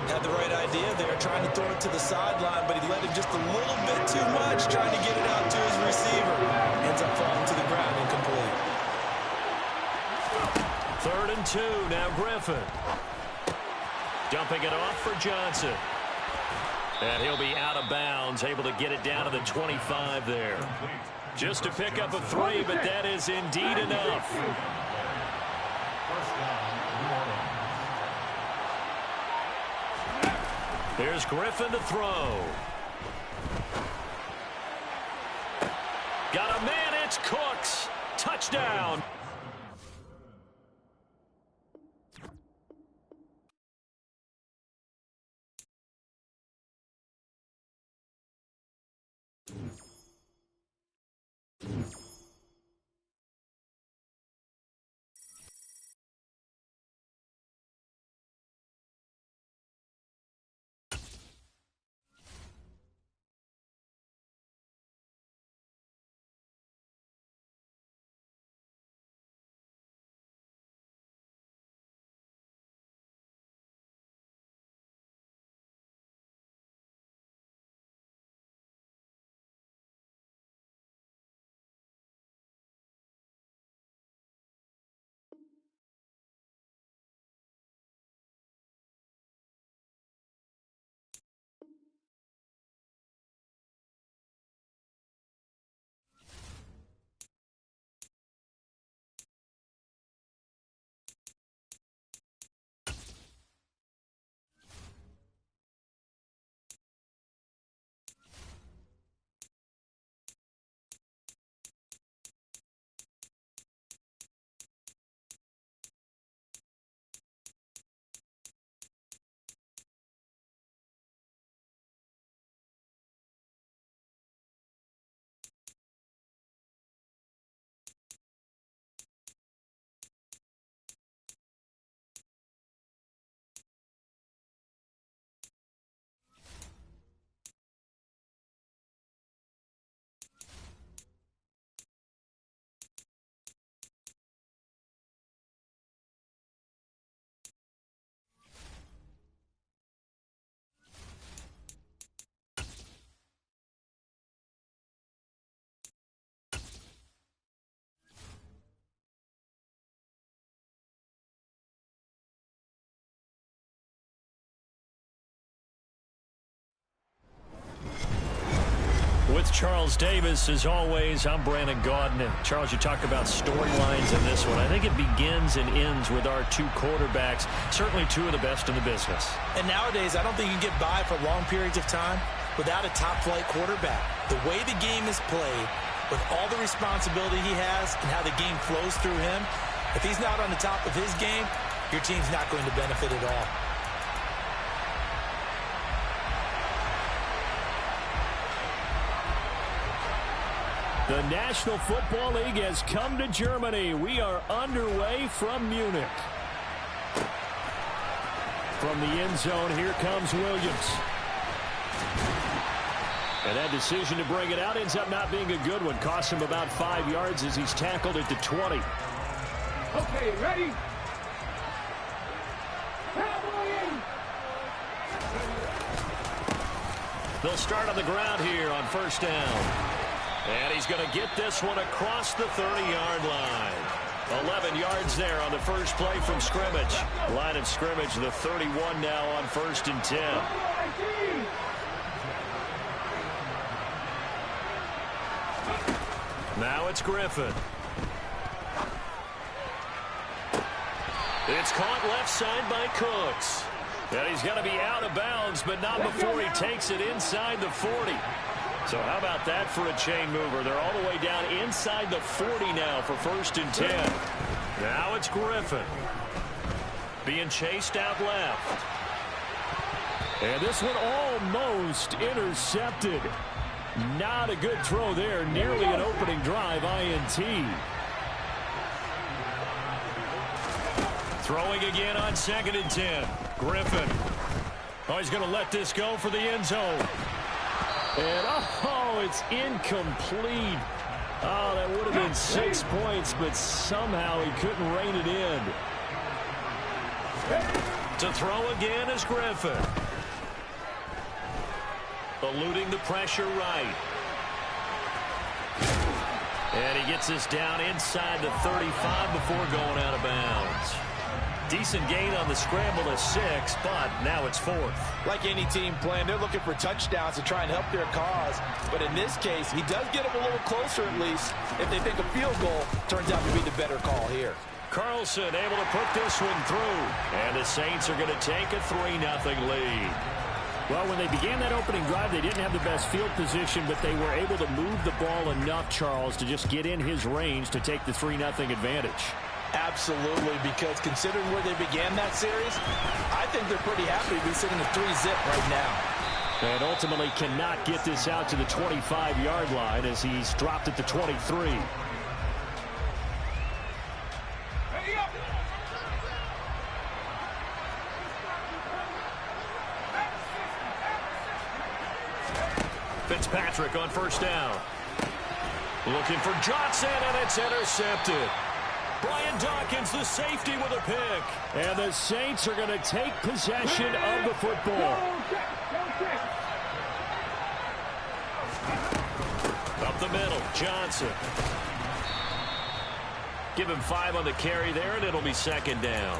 Had the right idea there, trying to throw it to the sideline, but he let him just a little bit too much, trying to get it out to his receiver. Ends up falling to the ground, incomplete. 3rd and 2, now Griffin. Dumping it off for Johnson. And he'll be out of bounds, able to get it down to the 25 there. Just to pick up a 3, but that is indeed enough. Here's Griffin to throw. Got a man, it's Cooks. Touchdown. With Charles Davis, as always, I'm Brandon Gaudin. Charles, you talk about storylines in this one. I think it begins and ends with our 2 quarterbacks, certainly 2 of the best in the business. And nowadays, I don't think you can get by for long periods of time without a top-flight quarterback. The way the game is played, with all the responsibility he has and how the game flows through him, if he's not on the top of his game, your team's not going to benefit at all. The National Football League has come to Germany. We are underway from Munich. From the end zone, here comes Williams. And that decision to bring it out ends up not being a good one. Cost him about 5 yards as he's tackled at the 20. Okay, ready? Cowboys! They'll start on the ground here on 1st down. And he's going to get this one across the 30-yard line. 11 yards there on the first play from scrimmage. Line of scrimmage, the 31 now on 1st and 10. Now it's Griffin. It's caught left side by Cooks. And he's going to be out of bounds, but not before he takes it inside the 40. So how about that for a chain mover? They're all the way down inside the 40 now for 1st and 10. Now it's Griffin. Being chased out left. And this one almost intercepted. Not a good throw there. Nearly an opening drive INT. Throwing again on 2nd and 10. Griffin. Oh, he's going to let this go for the end zone. And It's incomplete. Oh, that would have been 6 points, but somehow he couldn't rein it in. To throw again is Griffin. Eluding the pressure right. And he gets this down inside the 35 before going out of bounds. Decent gain on the scramble to 6, but now it's 4th. Like any team playing, they're looking for touchdowns to try and help their cause. But in this case, he does get them a little closer at least. If they think a field goal turns out to be the better call here. Carlson able to put this one through. And the Saints are going to take a 3-0 lead. Well, when they began that opening drive, they didn't have the best field position, but they were able to move the ball enough, Charles, to just get in his range to take the 3-0 advantage. Absolutely, because considering where they began that series, I think they're pretty happy to be sitting at 3-zip right now. And ultimately cannot get this out to the 25-yard line as he's dropped at the 23. Fitzpatrick on first down. Looking for Johnson, and it's intercepted. Brian Dawkins, the safety, with a pick. And the Saints are going to take possession of the football. Up the middle, Johnson. Give him 5 on the carry there, and it'll be 2nd down.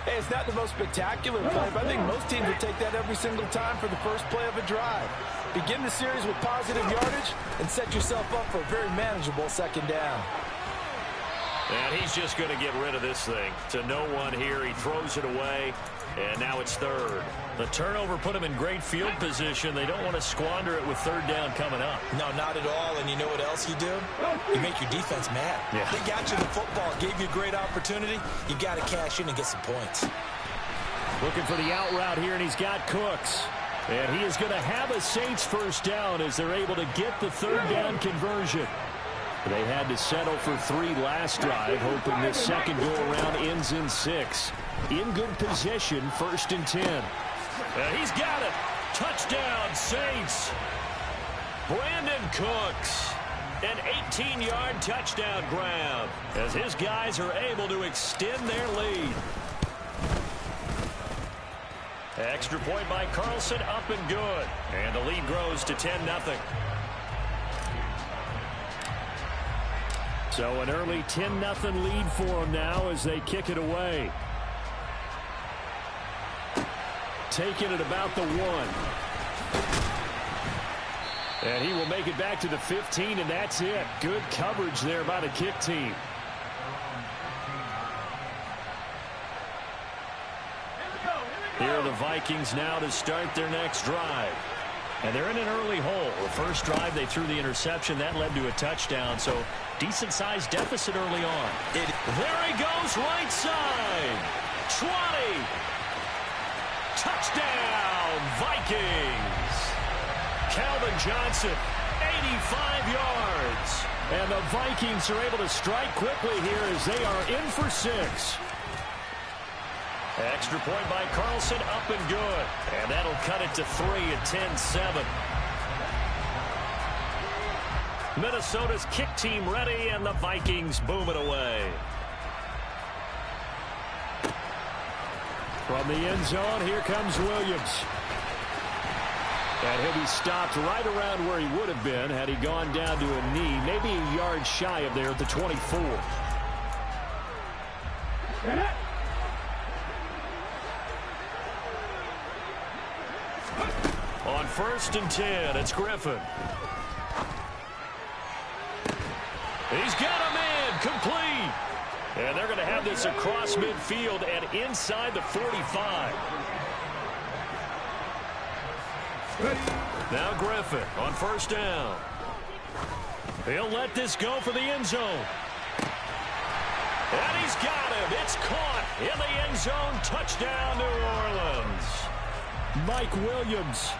Hey, it's not the most spectacular play, but I think most teams would take that every single time for the first play of a drive. Begin the series with positive yardage and set yourself up for a very manageable 2nd down. And he's just going to get rid of this thing. To no one here, he throws it away, and now it's 3rd. The turnover put him in great field position. They don't want to squander it with 3rd down coming up. No, not at all. And you know what else you do? You make your defense mad. Yeah. They got you the football, gave you a great opportunity. You got to cash in and get some points. Looking for the out route here, and he's got Cooks. And he is going to have a Saints first down as they're able to get the 3rd down conversion. They had to settle for 3 last drive, hoping this second go-around ends in 6. In good position, 1st and 10. And he's got it. Touchdown, Saints. Brandon Cooks. An 18-yard touchdown grab as his guys are able to extend their lead. Extra point by Carlson, up and good. And the lead grows to 10-0. So an early 10-0 lead for them now as they kick it away. Taking it about the 1. And he will make it back to the 15, and that's it. Good coverage there by the kick team. Here are the Vikings now to start their next drive. And they're in an early hole. The first drive, they threw the interception. That led to a touchdown, so decent-sized deficit early on. There he goes, right side. 20. Touchdown, Vikings. Calvin Johnson, 85 yards. And the Vikings are able to strike quickly here as they are in for 6. Extra point by Carlson, up and good. And that'll cut it to 3 at 10-7. Minnesota's kick team ready, and the Vikings boom it away. From the end zone, here comes Williams. And he'll be stopped right around where he would have been had he gone down to a knee, maybe a yard shy of there at the 24. On 1st and 10, it's Griffin. He's got a man, complete. And they're going to have this across midfield and inside the 45. Now Griffin on 1st down. He'll let this go for the end zone. And he's got him. It's caught in the end zone. Touchdown, New Orleans. Mike Williams.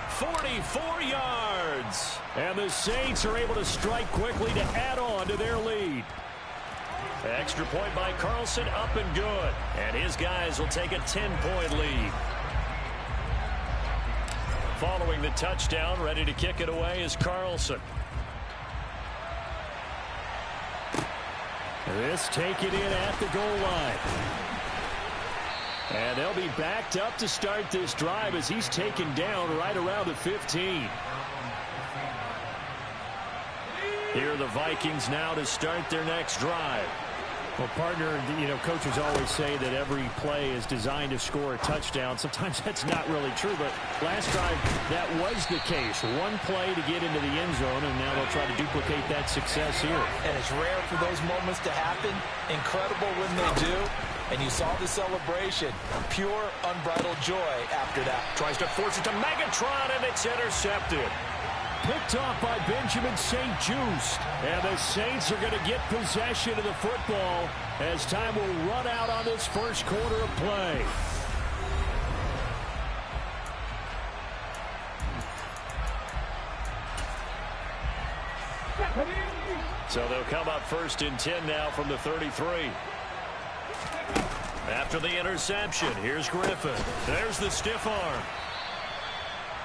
44 yards. And the Saints are able to strike quickly to add on to their lead. Extra point by Carlson, up and good. And his guys will take a 10-point lead. Following the touchdown, ready to kick it away is Carlson. This taken in at the goal line. And they'll be backed up to start this drive as he's taken down right around the 15. Here are the Vikings now to start their next drive. Well, partner, coaches always say that every play is designed to score a touchdown. Sometimes that's not really true, but last drive that was the case. One play to get into the end zone, and now they'll try to duplicate that success here. And it's rare for those moments to happen. Incredible when they do. And you saw the celebration. Pure, unbridled joy after that. Tries to force it to Megatron, and it's intercepted. Picked off by Benjamin St-Juste. And the Saints are going to get possession of the football as time will run out on this first quarter of play. So they'll come up 1st and 10 now from the 33. After the interception, here's Griffin. There's the stiff arm.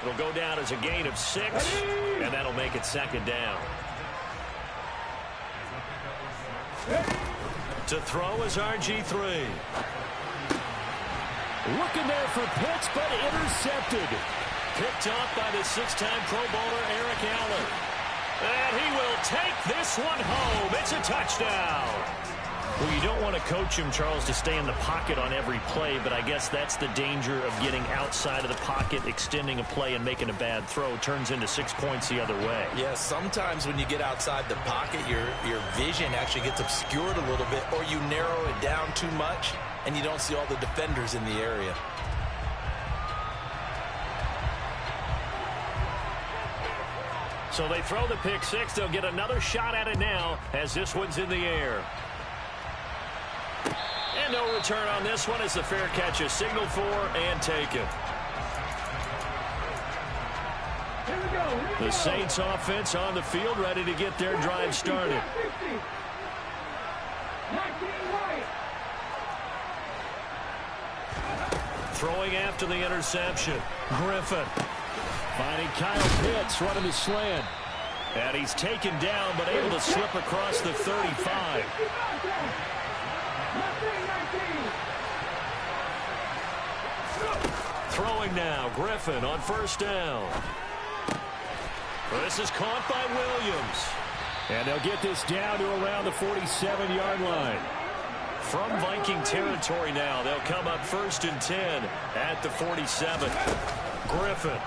It'll go down as a gain of 6, and that'll make it 2nd down. To throw is RG3. Looking there for Pitts, but intercepted. Picked off by the 6-time Pro Bowler Eric Allen. And he will take this one home. It's a touchdown. Well, you don't want to coach him, Charles, to stay in the pocket on every play, but I guess that's the danger of getting outside of the pocket, extending a play, and making a bad throw. Turns into 6 points the other way. Yeah, sometimes when you get outside the pocket, your vision actually gets obscured a little bit, or you narrow it down too much, and you don't see all the defenders in the area. So they throw the pick 6. They'll get another shot at it now as this one's in the air. And no return on this one as the fair catch is signaled for and taken. The Saints offense on the field ready to get their drive started. Throwing after the interception. Griffin. Finding Kyle Pitts running the slant. And he's taken down but able to slip across the 35. Throwing now, Griffin on 1st down. This is caught by Williams. And they'll get this down to around the 47-yard line. From Viking territory now, they'll come up 1st and 10 at the 47. Griffin.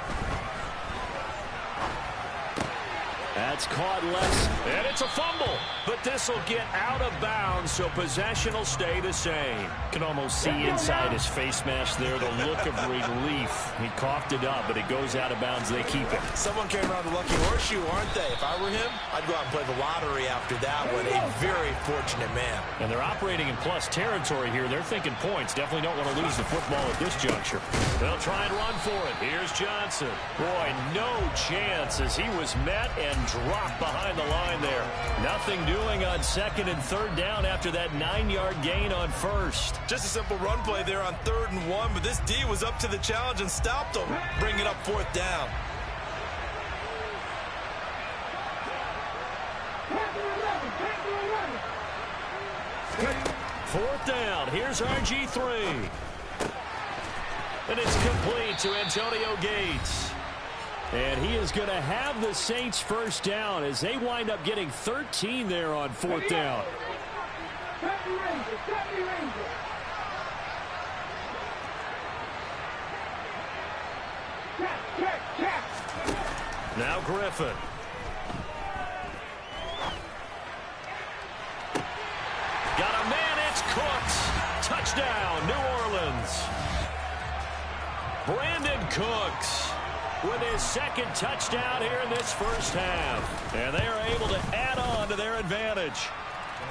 That's caught less. And it's a fumble. But this will get out of bounds, so possession will stay the same. Can almost see inside his face mask there the look of relief. He coughed it up, but it goes out of bounds. They keep it. Someone came around the lucky horseshoe, aren't they? If I were him, I'd go out and play the lottery after that one. A very fortunate man. And they're operating in plus territory here. They're thinking points. Definitely don't want to lose the football at this juncture. They'll try and run for it. Here's Johnson. Boy, no chance as he was met and dropped behind the line there. Nothing doing on 2nd and 3rd down after that 9-yard gain on 1st. Just a simple run play there on 3rd and 1, but this D was up to the challenge and stopped him, bringing up 4th down. Fourth down. Here's RG3. And it's complete to Antonio Gates. And he is going to have the Saints 1st down as they wind up getting 13 there on 4th down. Now Griffin. Got a man, it's Cooks. Touchdown, New Orleans. Brandon Cooks with his 2nd touchdown here in this first half. And they are able to add on to their advantage.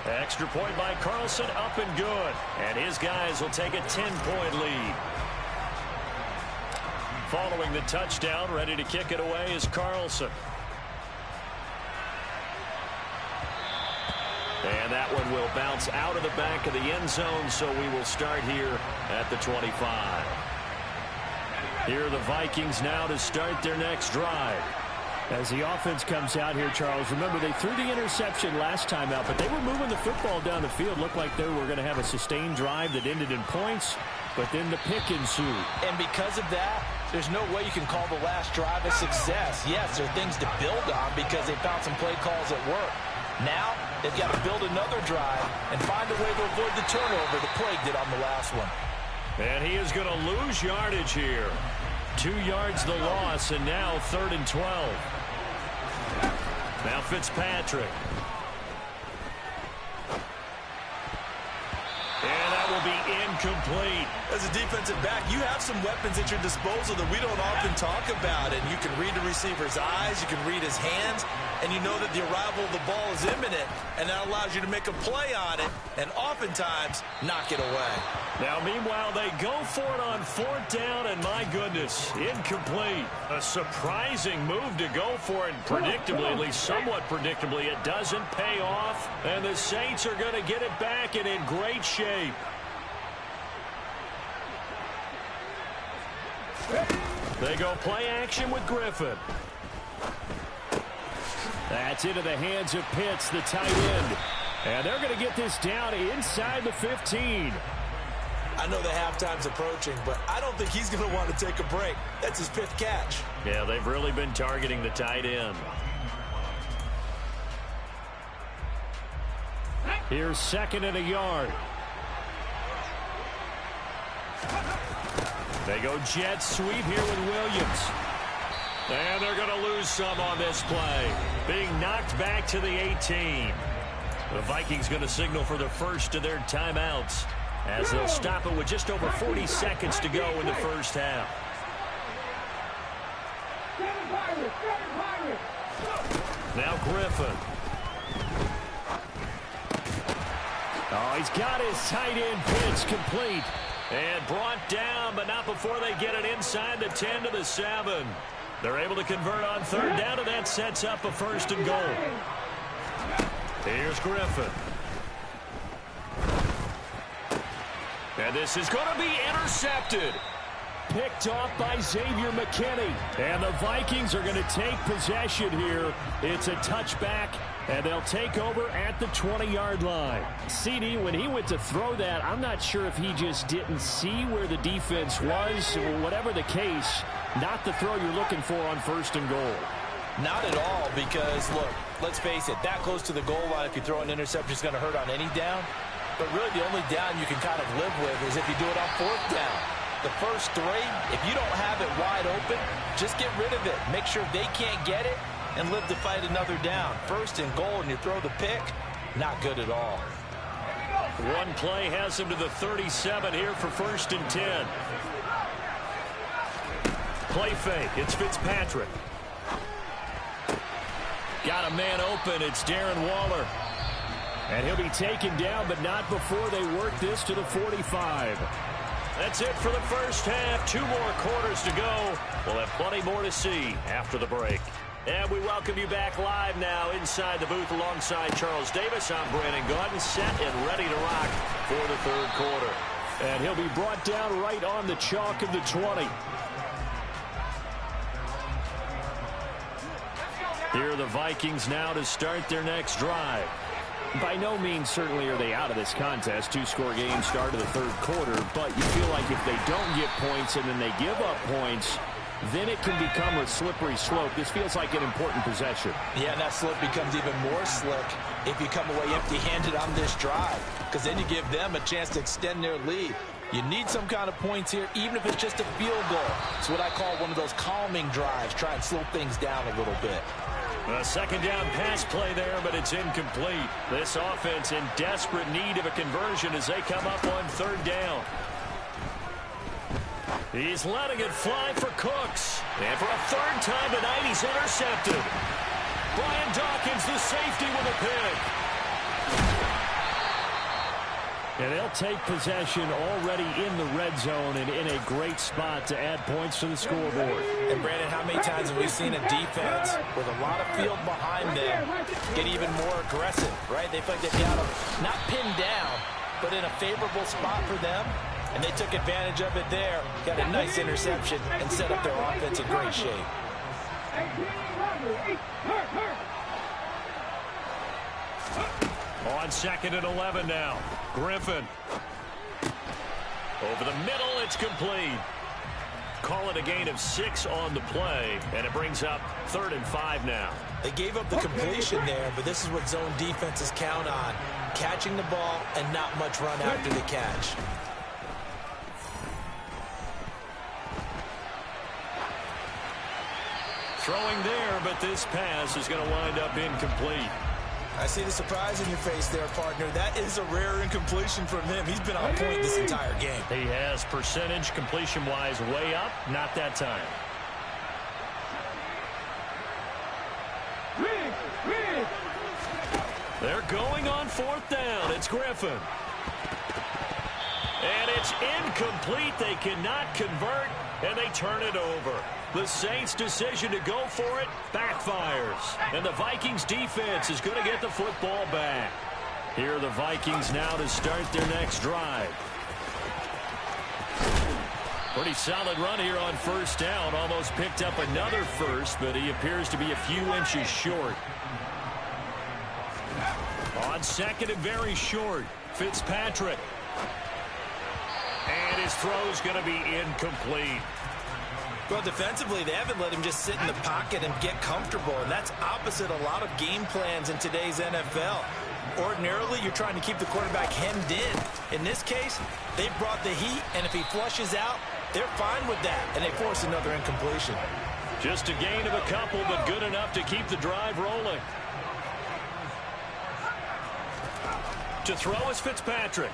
Extra point by Carlson, up and good. And his guys will take a 10-point lead. Following the touchdown, ready to kick it away is Carlson. And that one will bounce out of the back of the end zone, so we will start here at the 25. Here are the Vikings now to start their next drive. As the offense comes out here, Charles, remember they threw the interception last time out, but they were moving the football down the field. Looked like they were going to have a sustained drive that ended in points, but then the pick ensued. And because of that, there's no way you can call the last drive a success. Yes, there are things to build on because they found some play calls at work. Now, they've got to build another drive and find a way to avoid the turnover the Plague did on the last one. And he is going to lose yardage here. 2 yards the loss, and now 3rd and 12. Now Fitzpatrick. And that will be incomplete. As a defensive back, you have some weapons at your disposal that we don't often talk about. And you can read the receiver's eyes, you can read his hands, and you know that the arrival of the ball is imminent, and that allows you to make a play on it and oftentimes knock it away. Now, meanwhile, they go for it on 4th down, and my goodness, incomplete. A surprising move to go for it, and predictably, at least somewhat predictably, it doesn't pay off, and the Saints are going to get it back and in great shape. They go play action with Griffin. That's into the hands of Pitts, the tight end. And they're going to get this down inside the 15. I know the halftime's approaching, but I don't think he's going to want to take a break. That's his 5th catch. Yeah, they've really been targeting the tight end. Here's 2nd and a yard. They go jet sweep here with Williams. And they're going to lose some on this play. Being knocked back to the 18. The Vikings going to signal for the first of their timeouts, as they'll stop it with just over 40 seconds to go in the first half. Now Griffin. Oh, he's got his tight end Pitts complete. And brought down, but not before they get it inside the 10 to the 7. They're able to convert on 3rd down, and that sets up a 1st and goal. Here's Griffin. And this is going to be intercepted. Picked off by Xavier McKinney. And the Vikings are going to take possession here. It's a touchback, and they'll take over at the 20-yard line. CD, when he went to throw that, I'm not sure if he just didn't see where the defense was. Whatever the case, not the throw you're looking for on 1st and goal. Not at all, because, look, let's face it, that close to the goal line, if you throw an interception, is going to hurt on any down. But really, the only down you can kind of live with is if you do it on 4th down. The first 3, if you don't have it wide open, just get rid of it. Make sure they can't get it and live to fight another down. 1st and goal, and you throw the pick, not good at all. One play has him to the 37 here for 1st and 10. Play fake. It's Fitzpatrick. Got a man open. It's Darren Waller. And he'll be taken down, but not before they work this to the 45. That's it for the first half. 2 more quarters to go. We'll have plenty more to see after the break. And we welcome you back live now inside the booth alongside Charles Davis. I'm Brandon Gaudin, set and ready to rock for the 3rd quarter. And he'll be brought down right on the chalk of the 20. Here are the Vikings now to start their next drive. By no means certainly are they out of this contest. 2-score game start of the 3rd quarter, but you feel like if they don't get points and then they give up points, then it can become a slippery slope. This feels like an important possession. Yeah, and that slope becomes even more slick if you come away empty-handed on this drive, because then you give them a chance to extend their lead. You need some kind of points here, even if it's just a field goal. It's what I call one of those calming drives. Try and slow things down a little bit. A 2nd down pass play there, but it's incomplete. This offense in desperate need of a conversion as they come up on 3rd down. He's letting it fly for Cooks. And for a 3rd time tonight, he's intercepted. Brian Dawkins, the safety, with a pick. And they'll take possession already in the red zone and in a great spot to add points to the scoreboard. And, Brandon, how many times have we seen a defense with a lot of field behind them get even more aggressive, right? They feel like they've got them not pinned down, but in a favorable spot for them, and they took advantage of it there. Got a nice interception and set up their offense in great shape. On 2nd and 11 now. Griffin. Over the middle, it's complete. Call it a gain of 6 on the play, and it brings up 3rd and 5 now. They gave up the completion there, but this is what zone defenses count on. Catching the ball and not much run after the catch. Throwing there, but this pass is going to wind up incomplete. I see the surprise in your face there, partner. That is a rare incompletion from him. He's been on point this entire game. He has percentage completion-wise way up, not that time. They're going on 4th down. It's Griffin. And it's incomplete. They cannot convert, and they turn it over. The Saints' decision to go for it backfires. And the Vikings defense is going to get the football back. Here are the Vikings now to start their next drive. Pretty solid run here on 1st down. Almost picked up another first, but he appears to be a few inches short. On 2nd and very short, Fitzpatrick. And his throw's going to be incomplete. Well, defensively, they haven't let him just sit in the pocket and get comfortable, and that's opposite a lot of game plans in today's NFL. Ordinarily, you're trying to keep the quarterback hemmed in. In this case, they brought the heat, and if he flushes out, they're fine with that, and they force another incompletion. Just a gain of a couple, but good enough to keep the drive rolling. To throw is Fitzpatrick.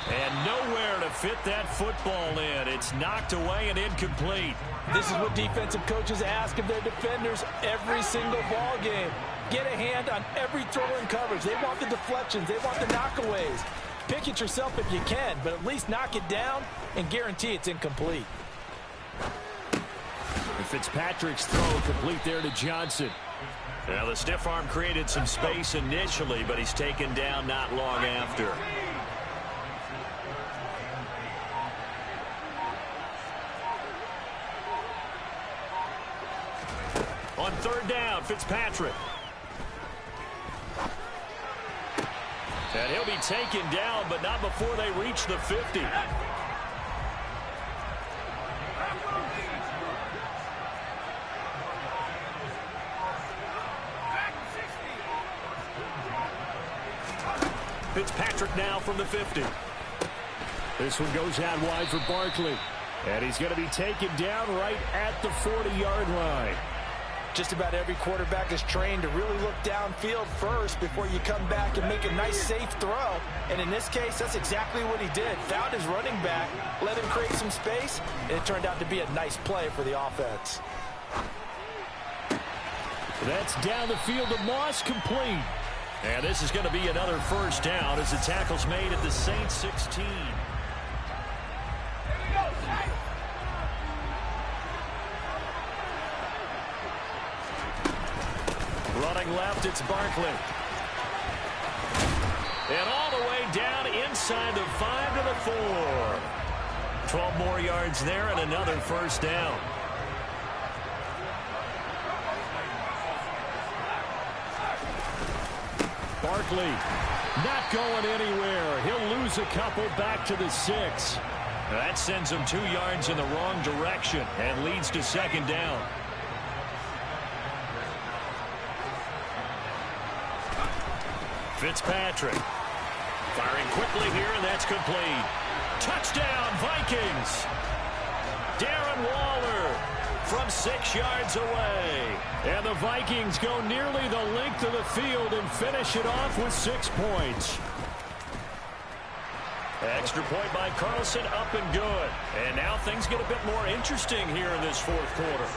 And nowhere to fit that football in. It's knocked away and incomplete. This is what defensive coaches ask of their defenders every single ball game. Get a hand on every throw in coverage. They want the deflections. They want the knockaways. Pick it yourself if you can, but at least knock it down and guarantee it's incomplete. And Fitzpatrick's throw complete there to Johnson. Now, the stiff arm created some space initially, but he's taken down not long after. On 3rd down, Fitzpatrick. And he'll be taken down, but not before they reach the 50. Fitzpatrick now from the 50. This one goes out wide for Barkley. And he's going to be taken down right at the 40-yard line. Just about every quarterback is trained to really look downfield first before you come back and make a nice, safe throw. And in this case, that's exactly what he did. Found his running back, let him create some space, and it turned out to be a nice play for the offense. That's down the field to Moss, complete. And this is going to be another 1st down as the tackle's made at the Saints 16. Running left, it's Barkley. And all the way down inside the 5 to the 4. 12 more yards there and another 1st down. Barkley not going anywhere. He'll lose a couple back to the 6. That sends him 2 yards in the wrong direction and leads to 2nd down. Fitzpatrick firing quickly here, and that's complete. Touchdown, Vikings. Darren Waller from 6 yards away. And the Vikings go nearly the length of the field and finish it off with 6 points. Extra point by Carlson, up and good. And now things get a bit more interesting here in this 4th quarter.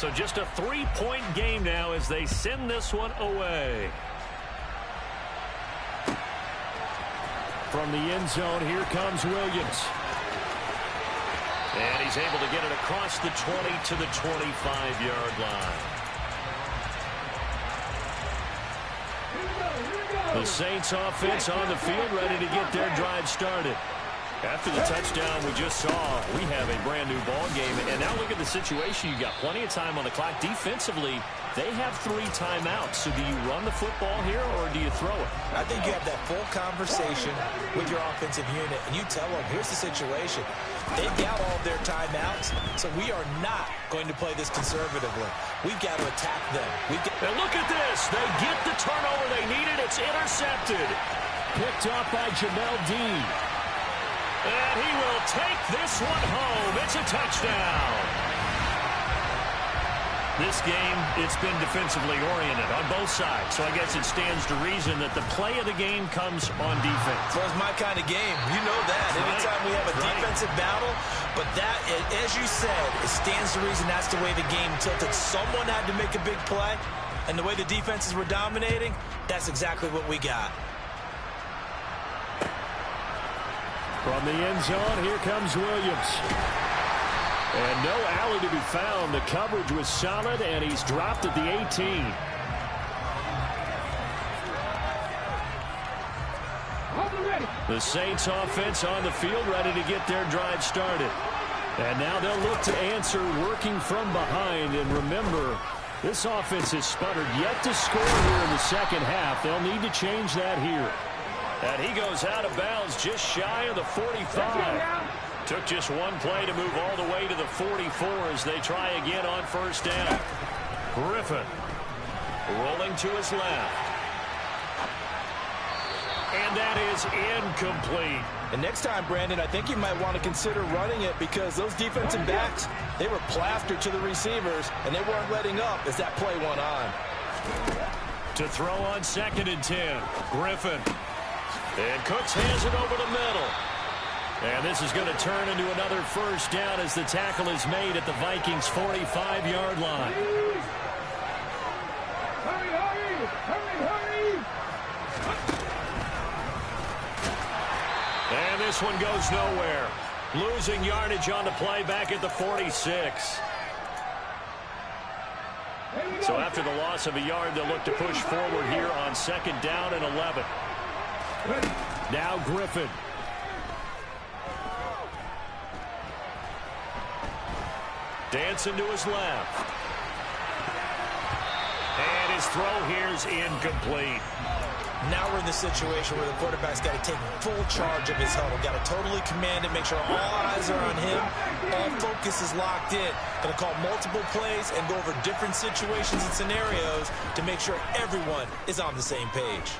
So just a 3-point game now as they send this one away. From the end zone, here comes Williams. And he's able to get it across the 20 to the 25-yard line. The Saints offense on the field, ready to get their drive started. After the touchdown we just saw, we have a brand-new ball game. And now look at the situation. You've got plenty of time on the clock. Defensively, they have 3 timeouts. So do you run the football here, or do you throw it? I think you have that full conversation with your offensive unit, and you tell them, here's the situation. They've got all of their timeouts, so we are not going to play this conservatively. We've got to attack them. And look at this. They get the turnover they needed. It's intercepted. Picked up by Jamel Dean. And he will take this one home. It's a touchdown. This game, it's been defensively oriented on both sides. So I guess it stands to reason that the play of the game comes on defense. Well, it's my kind of game. You know that. Anytime we have a defensive battle, but that, as you said, it stands to reason that's the way the game tilted. Someone had to make a big play, and the way the defenses were dominating, that's exactly what we got. From the end zone, here comes Williams. And no alley to be found. The coverage was solid, and he's dropped at the 18. The Saints offense on the field, ready to get their drive started. And now they'll look to answer working from behind. And remember, this offense has sputtered yet to score here in the second half. They'll need to change that here. And he goes out of bounds just shy of the 45. Took just one play to move all the way to the 44 as they try again on first down. Griffin rolling to his left. And that is incomplete. And next time, Brandon, I think you might want to consider running it because those defensive backs, they were plastered to the receivers, and they weren't letting up as that play went on. To throw on 2nd and 10. Griffin. And Cooks hands it over the middle. And this is going to turn into another first down as the tackle is made at the Vikings' 45-yard line. Hurry, hurry! Hurry, hurry! And this one goes nowhere. Losing yardage on the play back at the 46. So after the loss of a yard, they'll look to push forward here on 2nd down and 11. Now Griffin. Dancing to his left. And his throw here is incomplete. Now we're in the situation where the quarterback's got to take full charge of his huddle. Got to totally command it, make sure all eyes are on him. All focus is locked in. Going to call multiple plays and go over different situations and scenarios to make sure everyone is on the same page.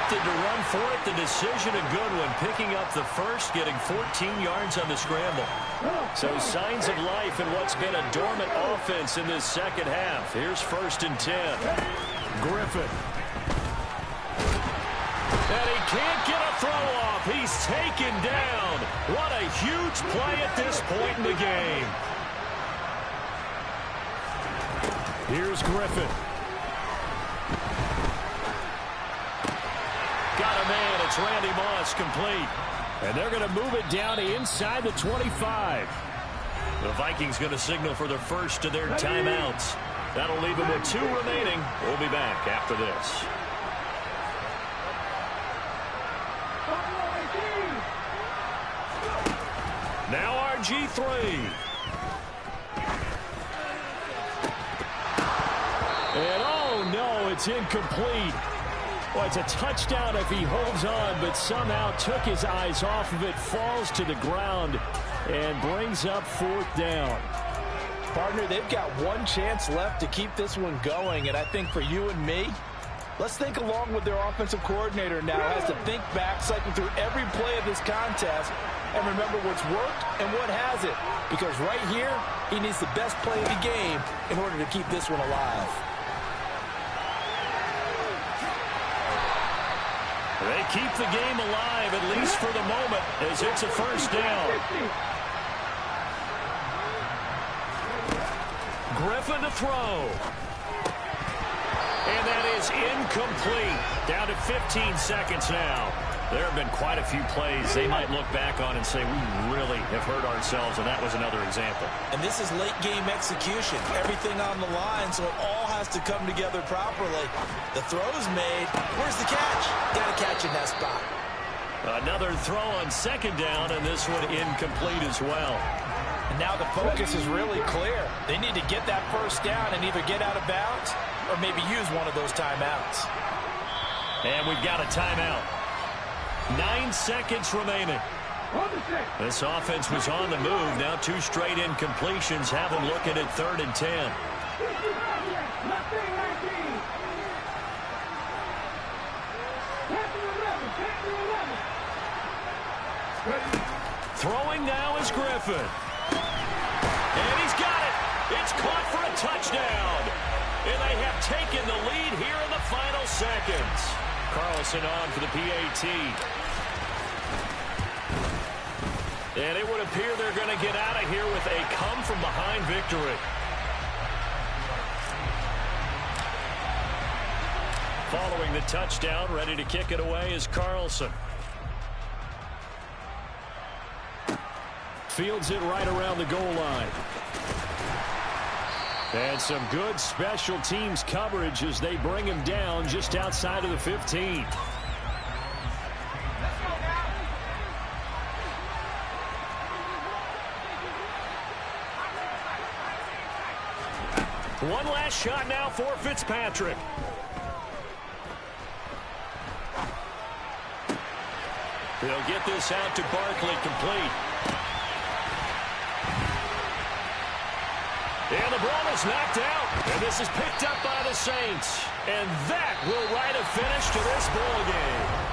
Opted to run for it. The decision a good one. Picking up the first, getting 14 yards on the scramble. So signs of life in what's been a dormant offense in this second half. Here's 1st and 10. Griffin. And he can't get a throw off. He's taken down. What a huge play at this point in the game. Here's Griffin. Got a man. It's Randy Moss, complete. And they're going to move it down to inside the 25. The Vikings going to signal for the first of their timeouts. That'll leave them with 2 remaining. We'll be back after this. Now RG3. And oh no, it's incomplete. Well, it's a touchdown if he holds on, but somehow took his eyes off of it, falls to the ground, and brings up 4th down. Partner, they've got one chance left to keep this one going, and I think for you and me, let's think along with their offensive coordinator now has to think back, cycle through every play of this contest, and remember what's worked and what hasn't. Because right here, he needs the best play of the game in order to keep this one alive. They keep the game alive, at least for the moment, as it's a first down. Griffin to throw. And that is incomplete. Down to 15 seconds now. There have been quite a few plays they might look back on and say, we really have hurt ourselves, and that was another example. And this is late-game execution. Everything on the line, so it all has to come together properly. The throw's made. Where's the catch? Got to catch in that spot. Another throw on second down, and this one incomplete as well. And now the focus is really clear. They need to get that first down and either get out of bounds or maybe use one of those timeouts. And we've got a timeout. 9 seconds remaining. This offense was on the move. Now 2 straight incompletions have them looking at 3rd and 10. Throwing now is Griffin. And he's got it. It's caught for a touchdown. And they have taken the lead here in the final seconds. Carlson on for the PAT. And it would appear they're going to get out of here with a come-from-behind victory. Following the touchdown, ready to kick it away is Carlson. Fields it right around the goal line. And some good special teams coverage as they bring him down just outside of the 15. One last shot now for Fitzpatrick. They'll get this out to Barkley complete. And the ball is knocked out. And this is picked up by the Saints. And that will write a finish to this ball game.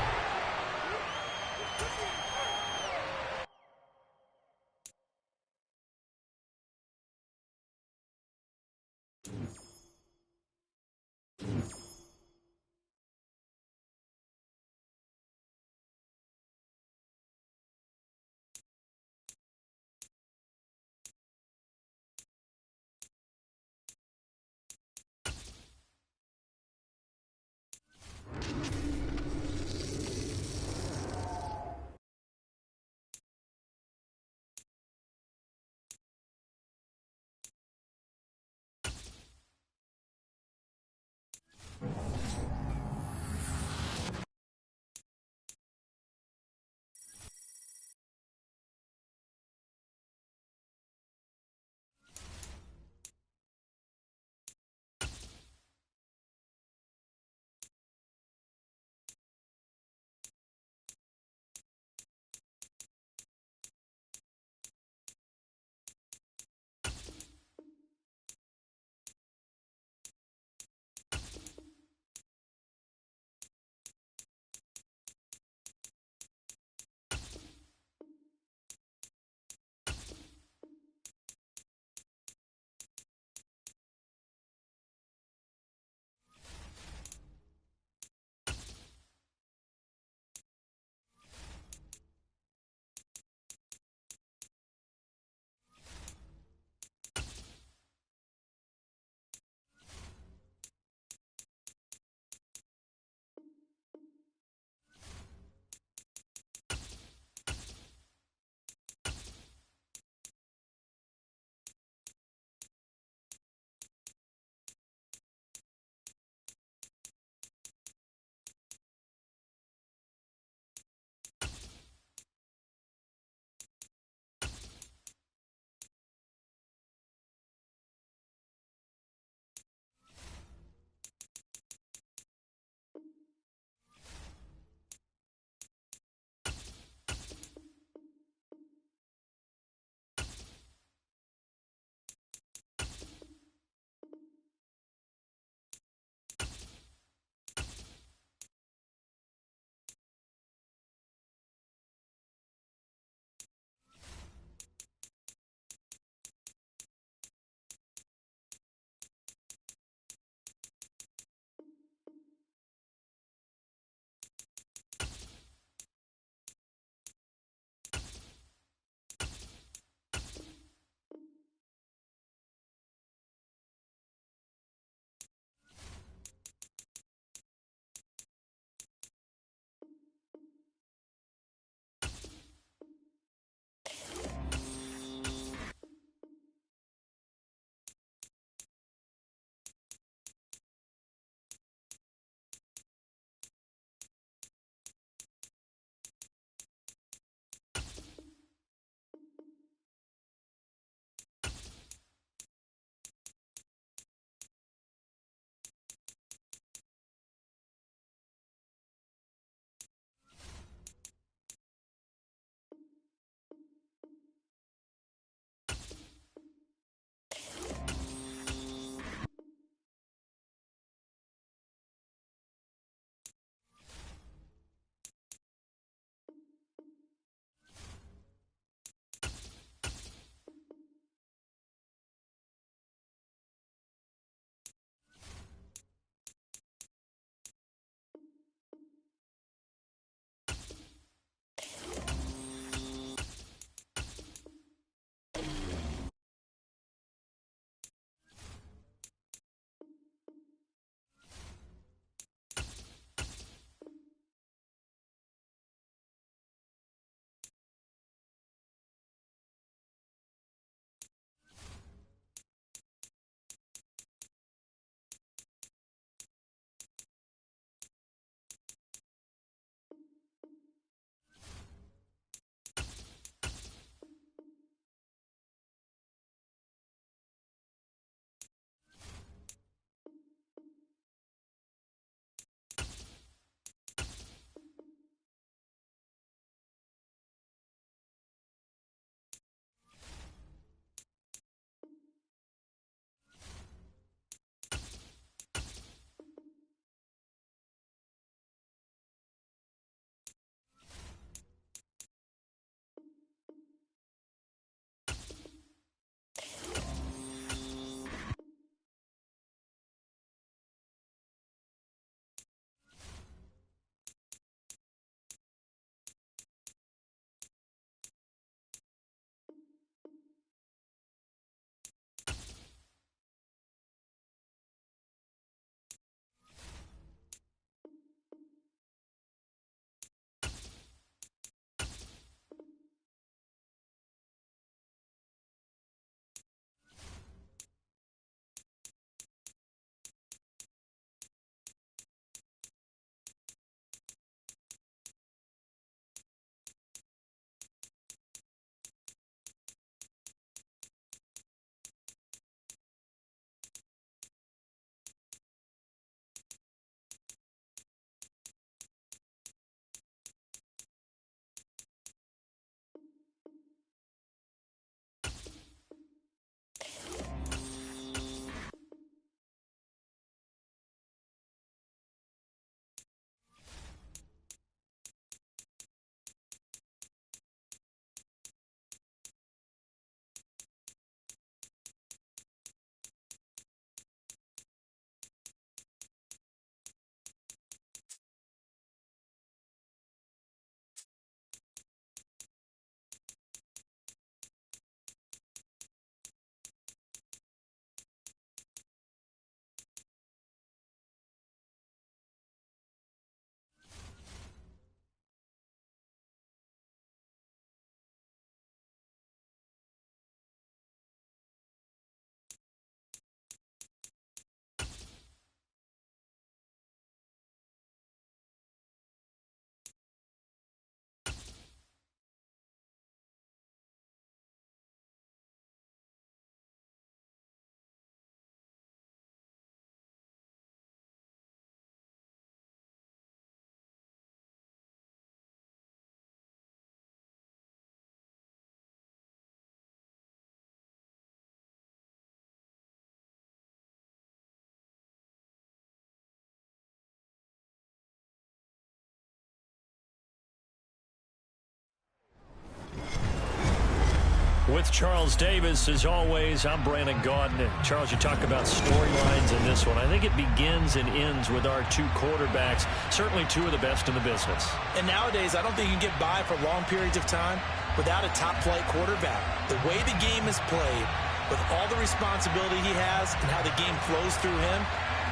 With Charles Davis, as always, I'm Brandon Gaudin. Charles, you talk about storylines in this one. I think it begins and ends with our two quarterbacks, certainly two of the best in the business. And nowadays, I don't think you can get by for long periods of time without a top-flight quarterback. The way the game is played, with all the responsibility he has and how the game flows through him,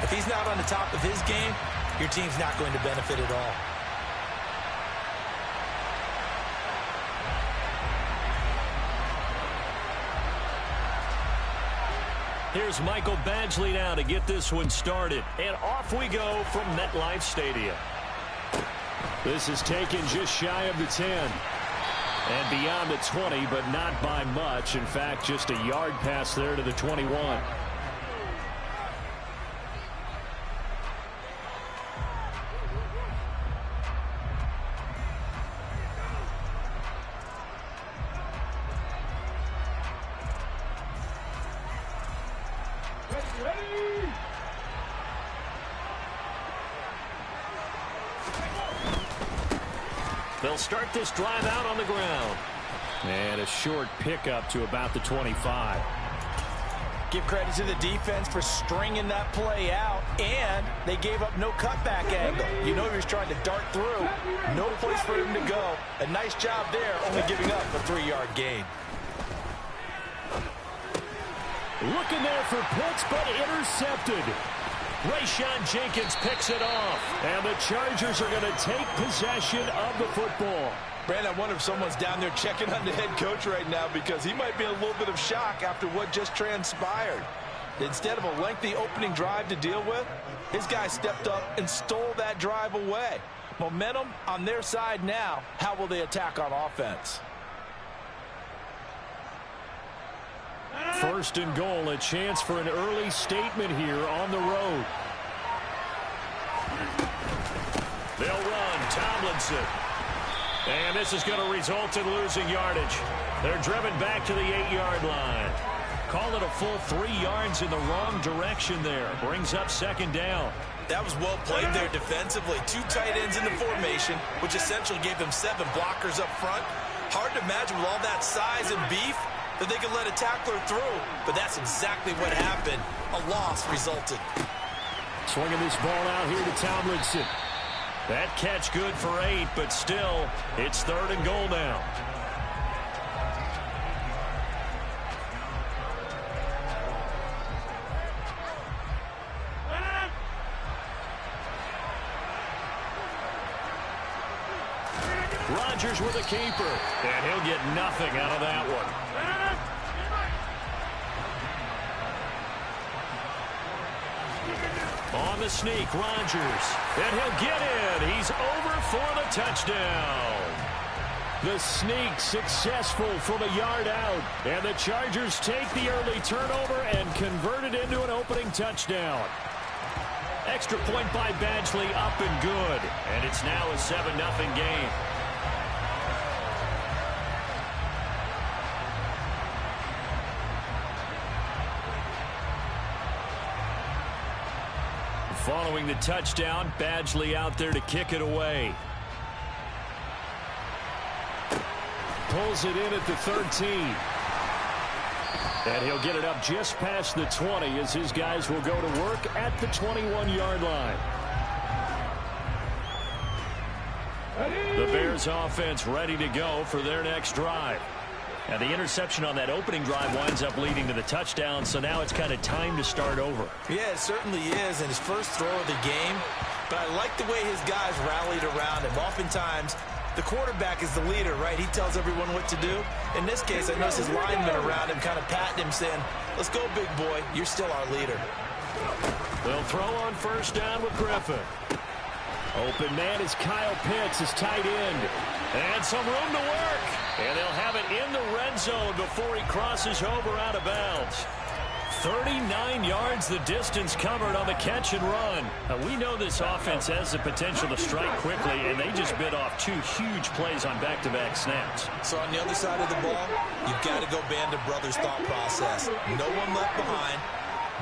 if he's not on the top of his game, your team's not going to benefit at all. Here's Michael Badgley now to get this one started. And off we go from MetLife Stadium. This is taken just shy of the 10. And beyond the 20, but not by much. In fact, just a yard pass there to the 21. They'll start this drive out on the ground. And a short pickup to about the 25. Give credit to the defense for stringing that play out, and they gave up no cutback angle. You know he was trying to dart through. No place for him to go. A nice job there, only giving up a 3-yard gain. Looking there for Pitts, but intercepted. Rayshawn Jenkins picks it off. And the Chargers are going to take possession of the football. Brandon, I wonder if someone's down there checking on the head coach right now, because he might be in a little bit of shock after what just transpired. Instead of a lengthy opening drive to deal with, his guy stepped up and stole that drive away. Momentum on their side now. How will they attack on offense? First and goal, a chance for an early statement here on the road. They'll run. Tomlinson. And this is going to result in losing yardage. They're driven back to the 8-yard line. Call it a full 3 yards in the wrong direction there. Brings up second down. That was well played there defensively. 2 tight ends in the formation, which essentially gave them 7 blockers up front. Hard to imagine with all that size and beef that they could let a tackler through, but that's exactly what happened. A loss resulted. Swinging this ball out here to Tomlinson. That catch good for 8, but still, it's third and goal now. Rodgers with a keeper, and he'll get nothing out of that one. On the sneak, Rodgers, and he'll get in. He's over for the touchdown. The sneak successful from a yard out, and the Chargers take the early turnover and convert it into an opening touchdown. Extra point by Badgley, up and good, and it's now a 7-0 game. Following the touchdown, Badgley out there to kick it away. Pulls it in at the 13. And he'll get it up just past the 20 as his guys will go to work at the 21-yard line. The Bears offense ready to go for their next drive. And the interception on that opening drive winds up leading to the touchdown, so now it's kind of time to start over. Yeah, it certainly is in his first throw of the game, but I like the way his guys rallied around him. Oftentimes, the quarterback is the leader, right? He tells everyone what to do. In this case, I noticed his linemen around him kind of patting him, saying, "Let's go, big boy. You're still our leader." They'll throw on first down with Griffin. Open man is Kyle Pitts, his tight end. And some room to work. And they'll have it in the red zone before he crosses over out of bounds. 39 yards the distance covered on the catch and run. Now, we know this offense has the potential to strike quickly, and they just bit off 2 huge plays on back-to-back snaps. So on the other side of the ball, you've got to go band of brothers thought process. No one left behind,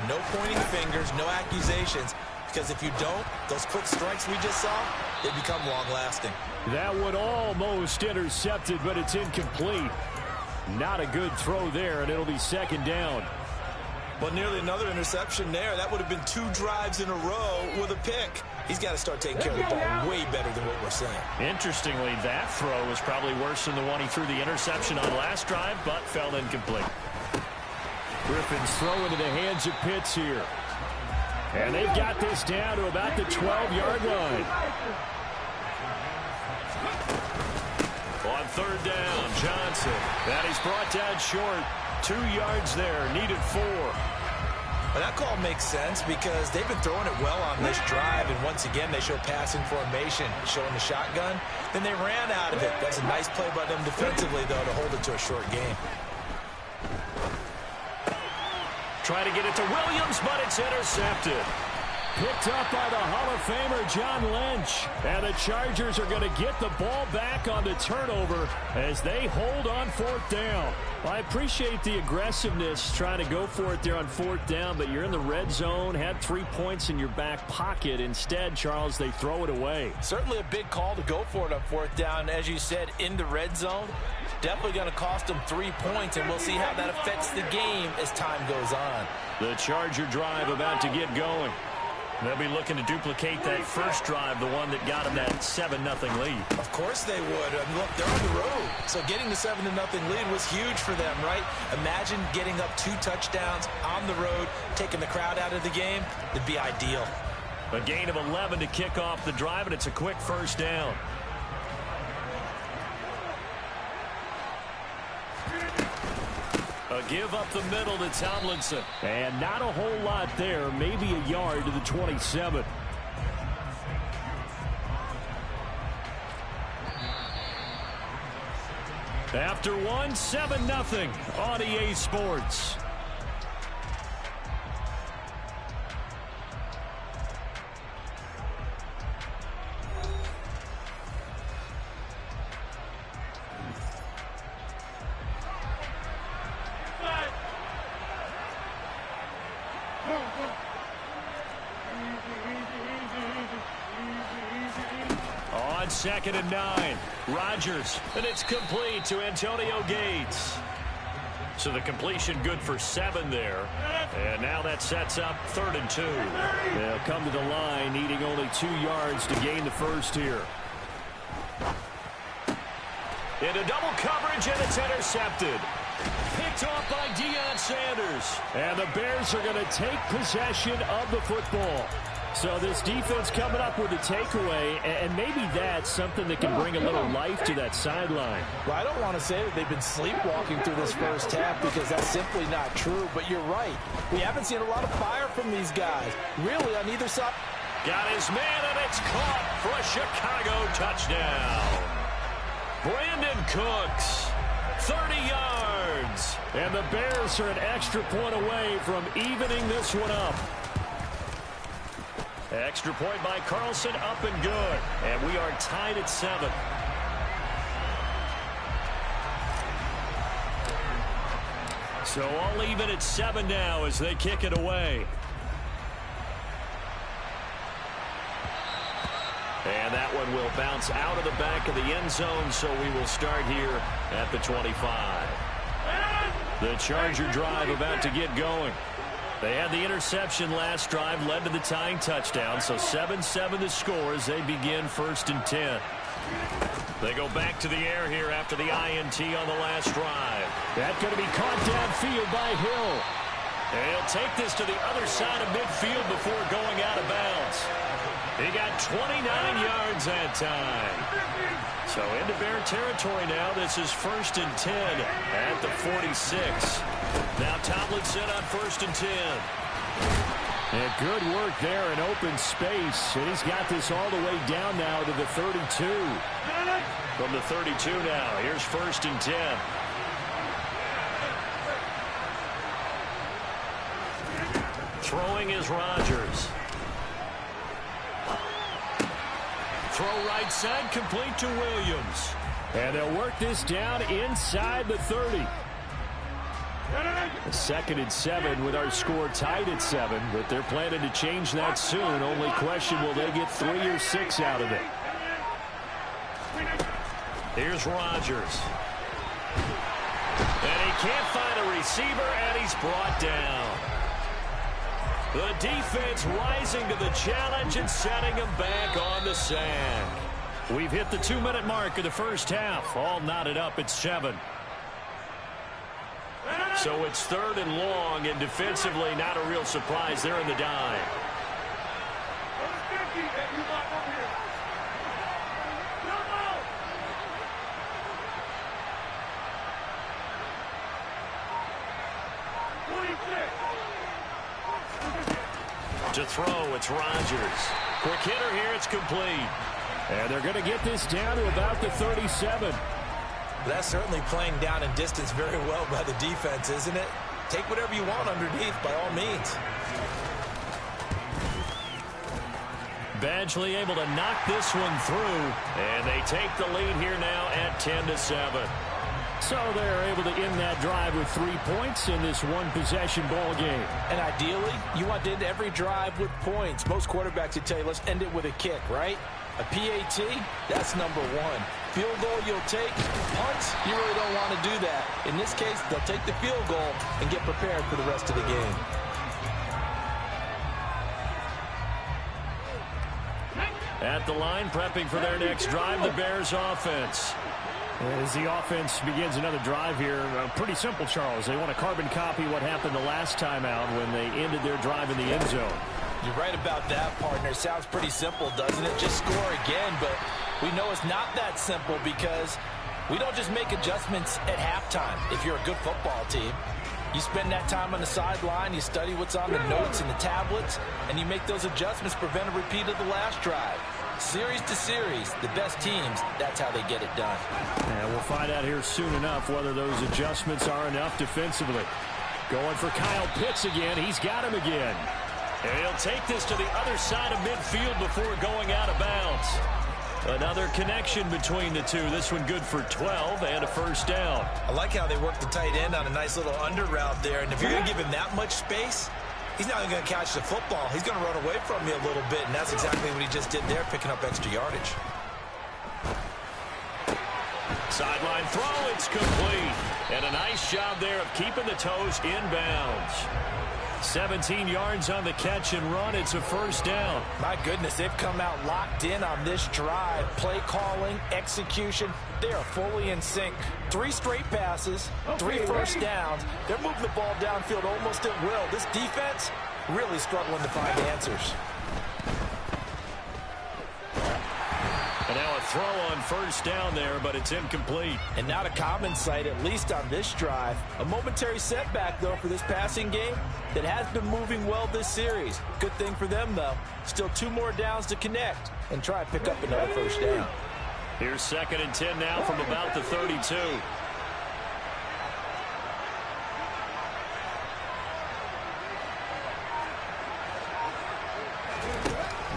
no pointing fingers, no accusations. Because if you don't, those quick strikes we just saw, they become long-lasting. That one almost intercepted, but it's incomplete. Not a good throw there, and it'll be second down. Well, nearly another interception there. That would have been 2 drives in a row with a pick. He's got to start taking care of the ball way better than what we're saying. Interestingly, that throw was probably worse than the one he threw the interception on last drive, but fell incomplete. Griffin's throw into the hands of Pitts here. And they've got this down to about the 12-yard line. On third down, Johnson. That he's brought down short. 2 yards there, needed 4. Well, that call makes sense because they've been throwing it well on this drive, and once again they show passing formation, showing the shotgun. Then they ran out of it. That's a nice play by them defensively, though, to hold it to a short game. Try to get it to Williams, but it's intercepted. Picked up by the Hall of Famer John Lynch. And the Chargers are going to get the ball back on the turnover as they hold on 4th down. Well, I appreciate the aggressiveness trying to go for it there on 4th down, but you're in the red zone, had 3 points in your back pocket. Instead, Charles, they throw it away. Certainly a big call to go for it on 4th down. As you said, in the red zone, definitely going to cost them 3 points, and we'll see how that affects the game as time goes on. The Charger drive about to get going. They'll be looking to duplicate that first drive, the one that got them that 7-0 lead. Of course they would. Look, they're on the road. So getting the 7-0 lead was huge for them, right? Imagine getting up 2 touchdowns on the road, taking the crowd out of the game. It'd be ideal. A gain of 11 to kick off the drive, and it's a quick first down. A give up the middle to Tomlinson. And not a whole lot there. Maybe a yard to the 27. After 1, 7-0 on EA Sports. On 2nd and 9, Rodgers, and it's complete to Antonio Gates. So the completion good for 7 there. And now that sets up 3rd and 2. They'll come to the line, needing only 2 yards to gain the first here. Into double coverage, and it's intercepted. Picked off by Deion Sanders. And the Bears are going to take possession of the football. So this defense coming up with a takeaway, and maybe that's something that can bring a little life to that sideline. Well, I don't want to say that they've been sleepwalking through this first half because that's simply not true, but you're right. We haven't seen a lot of fire from these guys, really, on either side. Got his man, and it's caught for a Chicago touchdown. Brandon Cooks, 30 yards. And the Bears are an extra point away from evening this one up. Extra point by Carlson, up and good. And we are tied at 7. So all even at 7 now as they kick it away. And that one will bounce out of the back of the end zone, so we will start here at the 25. The Charger drive about to get going. They had the interception last drive, led to the tying touchdown, so 7-7 the score as they begin 1st and 10. They go back to the air here after the INT on the last drive. That's going to be caught downfield by Hill. And he'll take this to the other side of midfield before going out of bounds. He got 29 yards that time. So into Bear territory now. This is 1st and 10 at the 46. Now Tomlinson on 1st and 10. And good work there in open space. And he's got this all the way down now to the 32. From the 32 now. Here's 1st and 10. Throwing is Rodgers. Throw right side, complete to Williams. And they'll work this down inside the 30. 2nd and 7 with our score tied at 7, but they're planning to change that soon. Only question, will they get 3 or 6 out of it? Here's Rodgers. can't find a receiver, and he's brought down. The defense rising to the challenge and setting him back on the sack. We've hit the 2-minute mark of the first half. All knotted up at 7. So it's 3rd and long, and defensively not a real surprise. They're in the dime. To throw, it's Rodgers. Quick hitter here, it's complete. And they're going to get this down to about the 37. That's certainly playing down in distance very well by the defense, isn't it? Take whatever you want underneath, by all means. Badgley able to knock this one through, and they take the lead here now at 10-7. So they're able to end that drive with 3 points in this one-possession ball game. And ideally, you want to end every drive with points. Most quarterbacks would tell you, let's end it with a kick, right? A PAT, that's number 1. Field goal you'll take. Punts, you really don't want to do that. In this case, they'll take the field goal and get prepared for the rest of the game. At the line, prepping for their next drive, the Bears offense. As the offense begins another drive here, pretty simple, Charles. They want to carbon copy what happened the last time out when they ended their drive in the end zone. You're right about that, partner. Sounds pretty simple, doesn't it? Just score again, but we know it's not that simple because we don't just make adjustments at halftime. If you're a good football team, you spend that time on the sideline, you study what's on the notes and the tablets, and you make those adjustments, prevent a repeat of the last drive. Series to series, the best teams, that's how they get it done. And we'll find out here soon enough whether those adjustments are enough defensively. Going for Kyle Pitts again. He's got him again. And he'll take this to the other side of midfield before going out of bounds. Another connection between the two. This one good for 12 and a first down. I like how they work the tight end on a nice little under route there. And if you're going to give him that much space, he's not even going to catch the football. He's going to run away from you a little bit, and that's exactly what he just did there, picking up extra yardage. Sideline throw, it's complete. And a nice job there of keeping the toes inbounds. 17 yards on the catch and run. It's a first down. My goodness, they've come out locked in on this drive. Play calling, execution, they are fully in sync. 3 straight passes, 3 first downs. They're moving the ball downfield almost at will. This defense really struggling to find answers. And now a throw on first down there, but it's incomplete. And not a common sight, at least on this drive. A momentary setback, though, for this passing game that has been moving well this series. Good thing for them, though. Still 2 more downs to connect and try to pick up another first down. Here's 2nd and 10 now from about the 32.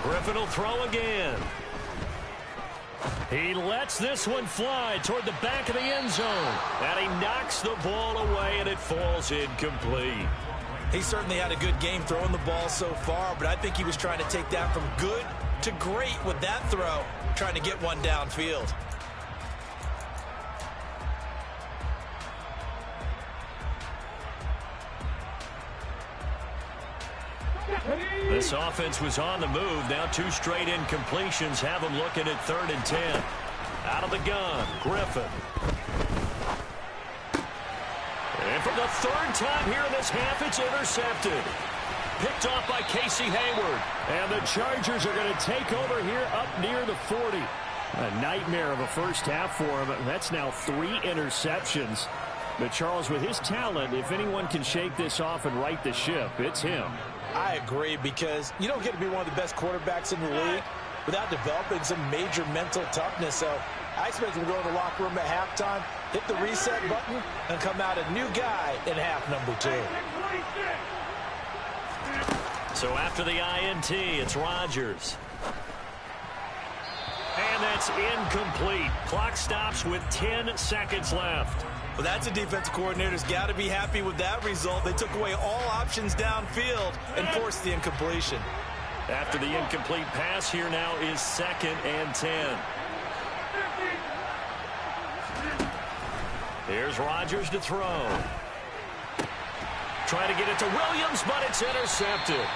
Griffin will throw again. He lets this one fly toward the back of the end zone. And he knocks the ball away, and it falls incomplete. He certainly had a good game throwing the ball so far, but I think he was trying to take that from good to great with that throw, trying to get one downfield. This offense was on the move. Now 2 straight incompletions have them looking at 3rd and 10. Out of the gun, Griffin. And for the 3rd time here in this half, it's intercepted. Picked off by Casey Hayward. And the Chargers are going to take over here up near the 40. A nightmare of a first half for him. That's now 3 interceptions. But Charles, with his talent, if anyone can shake this off and right the ship, it's him. I agree, because you don't get to be one of the best quarterbacks in the league without developing some major mental toughness. So I expect him to go in the locker room at halftime, hit the reset button, and come out a new guy in half number 2. So after the INT, it's Rodgers. And that's incomplete. Clock stops with 10 seconds left. Well, that's a defensive coordinator's got to be happy with that result. They took away all options downfield and forced the incompletion. After the incomplete pass, here now is 2nd and 10. Here's Rodgers to throw. Trying to get it to Williams, but it's intercepted.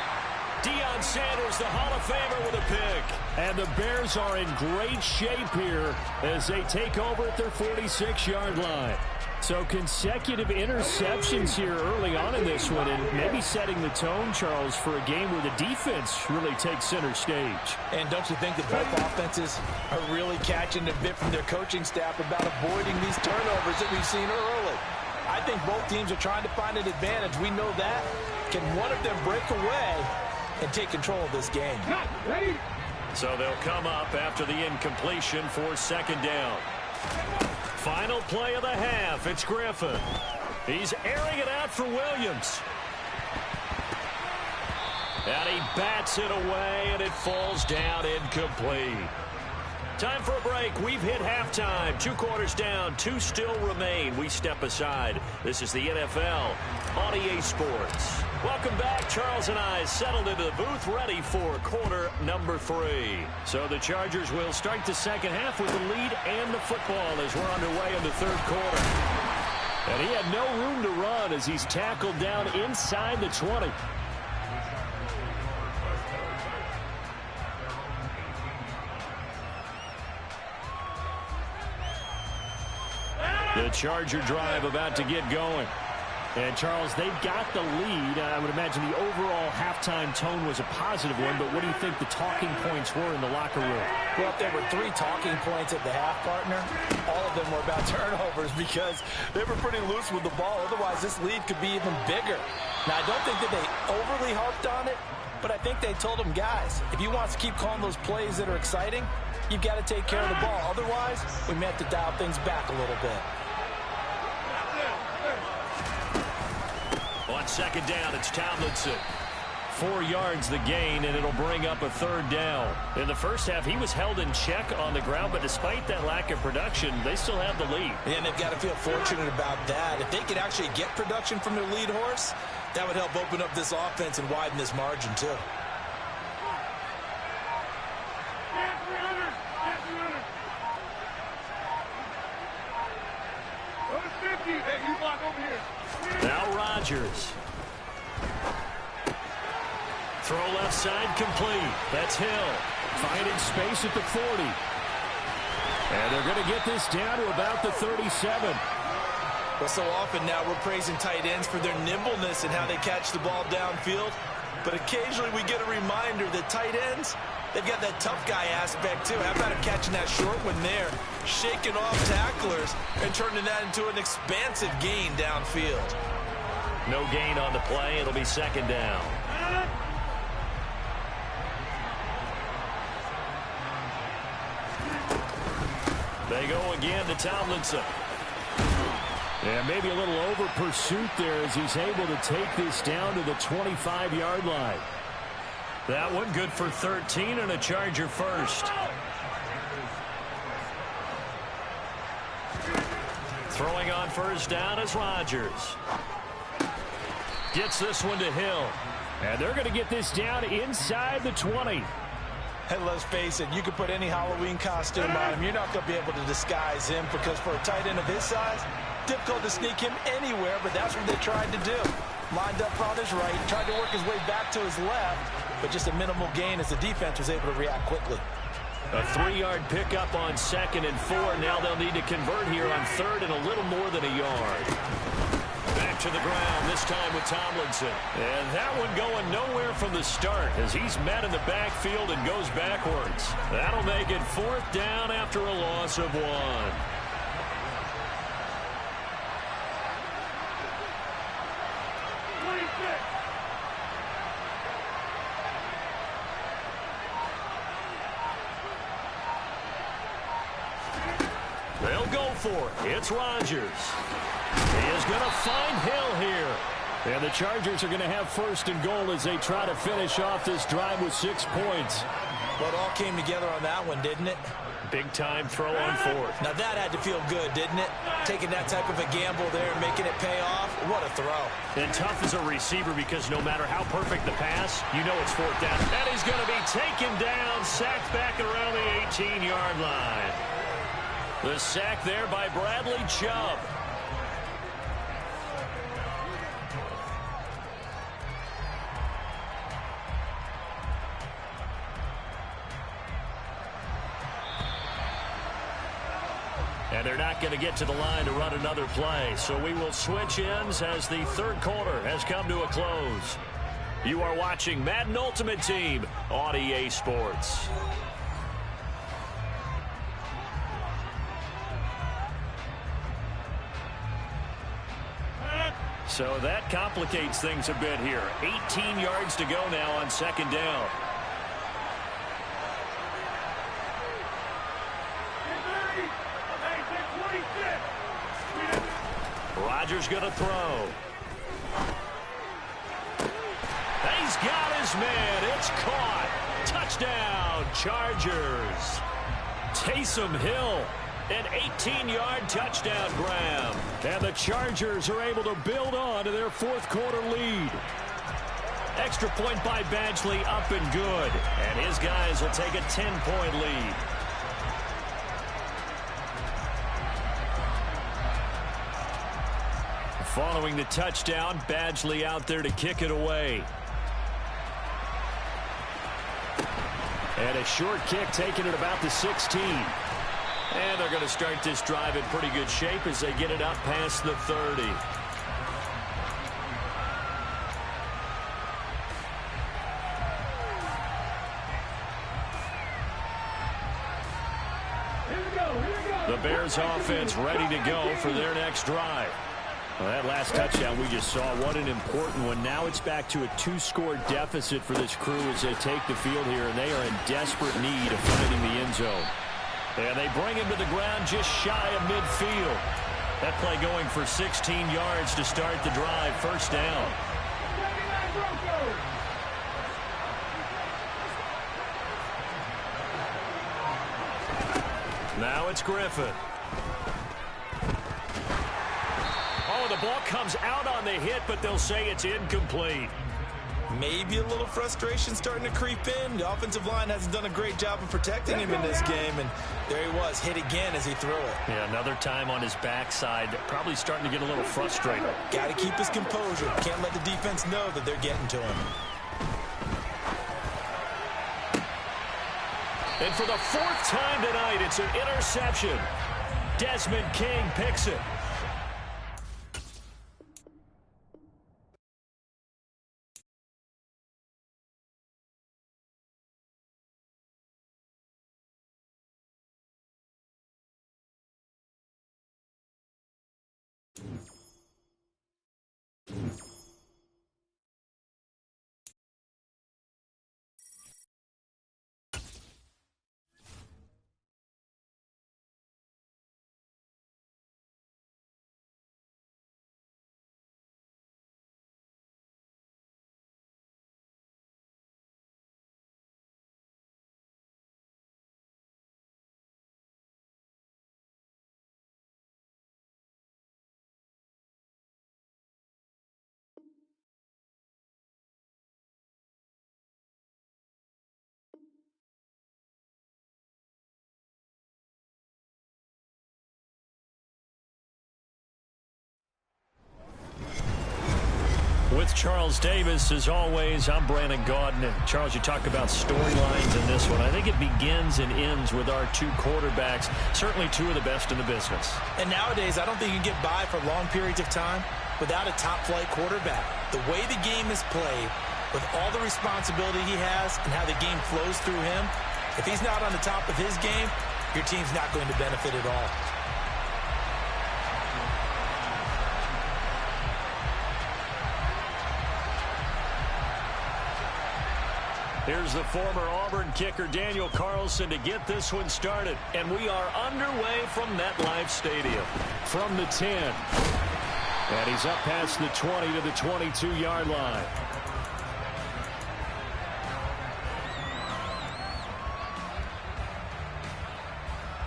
Deion Sanders, the Hall of Famer, with a pick. And the Bears are in great shape here as they take over at their 46-yard line. So consecutive interceptions here early on in this one, and maybe setting the tone, Charles, for a game where the defense really takes center stage. And don't you think that both offenses are really catching a bit from their coaching staff about avoiding these turnovers that we've seen early? I think both teams are trying to find an advantage. We know that. Can one of them break away and take control of this game? So they'll come up after the incompletion for second down. Final play of the half. It's Griffin. He's airing it out for Williams. And he bats it away, and it falls down incomplete. Time for a break. We've hit halftime. 2 quarters down. 2 still remain. We step aside. This is the NFL on EA Sports. Welcome back. Charles and I settled into the booth, ready for quarter number 3. So the Chargers will start the second half with the lead and the football as we're underway in the third quarter. And he had no room to run as he's tackled down inside the 20. The Charger drive about to get going. And, Charles, they've got the lead. I would imagine the overall halftime tone was a positive one, but what do you think the talking points were in the locker room? Well, if there were 3 talking points at the half, partner, all of them were about turnovers because they were pretty loose with the ball. Otherwise, this lead could be even bigger. Now, I don't think that they overly harped on it, but I think they told them, guys, if you want to keep calling those plays that are exciting, you've got to take care of the ball. Otherwise, we may have to dial things back a little bit. On second down, it's Tomlinson. 4 yards the gain, and it'll bring up a third down. In the first half, he was held in check on the ground, but despite that lack of production, they still have the lead. And they've got to feel fortunate about that. If they could actually get production from their lead horse, that would help open up this offense and widen this margin, too. Now Rodgers. Throw left side complete. That's Hill. Finding space at the 40. And they're going to get this down to about the 37. Well, so often now we're praising tight ends for their nimbleness and how they catch the ball downfield. But occasionally we get a reminder that tight ends, they've got that tough guy aspect too. How about him catching that short one there, shaking off tacklers, and turning that into an expansive gain downfield. No gain on the play. It'll be second down. They go again to Tomlinson. And maybe a little over pursuit there as he's able to take this down to the 25-yard line. That one good for 13 and a Charger first. Throwing on first down is Rodgers. Gets this one to Hill. And they're going to get this down inside the 20. And let's face it, you can put any Halloween costume on him. You're not going to be able to disguise him because for a tight end of his size, difficult to sneak him anywhere, but that's what they tried to do. Lined up on his right, tried to work his way back to his left, but just a minimal gain as the defense was able to react quickly. A 3-yard pickup on 2nd and 4. Now they'll need to convert here on 3rd and a little more than a yard. Back to the ground, this time with Tomlinson. And that one going nowhere from the start as he's met in the backfield and goes backwards. That'll make it 4th down after a loss of 1. They'll go for it. It's Rodgers. He is going to find Hill here. And the Chargers are going to have 1st and goal as they try to finish off this drive with 6 points. Well, it all came together on that one, didn't it? Big-time throw on 4th. Now that had to feel good, didn't it? Taking that type of a gamble there and making it pay off. What a throw. And tough as a receiver because no matter how perfect the pass, you know it's 4th down. And he's going to be taken down, sacked back around the 18-yard line. The sack there by Bradley Chubb. And they're not going to get to the line to run another play. So we will switch ends as the third quarter has come to a close. You are watching Madden Ultimate Team on EA Sports. So that complicates things a bit here. 18 yards to go now on second down. Rodgers going to throw. He's got his man. It's caught. Touchdown, Chargers. Taysom Hill, an 18-yard touchdown grab. And the Chargers are able to build on to their fourth quarter lead. Extra point by Badgley, up and good. And his guys will take a 10-point lead. Following the touchdown, Badgley out there to kick it away. And a short kick taken at about the 16. And they're going to start this drive in pretty good shape as they get it up past the 30. The Bears offense ready to go for their next drive. Well, that last touchdown we just saw, what an important one. Now it's back to a 2-score deficit for this crew as they take the field here, and they are in desperate need of finding the end zone. And they bring him to the ground just shy of midfield. That play going for 16 yards to start the drive. First down. Now it's Griffin. Oh, the ball comes out on the hit, but they'll say it's incomplete. Maybe a little frustration starting to creep in. The offensive line hasn't done a great job of protecting him in this game, and there he was, hit again as he threw it. Yeah, another time on his backside, probably starting to get a little frustrated. Got to keep his composure. Can't let the defense know that they're getting to him. And for the fourth time tonight, it's an interception. Desmond King picks it. With Charles Davis, as always, I'm Brandon Gaudin. And Charles, you talk about storylines in this one. I think it begins and ends with our two quarterbacks, certainly two of the best in the business. And nowadays, I don't think you can get by for long periods of time without a top-flight quarterback. The way the game is played, with all the responsibility he has and how the game flows through him, if he's not on the top of his game, your team's not going to benefit at all. Here's the former Auburn kicker, Daniel Carlson, to get this one started. And we are underway from MetLife Stadium. From the 10. And he's up past the 20 to the 22-yard line.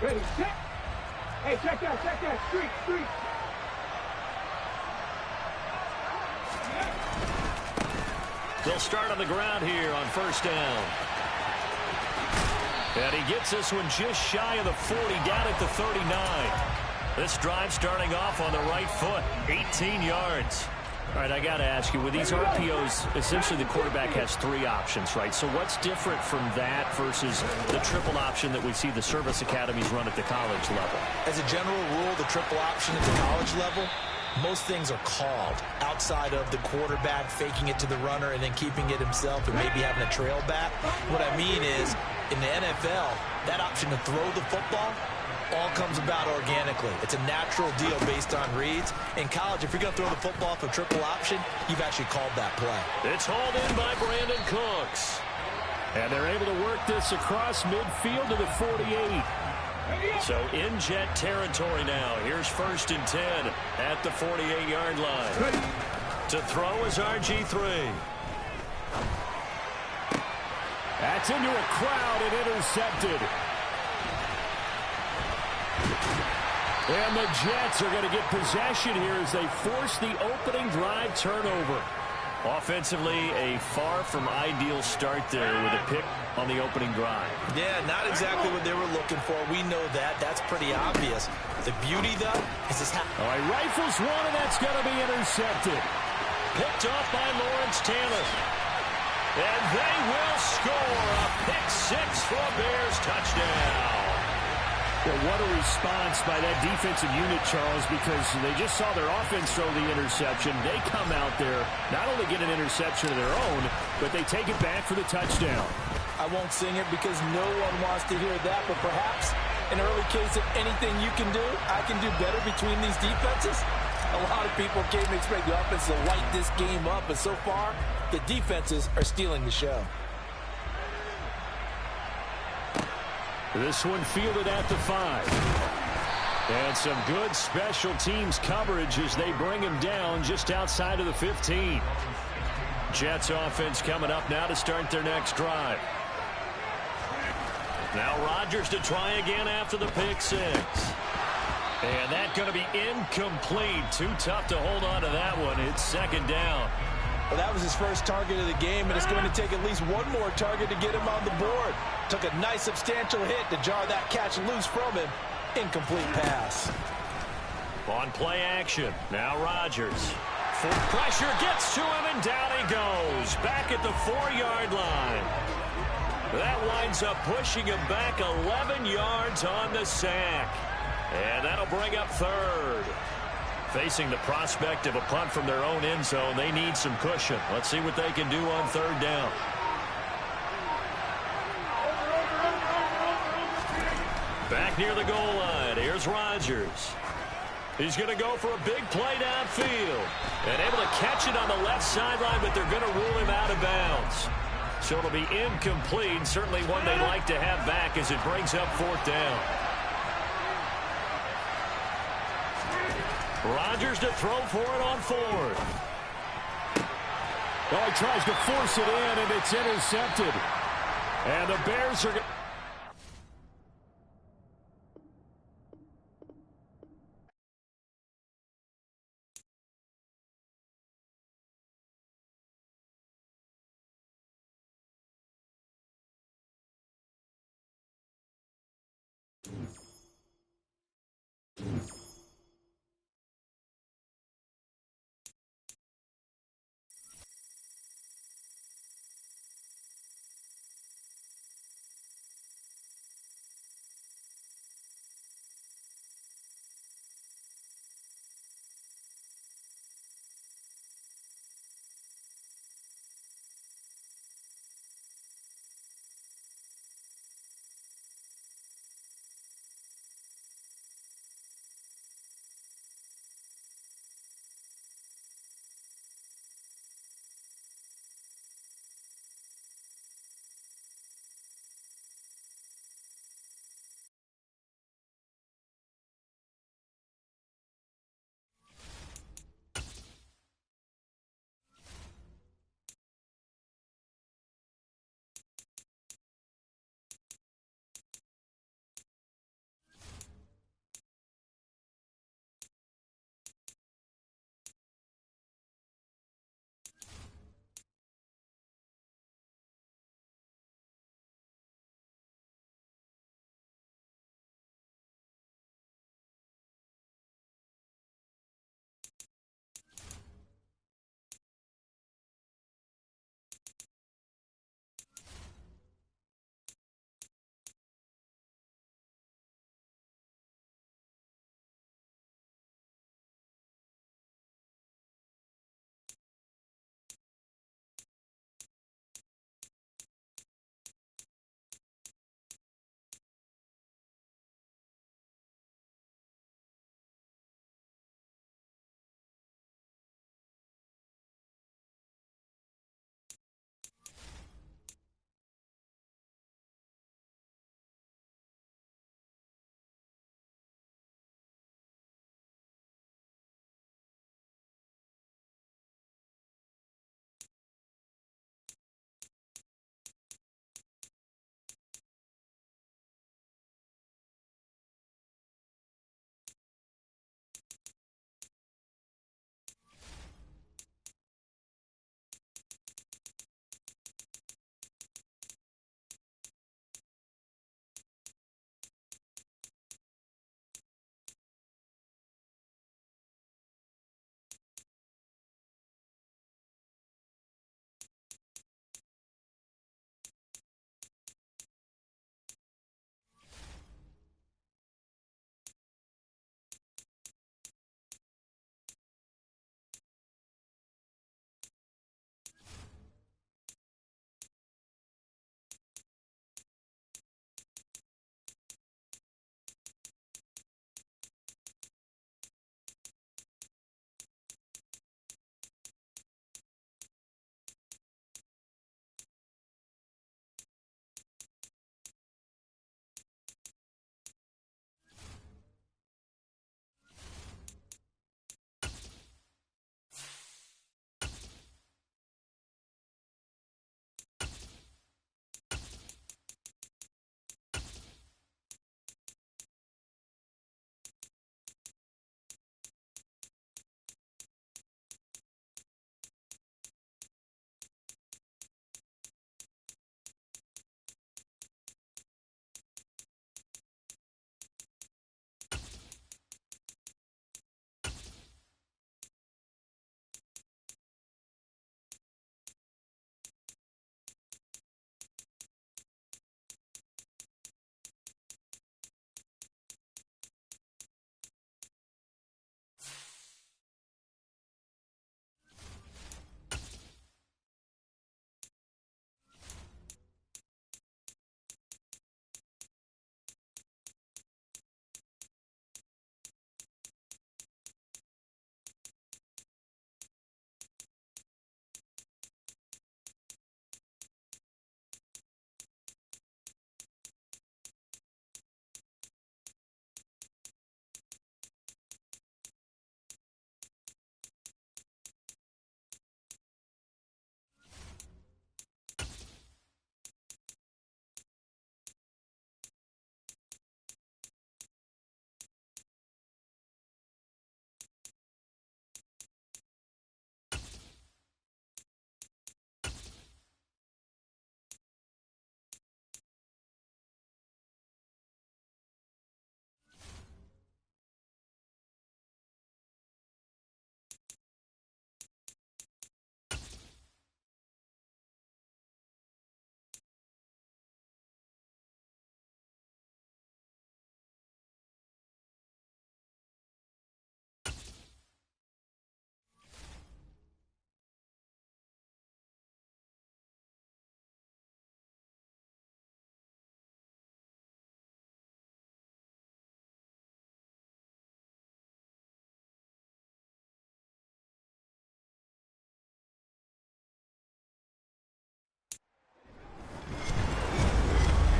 Ready, check. Hey, check that. Street. They'll start on the ground here on first down. And he gets this one just shy of the 40, down at the 39. This drive starting off on the right foot, 18 yards. All right, I got to ask you, with these RPOs, essentially the quarterback has three options, right? So what's different from that versus the triple option that we see the service academies run at the college level? As a general rule, the triple option at the college level, most things are called outside of the quarterback faking it to the runner and then keeping it himself and maybe having a trail back. What I mean is, in the NFL, that option to throw the football all comes about organically. It's a natural deal based on reads. In college, if you're going to throw the football for triple option, you've actually called that play. It's hauled in by Brandon Cooks. And they're able to work this across midfield to the 48. So in Jet territory now. Here's 1st and 10 at the 48-yard line. To throw is RG3. That's into a crowd and intercepted. And the Jets are going to get possession here as they force the opening drive turnover. Offensively, a far from ideal start there with a pick on the opening drive. Yeah, not exactly what they were looking for. We know that. That's pretty obvious. The beauty, though, is this. All right, rifles one, and that's going to be intercepted. Picked off by Lawrence Taylor. And they will score a pick six for a Bears touchdown. Well, what a response by that defensive unit, Charles, because they just saw their offense throw the interception. They come out there, not only get an interception of their own, but they take it back for the touchdown. I won't sing it because no one wants to hear that, but perhaps an early case of anything you can do, I can do better between these defenses. A lot of people came to expect the offense to light this game up, but so far, the defenses are stealing the show. This one fielded at the 5. And some good special teams coverage as they bring him down just outside of the 15. Jets offense coming up now to start their next drive. Now Rodgers to try again after the pick six. And that's going to be incomplete. Too tough to hold on to that one. It's 2nd down. Well, that was his first target of the game, and it's going to take at least one more target to get him on the board. Took a nice substantial hit to jar that catch loose from him. Incomplete pass. On play action. Now Rodgers. Full pressure gets to him, and down he goes. Back at the 4-yard line. That winds up pushing him back 11 yards on the sack. And that'll bring up 3rd. Facing the prospect of a punt from their own end zone, they need some cushion. Let's see what they can do on 3rd down. Back near the goal line, here's Rodgers. He's going to go for a big play downfield. And able to catch it on the left sideline, but they're going to rule him out of bounds. So it'll be incomplete, certainly one they'd like to have back as it brings up 4th down. Rodgers to throw for it on 4th. Well, he tries to force it in, and it's intercepted. And the Bears are...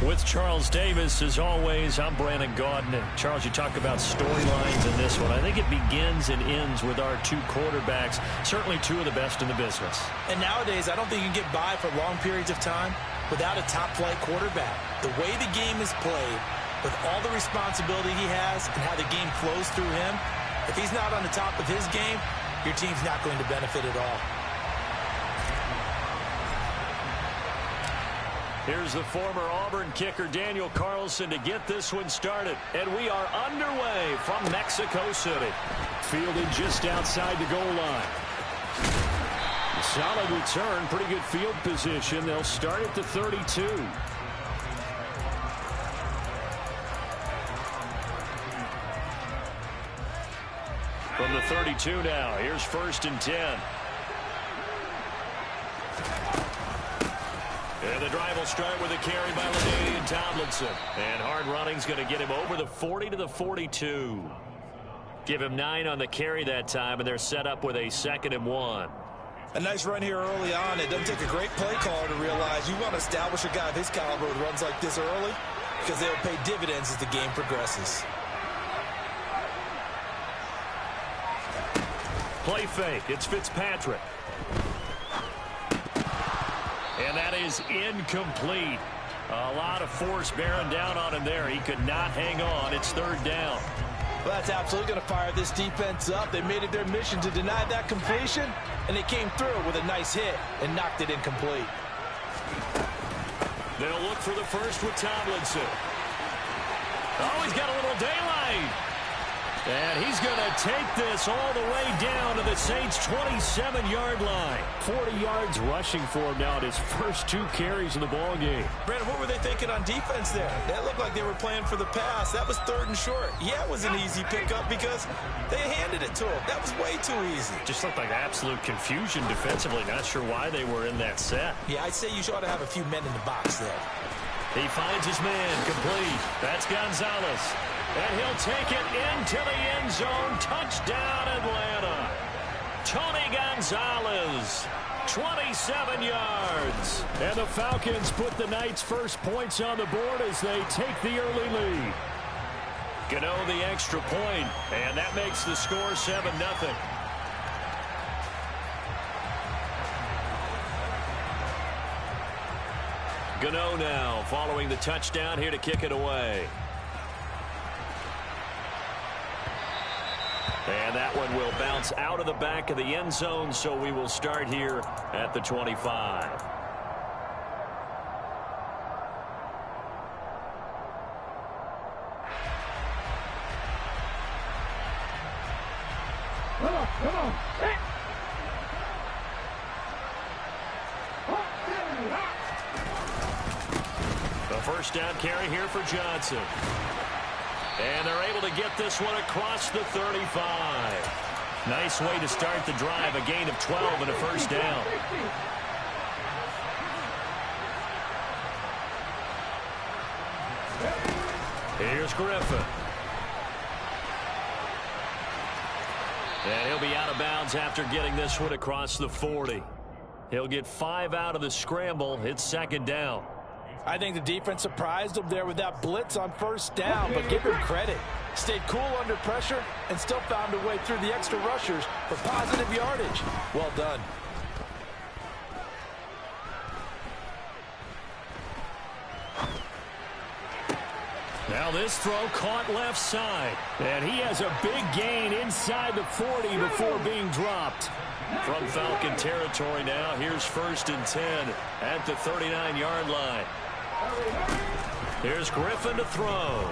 With Charles Davis, as always, I'm Brandon Gaudin. And Charles, you talk about storylines in this one. I think it begins and ends with our two quarterbacks, certainly two of the best in the business. And nowadays, I don't think you can get by for long periods of time without a top-flight quarterback. The way the game is played, with all the responsibility he has and how the game flows through him, if he's not on the top of his game, your team's not going to benefit at all. Here's the former Auburn kicker, Daniel Carlson, to get this one started. And we are underway from Mexico City. Fielded just outside the goal line. Solid return, pretty good field position. They'll start at the 32. From the 32 now, here's 1st and 10. And the drive will start with a carry by LaDainian Tomlinson. And hard running's going to get him over the 40 to the 42. Give him 9 on the carry that time, and they're set up with a 2nd and 1. A nice run here early on. It doesn't take a great play caller to realize you want to establish a guy of his caliber with runs like this early because they'll pay dividends as the game progresses. Play fake. It's Fitzpatrick. And that is incomplete. A lot of force bearing down on him there. He could not hang on. It's 3rd down. Well, that's absolutely going to fire this defense up. They made it their mission to deny that completion, and they came through with a nice hit and knocked it incomplete. They'll look for the first with Tomlinson. Oh, he's got a little daylight. And he's going to take this all the way down to the Saints' 27-yard line. 40 yards rushing for him now at his first 2 carries in the ballgame. Brandon, what were they thinking on defense there? That looked like they were playing for the pass. That was 3rd and short. Yeah, it was an easy pickup because they handed it to him. That was way too easy. Just looked like absolute confusion defensively. Not sure why they were in that set. Yeah, I'd say you ought to have a few men in the box there. He finds his man complete. That's Gonzalez. And he'll take it into the end zone. Touchdown, Atlanta. Tony Gonzalez, 27 yards. And the Falcons put the Knights' first points on the board as they take the early lead. Gano the extra point, and that makes the score 7-0. Gano now following the touchdown here to kick it away. And that one will bounce out of the back of the end zone, so we will start here at the 25. Come on. The first down carry here for Johnson. And they're able to get this one across the 35. Nice way to start the drive. A gain of 12 and a first down. Here's Griffin. And he'll be out of bounds after getting this one across the 40. He'll get 5 out of the scramble. It's 2nd down. I think the defense surprised him there with that blitz on first down, but give him credit. Stayed cool under pressure and still found a way through the extra rushers for positive yardage. Well done. Now this throw caught left side. And he has a big gain inside the 40 before being dropped. From Falcon territory now, here's 1st and 10 at the 39-yard line. Here's Griffin to throw.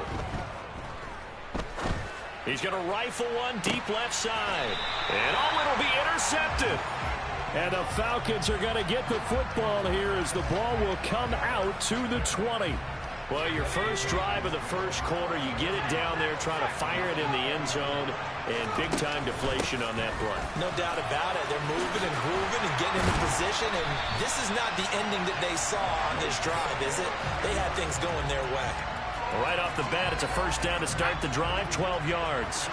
He's going to rifle one deep left side. And it'll be intercepted. And the Falcons are going to get the football here as the ball will come out to the 20. Well, your first drive of the first quarter, you get it down there, try to fire it in the end zone, and big-time deflation on that play. No doubt about it. They're moving and grooving and getting into position, and this is not the ending that they saw on this drive, is it? They had things going their way. Well, right off the bat, it's a first down to start the drive, 12 yards.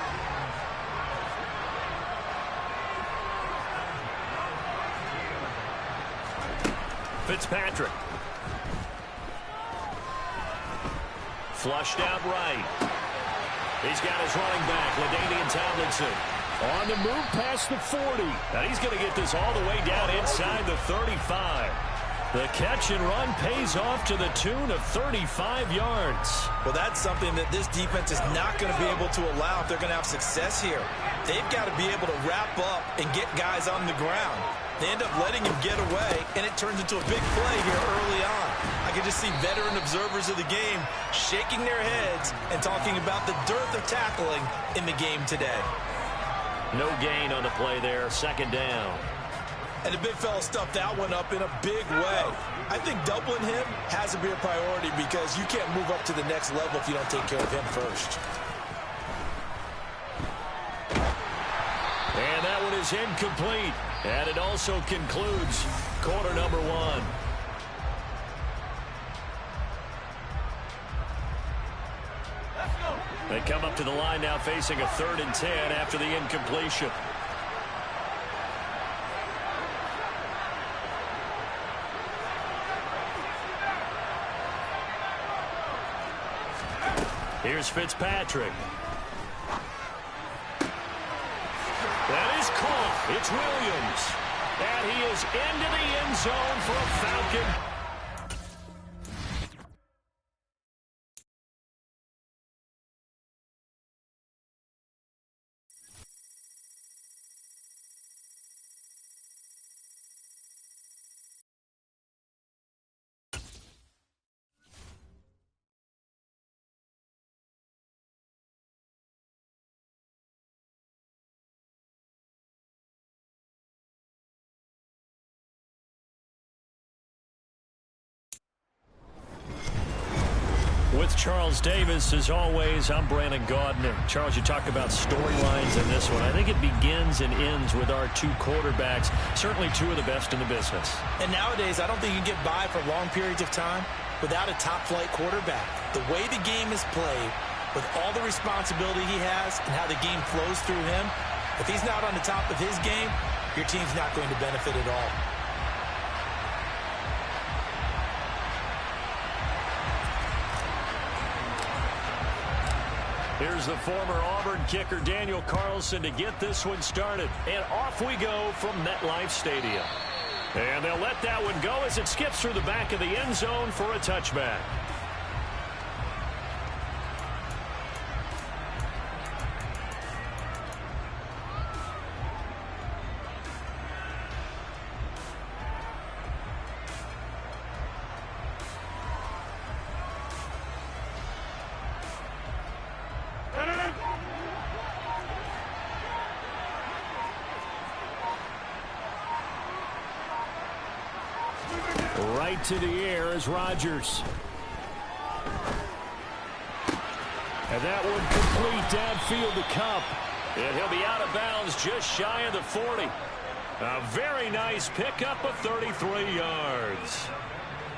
flushed out right. He's got his running back, LaDainian Tomlinson. On the move past the 40. And he's going to get this all the way down inside the 35. The catch and run pays off to the tune of 35 yards. Well, that's something that this defense is not going to be able to allow if they're going to have success here. They've got to be able to wrap up and get guys on the ground. They end up letting him get away, and it turns into a big play here early on. I can just see veteran observers of the game shaking their heads and talking about the dearth of tackling in the game today. No gain on the play there, second down. And the big fella stuffed that one up in a big way. I think doubling him has to be a priority because you can't move up to the next level if you don't take care of him first. And that one is incomplete. And it also concludes quarter number one. They come up to the line now facing a 3rd and 10 after the incompletion. Here's Fitzpatrick. That is caught. It's Williams. And he is into the end zone for a Falcon. With Charles Davis, as always, I'm Brandon Gaudin. Charles, you talk about storylines in this one. I think it begins and ends with our two quarterbacks, certainly two of the best in the business. And nowadays, I don't think you can get by for long periods of time without a top-flight quarterback. The way the game is played, with all the responsibility he has and how the game flows through him, if he's not on the top of his game, your team's not going to benefit at all. Here's the former Auburn kicker, Daniel Carlson, to get this one started. And off we go from MetLife Stadium. And they'll let that one go as it skips through the back of the end zone for a touchback. Right to the air is Rodgers. And that one complete downfield to Kupp. And he'll be out of bounds just shy of the 40. A very nice pickup of 33 yards.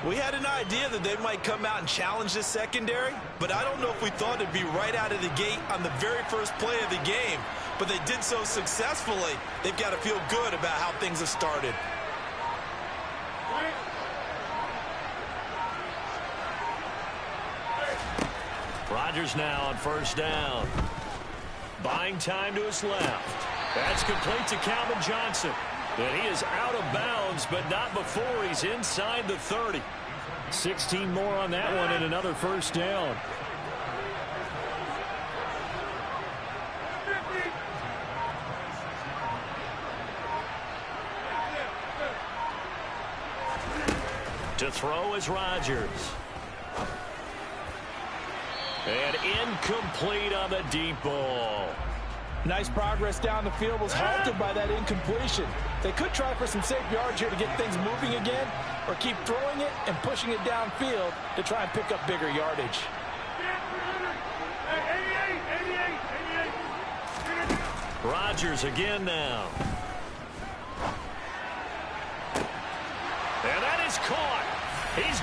We had an idea that they might come out and challenge this secondary, but I don't know if we thought it'd be right out of the gate on the very first play of the game. But they did so successfully, they've got to feel good about how things have started. Rodgers now on first down. Buying time to his left. That's complete to Calvin Johnson. And he is out of bounds, but not before he's inside the 30. 16 more on that one and another first down. To throw is Rodgers. And incomplete on the deep ball. Nice progress down the field was halted by that incompletion. They could try for some safe yards here to get things moving again, or keep throwing it and pushing it downfield to try and pick up bigger yardage. Rodgers again now. And that is caught. He's